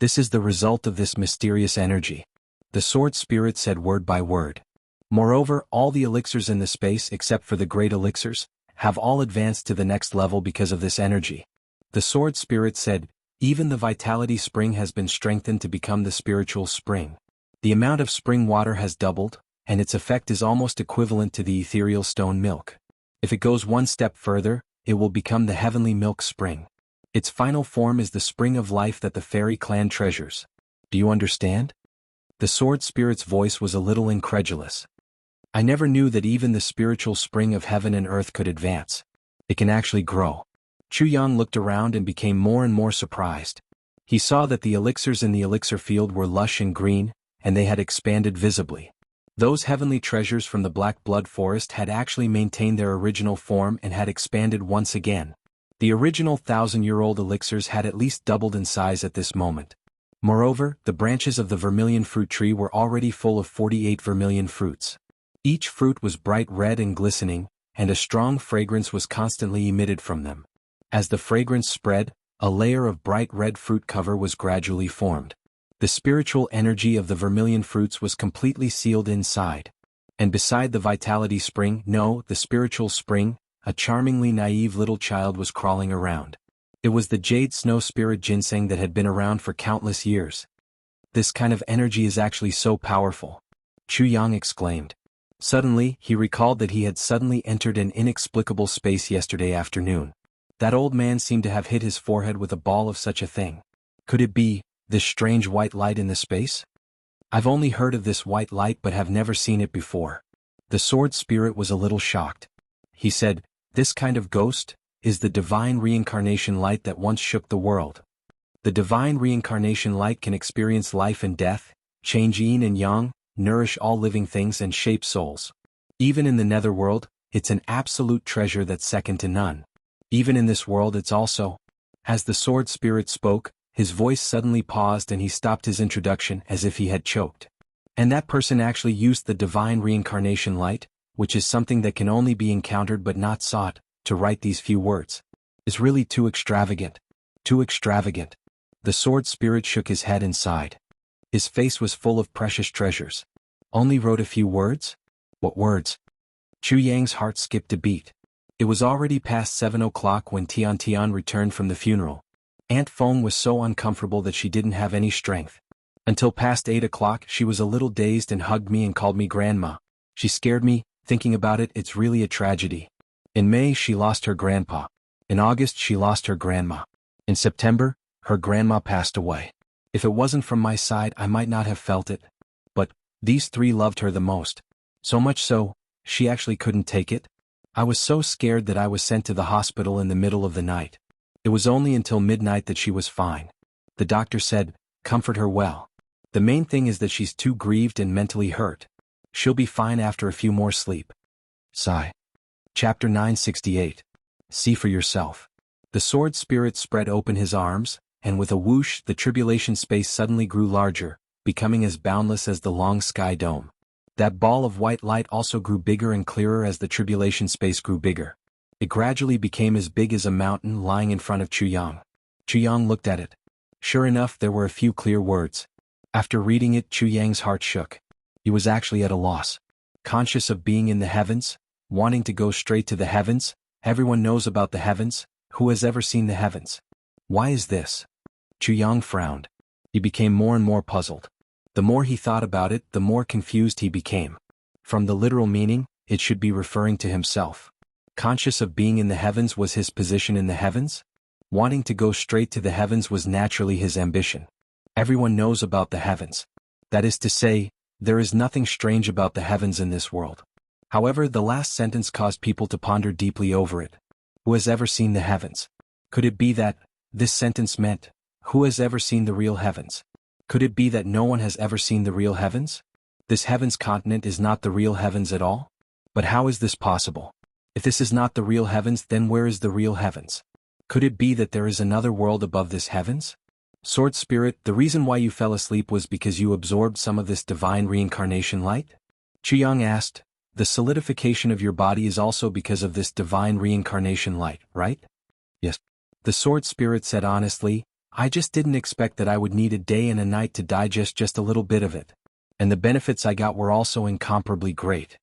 "This is the result of this mysterious energy," the sword spirit said word by word. "Moreover, all the elixirs in the space except for the great elixirs, have all advanced to the next level because of this energy." The sword spirit said, "Even the vitality spring has been strengthened to become the spiritual spring. The amount of spring water has doubled, and its effect is almost equivalent to the ethereal stone milk. If it goes one step further, it will become the heavenly milk spring. Its final form is the spring of life that the fairy clan treasures. Do you understand?" The sword spirit's voice was a little incredulous. "I never knew that even the spiritual spring of heaven and earth could advance. It can actually grow." Chu Yang looked around and became more and more surprised. He saw that the elixirs in the elixir field were lush and green, and they had expanded visibly. Those heavenly treasures from the Black Blood Forest had actually maintained their original form and had expanded once again. The original 1,000-year-old elixirs had at least doubled in size at this moment. Moreover, the branches of the vermilion fruit tree were already full of 48 vermilion fruits. Each fruit was bright red and glistening, and a strong fragrance was constantly emitted from them. As the fragrance spread, a layer of bright red fruit cover was gradually formed. The spiritual energy of the vermilion fruits was completely sealed inside. And beside the vitality spring, no, the spiritual spring, a charmingly naive little child was crawling around. It was the jade snow spirit ginseng that had been around for countless years. "This kind of energy is actually so powerful," Chu Yang exclaimed. Suddenly, he recalled that he had suddenly entered an inexplicable space yesterday afternoon. That old man seemed to have hit his forehead with a ball of such a thing. Could it be this strange white light in the space? "I've only heard of this white light but have never seen it before." The sword spirit was a little shocked. He said, "This kind of ghost is the divine reincarnation light that once shook the world. The divine reincarnation light can experience life and death, change yin and yang, nourish all living things and shape souls. Even in the netherworld, it's an absolute treasure that's second to none. Even in this world it's also." As the sword spirit spoke, His voice suddenly paused and he stopped his introduction as if he had choked. And that person actually used the divine reincarnation light, which is something that can only be encountered but not sought, to write these few words. Is really too extravagant. Too extravagant. The sword spirit shook his head and sighed. His face was full of precious treasures. Only wrote a few words? What words? Chu Yang's heart skipped a beat. It was already past 7 o'clock when Tian Tian returned from the funeral. Aunt Feng was so uncomfortable that she didn't have any strength. Until past 8 o'clock she was a little dazed and hugged me and called me grandma. She scared me, thinking about it, it's really a tragedy. In May she lost her grandpa. In August she lost her grandma. In September, her grandma passed away. If it wasn't from my side I might not have felt it. But these three loved her the most. So much so, she actually couldn't take it. I was so scared that I was sent to the hospital in the middle of the night. It was only until midnight that she was fine. The doctor said, comfort her well. The main thing is that she's too grieved and mentally hurt. She'll be fine after a few more sleep. Sigh. Chapter 968. See for yourself. The sword spirit spread open his arms, and with a whoosh the tribulation space suddenly grew larger, becoming as boundless as the long sky dome. That ball of white light also grew bigger and clearer as the tribulation space grew bigger. It gradually became as big as a mountain lying in front of Chu Yang. Chu Yang looked at it. Sure enough, there were a few clear words. After reading it, Chu Yang's heart shook. He was actually at a loss. Conscious of being in the heavens, wanting to go straight to the heavens. Everyone knows about the heavens. Who has ever seen the heavens? Why is this? Chu Yang frowned. He became more and more puzzled. The more he thought about it, the more confused he became. From the literal meaning, it should be referring to himself. Conscious of being in the heavens was his position in the heavens? Wanting to go straight to the heavens was naturally his ambition. Everyone knows about the heavens. That is to say, there is nothing strange about the heavens in this world. However, the last sentence caused people to ponder deeply over it. Who has ever seen the heavens? Could it be that this sentence meant, who has ever seen the real heavens? Could it be that no one has ever seen the real heavens? This heavens continent is not the real heavens at all? But how is this possible? If this is not the real heavens, then where is the real heavens? Could it be that there is another world above this heavens? Sword Spirit, the reason why you fell asleep was because you absorbed some of this divine reincarnation light? Chu Yang asked. The solidification of your body is also because of this divine reincarnation light, right? Yes. The Sword Spirit said honestly, I just didn't expect that I would need a day and a night to digest just a little bit of it. And the benefits I got were also incomparably great.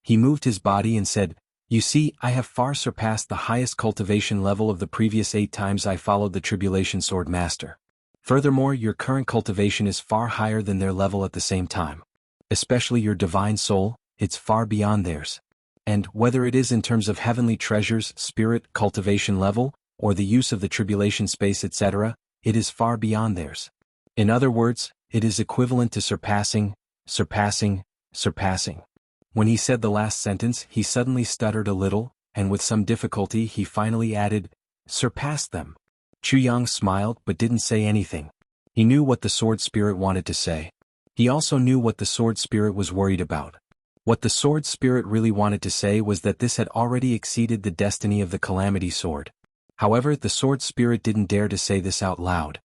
He moved his body and said, you see, I have far surpassed the highest cultivation level of the previous 8 times I followed the Tribulation Sword Master. Furthermore, your current cultivation is far higher than their level at the same time. Especially your divine soul, it's far beyond theirs. And whether it is in terms of heavenly treasures, spirit, cultivation level, or the use of the tribulation space etc., it is far beyond theirs. In other words, it is equivalent to surpassing. When he said the last sentence, he suddenly stuttered a little, and with some difficulty he finally added, surpassed them. Chu Yang smiled but didn't say anything. He knew what the sword spirit wanted to say. He also knew what the sword spirit was worried about. What the sword spirit really wanted to say was that this had already exceeded the destiny of the calamity sword. However, the sword spirit didn't dare to say this out loud.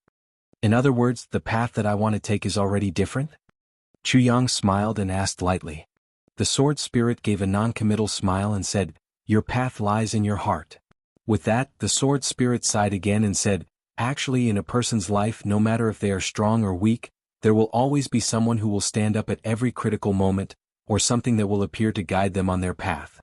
In other words, the path that I want to take is already different? Chu Yang smiled and asked lightly. The sword spirit gave a non-committal smile and said, your path lies in your heart. With that, the sword spirit sighed again and said, actually in a person's life, no matter if they are strong or weak, there will always be someone who will stand up at every critical moment, or something that will appear to guide them on their path.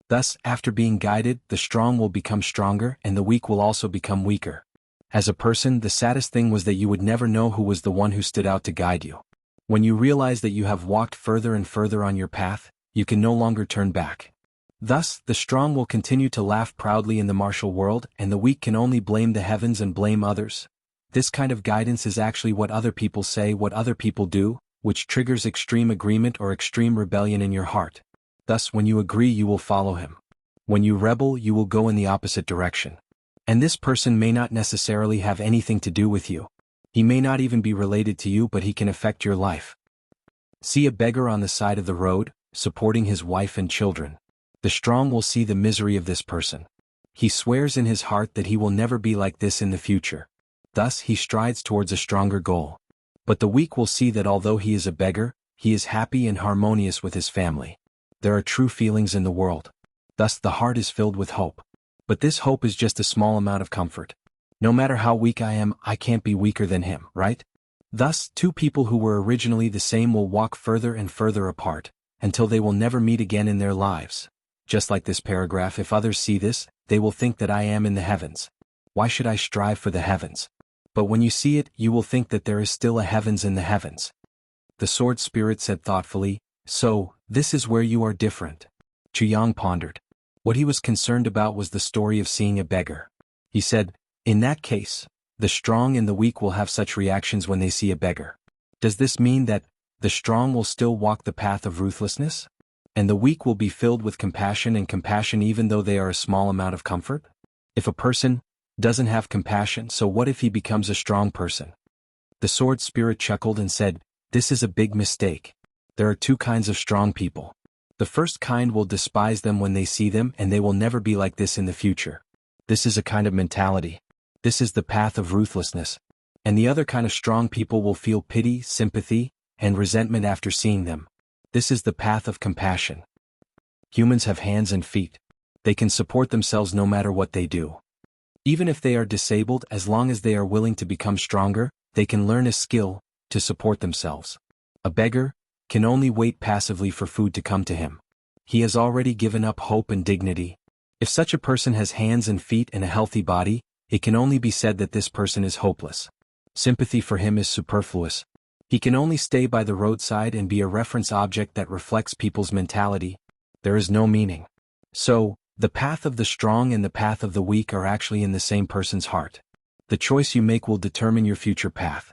Thus, after being guided, the strong will become stronger and the weak will also become weaker. As a person, the saddest thing was that you would never know who was the one who stood out to guide you. When you realize that you have walked further and further on your path, you can no longer turn back. Thus, the strong will continue to laugh proudly in the martial world and the weak can only blame the heavens and blame others. This kind of guidance is actually what other people say, what other people do, which triggers extreme agreement or extreme rebellion in your heart. Thus, when you agree, you will follow him. When you rebel, you will go in the opposite direction. And this person may not necessarily have anything to do with you. He may not even be related to you, but he can affect your life. See a beggar on the side of the road, supporting his wife and children. The strong will see the misery of this person. He swears in his heart that he will never be like this in the future. Thus he strides towards a stronger goal. But the weak will see that although he is a beggar, he is happy and harmonious with his family. There are true feelings in the world. Thus the heart is filled with hope. But this hope is just a small amount of comfort. No matter how weak I am, I can't be weaker than him, right? Thus, two people who were originally the same will walk further and further apart, until they will never meet again in their lives. Just like this paragraph, if others see this, they will think that I am in the heavens. Why should I strive for the heavens? But when you see it, you will think that there is still a heavens in the heavens. The sword spirit said thoughtfully, "So, this is where you are different." Jianghu pondered. What he was concerned about was the story of seeing a beggar. He said, "In that case, the strong and the weak will have such reactions when they see a beggar. Does this mean that the strong will still walk the path of ruthlessness? And the weak will be filled with compassion even though they are a small amount of comfort? If a person doesn't have compassion, so what if he becomes a strong person?" The sword spirit chuckled and said, "This is a big mistake. There are two kinds of strong people. The first kind will despise them when they see them, and they will never be like this in the future. This is a kind of mentality. This is the path of ruthlessness. And the other kind of strong people will feel pity, sympathy, and resentment after seeing them. This is the path of compassion. Humans have hands and feet. They can support themselves no matter what they do. Even if they are disabled, as long as they are willing to become stronger, they can learn a skill to support themselves. A beggar can only wait passively for food to come to him. He has already given up hope and dignity. If such a person has hands and feet and a healthy body, it can only be said that this person is hopeless. Sympathy for him is superfluous. He can only stay by the roadside and be a reference object that reflects people's mentality. There is no meaning. So, the path of the strong and the path of the weak are actually in the same person's heart. The choice you make will determine your future path."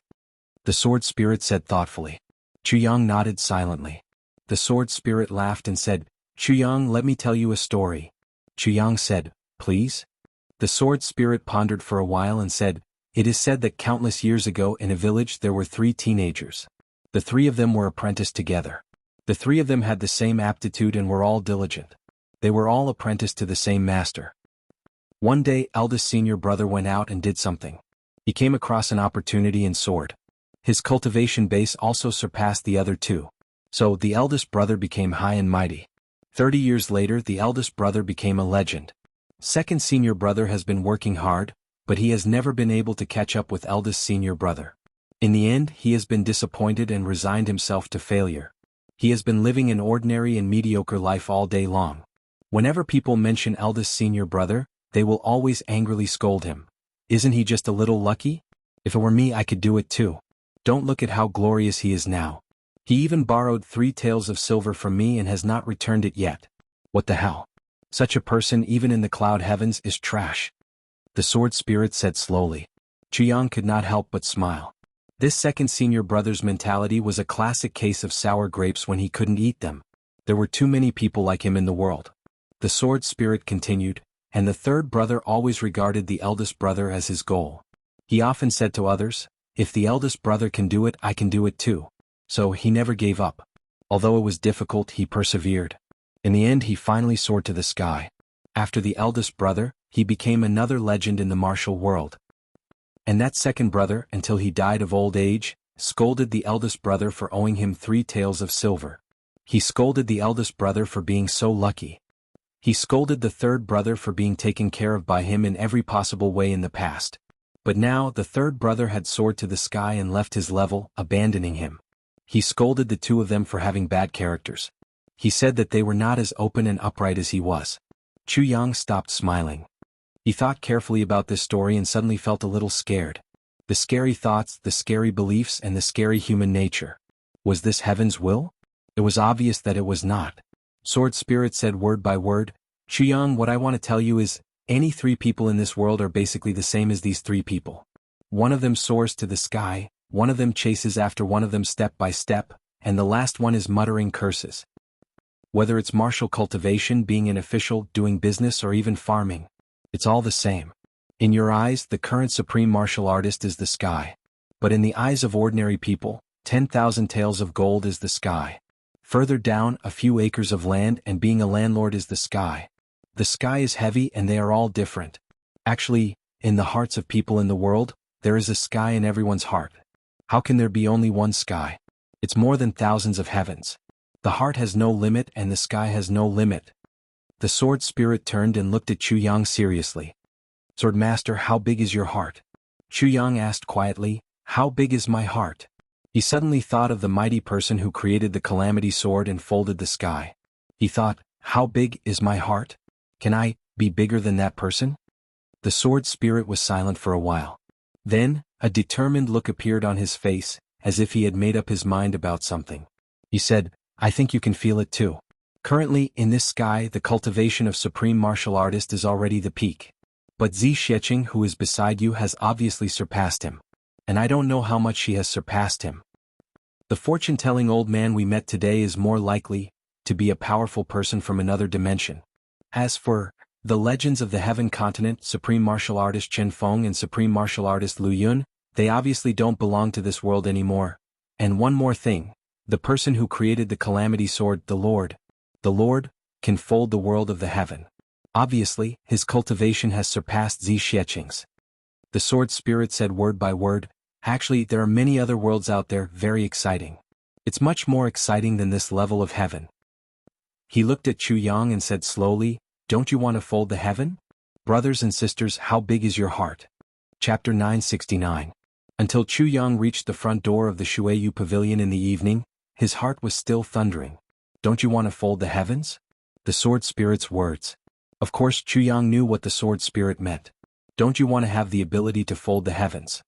The sword spirit said thoughtfully. Jianghu nodded silently. The sword spirit laughed and said, "Jianghu, let me tell you a story." Jianghu said, "Please?" The sword spirit pondered for a while and said, "It is said that countless years ago in a village there were 3 teenagers. The 3 of them were apprenticed together. The 3 of them had the same aptitude and were all diligent. They were all apprenticed to the same master. One day, eldest senior brother went out and did something. He came across an opportunity in sword. His cultivation base also surpassed the other 2. So the eldest brother became high and mighty. 30 years later, the eldest brother became a legend. Second senior brother has been working hard, but he has never been able to catch up with eldest senior brother. In the end, he has been disappointed and resigned himself to failure. He has been living an ordinary and mediocre life all day long. Whenever people mention eldest senior brother, they will always angrily scold him. Isn't he just a little lucky? If it were me, I could do it too. Don't look at how glorious he is now. He even borrowed 3 taels of silver from me and has not returned it yet. What the hell? Such a person, even in the cloud heavens, is trash." The sword spirit said slowly. Jianghu could not help but smile. This second senior brother's mentality was a classic case of sour grapes when he couldn't eat them. There were too many people like him in the world. The sword spirit continued, and the third brother always regarded the eldest brother as his goal. He often said to others, "If the eldest brother can do it, I can do it too." So he never gave up. Although it was difficult, he persevered. In the end, he finally soared to the sky. After the eldest brother, he became another legend in the martial world. And that second brother, until he died of old age, scolded the eldest brother for owing him 3 taels of silver. He scolded the eldest brother for being so lucky. He scolded the third brother for being taken care of by him in every possible way in the past. But now the third brother had soared to the sky and left his level, abandoning him. He scolded the 2 of them for having bad characters. He said that they were not as open and upright as he was. Jianghu stopped smiling. He thought carefully about this story and suddenly felt a little scared. The scary thoughts, the scary beliefs, and the scary human nature. Was this heaven's will? It was obvious that it was not. Sword Spirit said word by word, "Jianghu, what I want to tell you is, any 3 people in this world are basically the same as these 3 people. One of them soars to the sky, one of them chases after one of them step by step, and the last one is muttering curses. Whether it's martial cultivation, being an official, doing business, or even farming, it's all the same. In your eyes, the current supreme martial artist is the sky. But in the eyes of ordinary people, 10,000 taels of gold is the sky. Further down, a few acres of land and being a landlord is the sky. The sky is heavy and they are all different. Actually, in the hearts of people in the world, There is a sky in everyone's heart. How can there be only one sky? It's more than thousands of heavens. The heart has no limit and the sky has no limit. The sword spirit turned and looked at Chu Yang seriously. Swordmaster, how big is your heart? Chu Yang asked quietly, how big is my heart? He suddenly thought of the mighty person who created the calamity sword and folded the sky. He thought, how big is my heart? Can I be bigger than that person? The sword spirit was silent for a while. Then, a determined look appeared on his face, as if he had made up his mind about something. He said, I think you can feel it too. Currently, in this sky, the cultivation of supreme martial artist is already the peak. But Zi Xiecheng, who is beside you, has obviously surpassed him. And I don't know how much she has surpassed him. The fortune-telling old man we met today is more likely to be a powerful person from another dimension. As for the legends of the Heaven Continent, Supreme Martial Artist Chen Feng and Supreme Martial Artist Lu Yun, they obviously don't belong to this world anymore. And one more thing, the person who created the Calamity Sword, the Lord, can fold the world of the heaven. Obviously, his cultivation has surpassed Zi Xiecheng's. The sword spirit said word by word, actually there are many other worlds out there, very exciting. It's much more exciting than this level of heaven. He looked at Chu Yang and said slowly, don't you want to fold the heaven? Brothers and sisters, how big is your heart? Chapter 969. Until Chu Yang reached the front door of the Shuiyu Pavilion in the evening, his heart was still thundering. Don't you want to fold the heavens? The sword spirit's words. Of course Chu Yang knew what the sword spirit meant. Don't you want to have the ability to fold the heavens?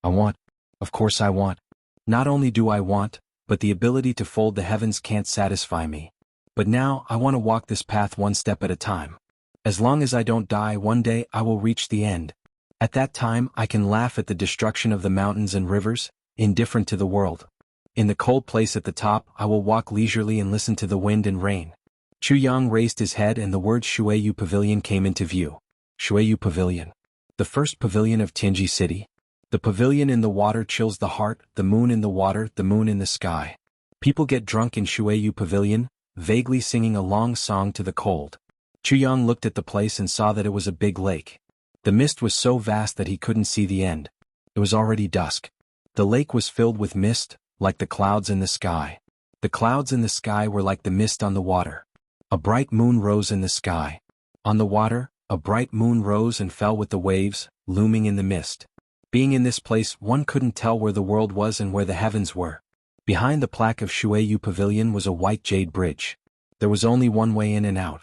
I want. Of course I want. Not only do I want, but the ability to fold the heavens can't satisfy me. But now I want to walk this path one step at a time. As long as I don't die, one day I will reach the end. At that time I can laugh at the destruction of the mountains and rivers, indifferent to the world. In the cold place at the top I will walk leisurely and listen to the wind and rain. Chu Yang raised his head and the word Shuiyu Pavilion came into view. Shuiyu Pavilion. The first pavilion of Tianji City. The pavilion in the water chills the heart, the moon in the water, the moon in the sky. People get drunk in Shuiyu Pavilion, vaguely singing a long song to the cold. Chu Yang looked at the place and saw that it was a big lake. The mist was so vast that he couldn't see the end. It was already dusk. The lake was filled with mist, like the clouds in the sky. The clouds in the sky were like the mist on the water. A bright moon rose in the sky. On the water, a bright moon rose and fell with the waves, looming in the mist. Being in this place, one couldn't tell where the world was and where the heavens were. Behind the plaque of Shuiyu Pavilion was a white jade bridge. There was only one way in and out.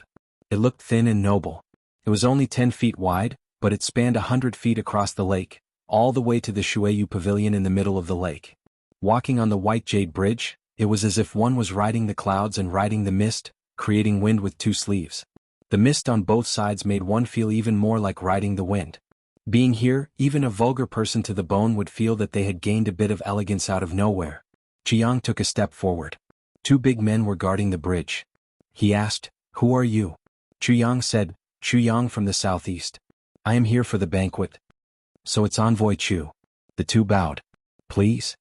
It looked thin and noble. It was only 10 feet wide, but it spanned 100 feet across the lake, all the way to the Shuiyu Pavilion in the middle of the lake. Walking on the white jade bridge, it was as if one was riding the clouds and riding the mist, creating wind with two sleeves. The mist on both sides made one feel even more like riding the wind. Being here, even a vulgar person to the bone would feel that they had gained a bit of elegance out of nowhere. Chu Yang took a step forward. Two big men were guarding the bridge. He asked, "Who are you?" Chu Yang said, "Chu Yang from the southeast. I am here for the banquet." "So it's Envoy Chu." The two bowed. "Please?"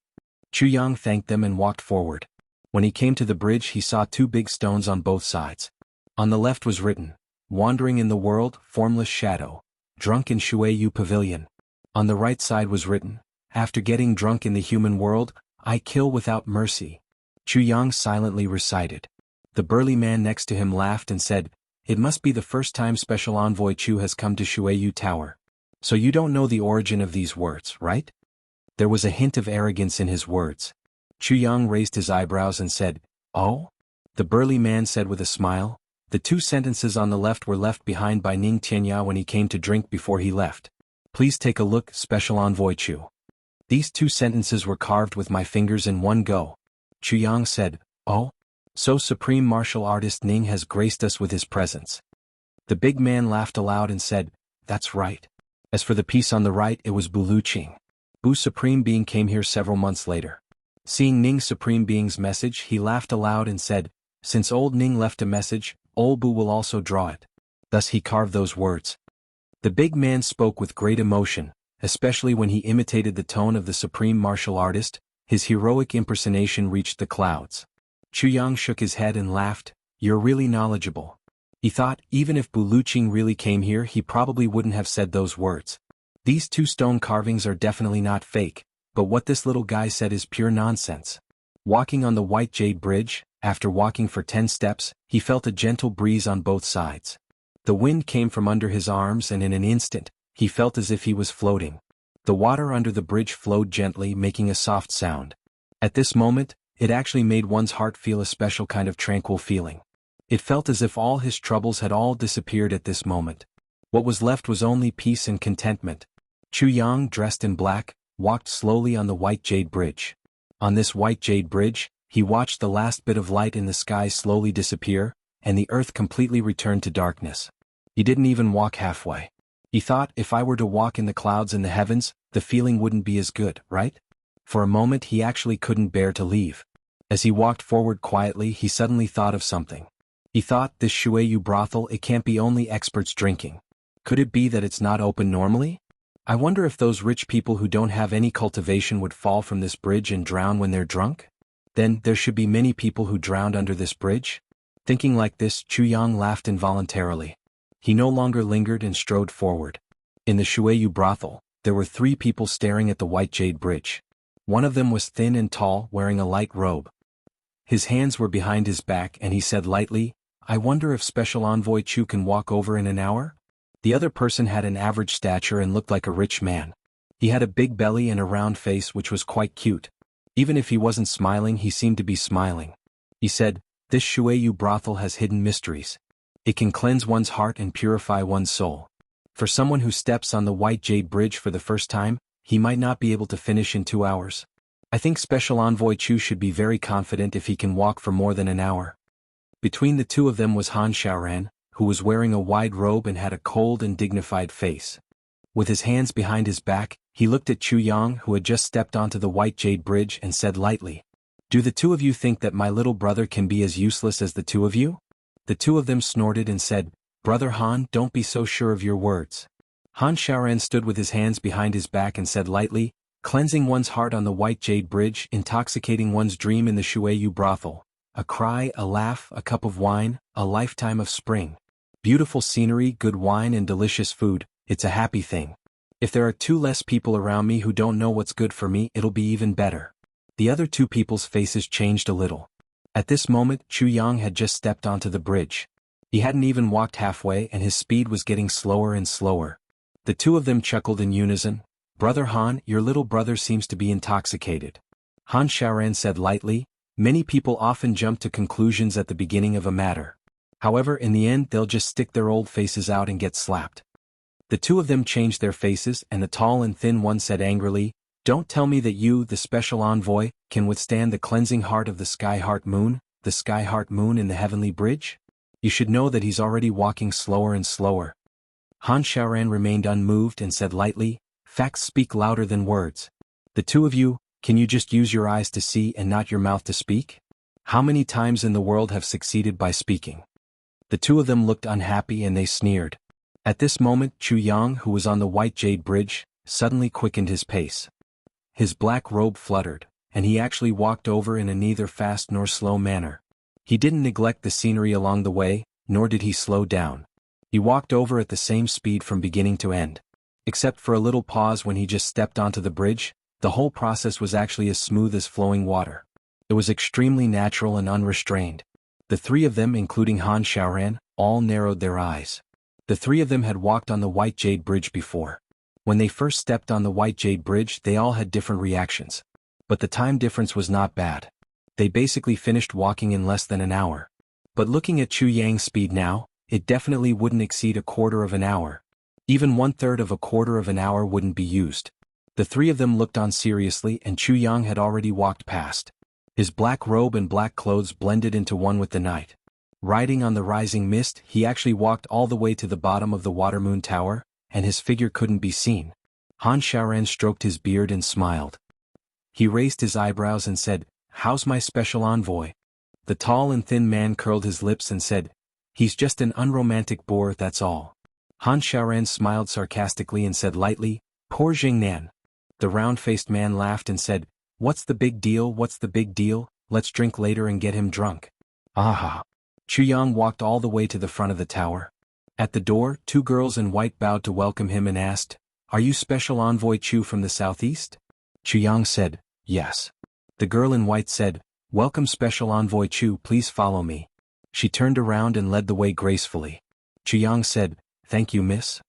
Chu Yang thanked them and walked forward. When he came to the bridge he saw two big stones on both sides. On the left was written, "Wandering in the world, formless shadow, drunk in Shuiyu Pavilion." On the right side was written, "After getting drunk in the human world, I kill without mercy." Chu Yang silently recited. The burly man next to him laughed and said, "It must be the first time Special Envoy Chu has come to Shuiyu Tower. So you don't know the origin of these words, right?" There was a hint of arrogance in his words. Chu Yang raised his eyebrows and said, "Oh?" The burly man said with a smile, "The two sentences on the left were left behind by Ning Tianya when he came to drink before he left. Please take a look, Special Envoy Chu." These two sentences were carved with my fingers in one go. Chu Yang said, "Oh? So Supreme Martial Artist Ning has graced us with his presence." The big man laughed aloud and said, "That's right. As for the piece on the right, it was Bu Luqing. Bu Supreme Being came here several months later. Seeing Ning Supreme Being's message, he laughed aloud and said, 'Since old Ning left a message, old Bu will also draw it.' Thus he carved those words." The big man spoke with great emotion, especially when he imitated the tone of the supreme martial artist. His heroic impersonation reached the clouds. Chu Yang shook his head and laughed, "You're really knowledgeable." He thought, even if Bu Luqing really came here he probably wouldn't have said those words. These two stone carvings are definitely not fake, but what this little guy said is pure nonsense. Walking on the white jade bridge, after walking for 10 steps, he felt a gentle breeze on both sides. The wind came from under his arms and in an instant, he felt as if he was floating. The water under the bridge flowed gently, making a soft sound. At this moment, it actually made one's heart feel a special kind of tranquil feeling. It felt as if all his troubles had all disappeared at this moment. What was left was only peace and contentment. Chu Yang, dressed in black, walked slowly on the white jade bridge. On this white jade bridge, he watched the last bit of light in the sky slowly disappear, and the earth completely returned to darkness. He didn't even walk halfway. He thought, if I were to walk in the clouds in the heavens, the feeling wouldn't be as good, right? For a moment he actually couldn't bear to leave. As he walked forward quietly, he suddenly thought of something. He thought, this Shueyu brothel, it can't be only experts drinking. Could it be that it's not open normally? I wonder if those rich people who don't have any cultivation would fall from this bridge and drown when they're drunk? Then, there should be many people who drowned under this bridge? Thinking like this, Chu Yang laughed involuntarily. He no longer lingered and strode forward. In the Shueyu brothel, there were 3 people staring at the white jade bridge. One of them was thin and tall, wearing a light robe. His hands were behind his back and he said lightly, I wonder if Special Envoy Chu can walk over in an hour? The other person had an average stature and looked like a rich man. He had a big belly and a round face which was quite cute. Even if he wasn't smiling, he seemed to be smiling. He said, this Shueyu brothel has hidden mysteries. It can cleanse one's heart and purify one's soul. For someone who steps on the white jade bridge for the first time, he might not be able to finish in 2 hours. I think Special Envoy Chu should be very confident if he can walk for more than an hour. Between the two of them was Han Xiaoran, who was wearing a wide robe and had a cold and dignified face. With his hands behind his back, he looked at Chu Yang, who had just stepped onto the white jade bridge, and said lightly, do the two of you think that my little brother can be as useless as the two of you? The two of them snorted and said, Brother Han, don't be so sure of your words. Han Xiaoran stood with his hands behind his back and said lightly, cleansing one's heart on the white jade bridge, intoxicating one's dream in the Shueyu brothel. A cry, a laugh, a cup of wine, a lifetime of spring. Beautiful scenery, good wine and delicious food, it's a happy thing. If there are 2 less people around me who don't know what's good for me, it'll be even better. The other 2 people's faces changed a little. At this moment, Chu Yang had just stepped onto the bridge. He hadn't even walked halfway and his speed was getting slower and slower. The 2 of them chuckled in unison. Brother Han, your little brother seems to be intoxicated. Han Xiaoran said lightly, many people often jump to conclusions at the beginning of a matter. However, in the end they'll just stick their old faces out and get slapped. The 2 of them changed their faces and the tall and thin one said angrily, don't tell me that you, the special envoy, can withstand the cleansing heart of the sky heart moon in the heavenly bridge? You should know that he's already walking slower and slower. Han Xiaoran remained unmoved and said lightly, facts speak louder than words. The 2 of you, can you just use your eyes to see and not your mouth to speak? How many times in the world have succeeded by speaking? The 2 of them looked unhappy and they sneered. At this moment, Chu Yang, who was on the white jade bridge, suddenly quickened his pace. His black robe fluttered, and he actually walked over in a neither fast nor slow manner. He didn't neglect the scenery along the way, nor did he slow down. He walked over at the same speed from beginning to end. Except for a little pause when he just stepped onto the bridge, the whole process was actually as smooth as flowing water. It was extremely natural and unrestrained. The 3 of them, including Han Xiaoran, all narrowed their eyes. The 3 of them had walked on the white jade bridge before. When they first stepped on the white jade bridge, they all had different reactions. But the time difference was not bad. They basically finished walking in less than an hour. But looking at Chu Yang's speed now, it definitely wouldn't exceed a quarter of an hour. Even 1/3 of a quarter of an hour wouldn't be used. The 3 of them looked on seriously and Chu Yang had already walked past. His black robe and black clothes blended into one with the night. Riding on the rising mist, he actually walked all the way to the bottom of the water moon tower, and his figure couldn't be seen. Han Xiaoran stroked his beard and smiled. He raised his eyebrows and said, how's my special envoy? The tall and thin man curled his lips and said, he's just an unromantic bore, that's all. Han Xiaoran smiled sarcastically and said lightly, poor Jingnan. The round-faced man laughed and said, what's the big deal, what's the big deal, let's drink later and get him drunk. Aha. Chu Yang walked all the way to the front of the tower. At the door, 2 girls in white bowed to welcome him and asked, Are you Special Envoy Chu from the southeast? Chu Yang said, yes. The girl in white said, welcome Special Envoy Chu, please follow me. She turned around and led the way gracefully. Chu Yang said, thank you miss.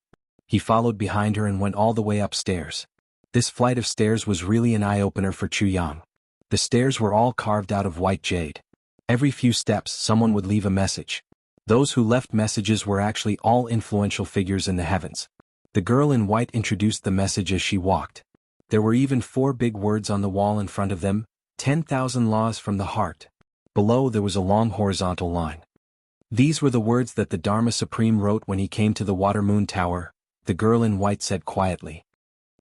He followed behind her and went all the way upstairs. This flight of stairs was really an eye-opener for Chu Yang. The stairs were all carved out of white jade. Every few steps someone would leave a message. Those who left messages were actually all influential figures in the heavens. The girl in white introduced the message as she walked. There were even 4 big words on the wall in front of them, 10,000 laws from the heart. Below there was a long horizontal line. These were the words that the Dharma Supreme wrote when he came to the Water Moon Tower, the girl in white said quietly.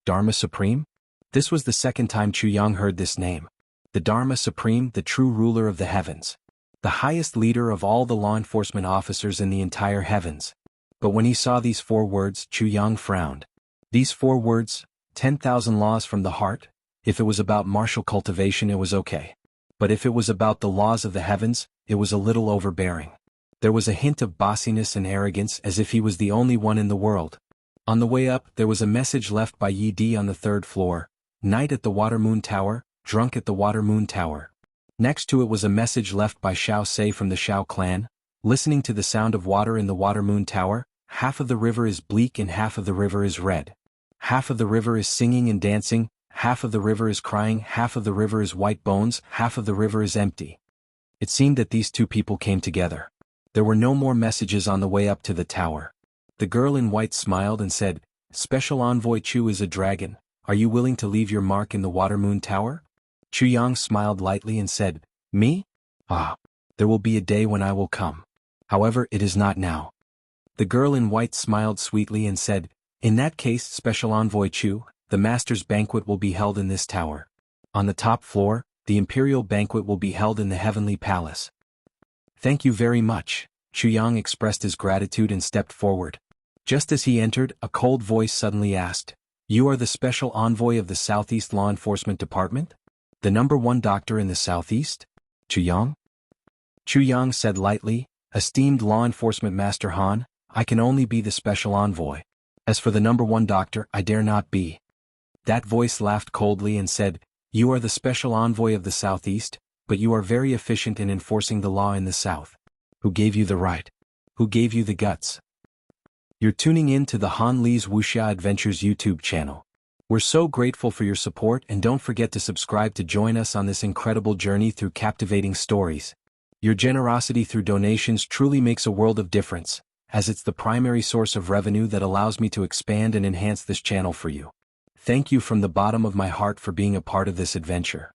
Dharma Supreme? This was the second time Chu Yang heard this name. The Dharma Supreme, the true ruler of the heavens. The highest leader of all the law enforcement officers in the entire heavens. But when he saw these 4 words, Chu Yang frowned. These 4 words, 10,000 laws from the heart? If it was about martial cultivation it was okay. But if it was about the laws of the heavens, it was a little overbearing. There was a hint of bossiness and arrogance as if he was the only one in the world. On the way up, there was a message left by Yi Di on the 3rd floor. Night at the Water Moon Tower, drunk at the Water Moon Tower. Next to it was a message left by Xiao Sei from the Xiao clan. Listening to the sound of water in the Water Moon Tower, half of the river is bleak and half of the river is red. Half of the river is singing and dancing, half of the river is crying, half of the river is white bones, half of the river is empty. It seemed that these 2 people came together. There were no more messages on the way up to the tower. The girl in white smiled and said, Special Envoy Chu is a dragon. Are you willing to leave your mark in the Water Moon Tower? Chu Yang smiled lightly and said, me? Ah, there will be a day when I will come. However, it is not now. The girl in white smiled sweetly and said, in that case, Special Envoy Chu, the master's banquet will be held in this tower. On the top floor, the imperial banquet will be held in the heavenly palace. Thank you very much. Chu Yang expressed his gratitude and stepped forward. Just as he entered, a cold voice suddenly asked, you are the Special Envoy of the Southeast Law Enforcement Department? The #1 doctor in the Southeast? Chu Yang? Chu Yang said lightly, esteemed Law Enforcement Master Han, I can only be the Special Envoy. As for the #1 doctor, I dare not be. That voice laughed coldly and said, you are the Special Envoy of the Southeast, but you are very efficient in enforcing the law in the South. Who gave you the right? Who gave you the guts? You're tuning in to the Han Li's Wuxia Adventures YouTube channel. We're so grateful for your support and don't forget to subscribe to join us on this incredible journey through captivating stories. Your generosity through donations truly makes a world of difference, as it's the primary source of revenue that allows me to expand and enhance this channel for you. Thank you from the bottom of my heart for being a part of this adventure.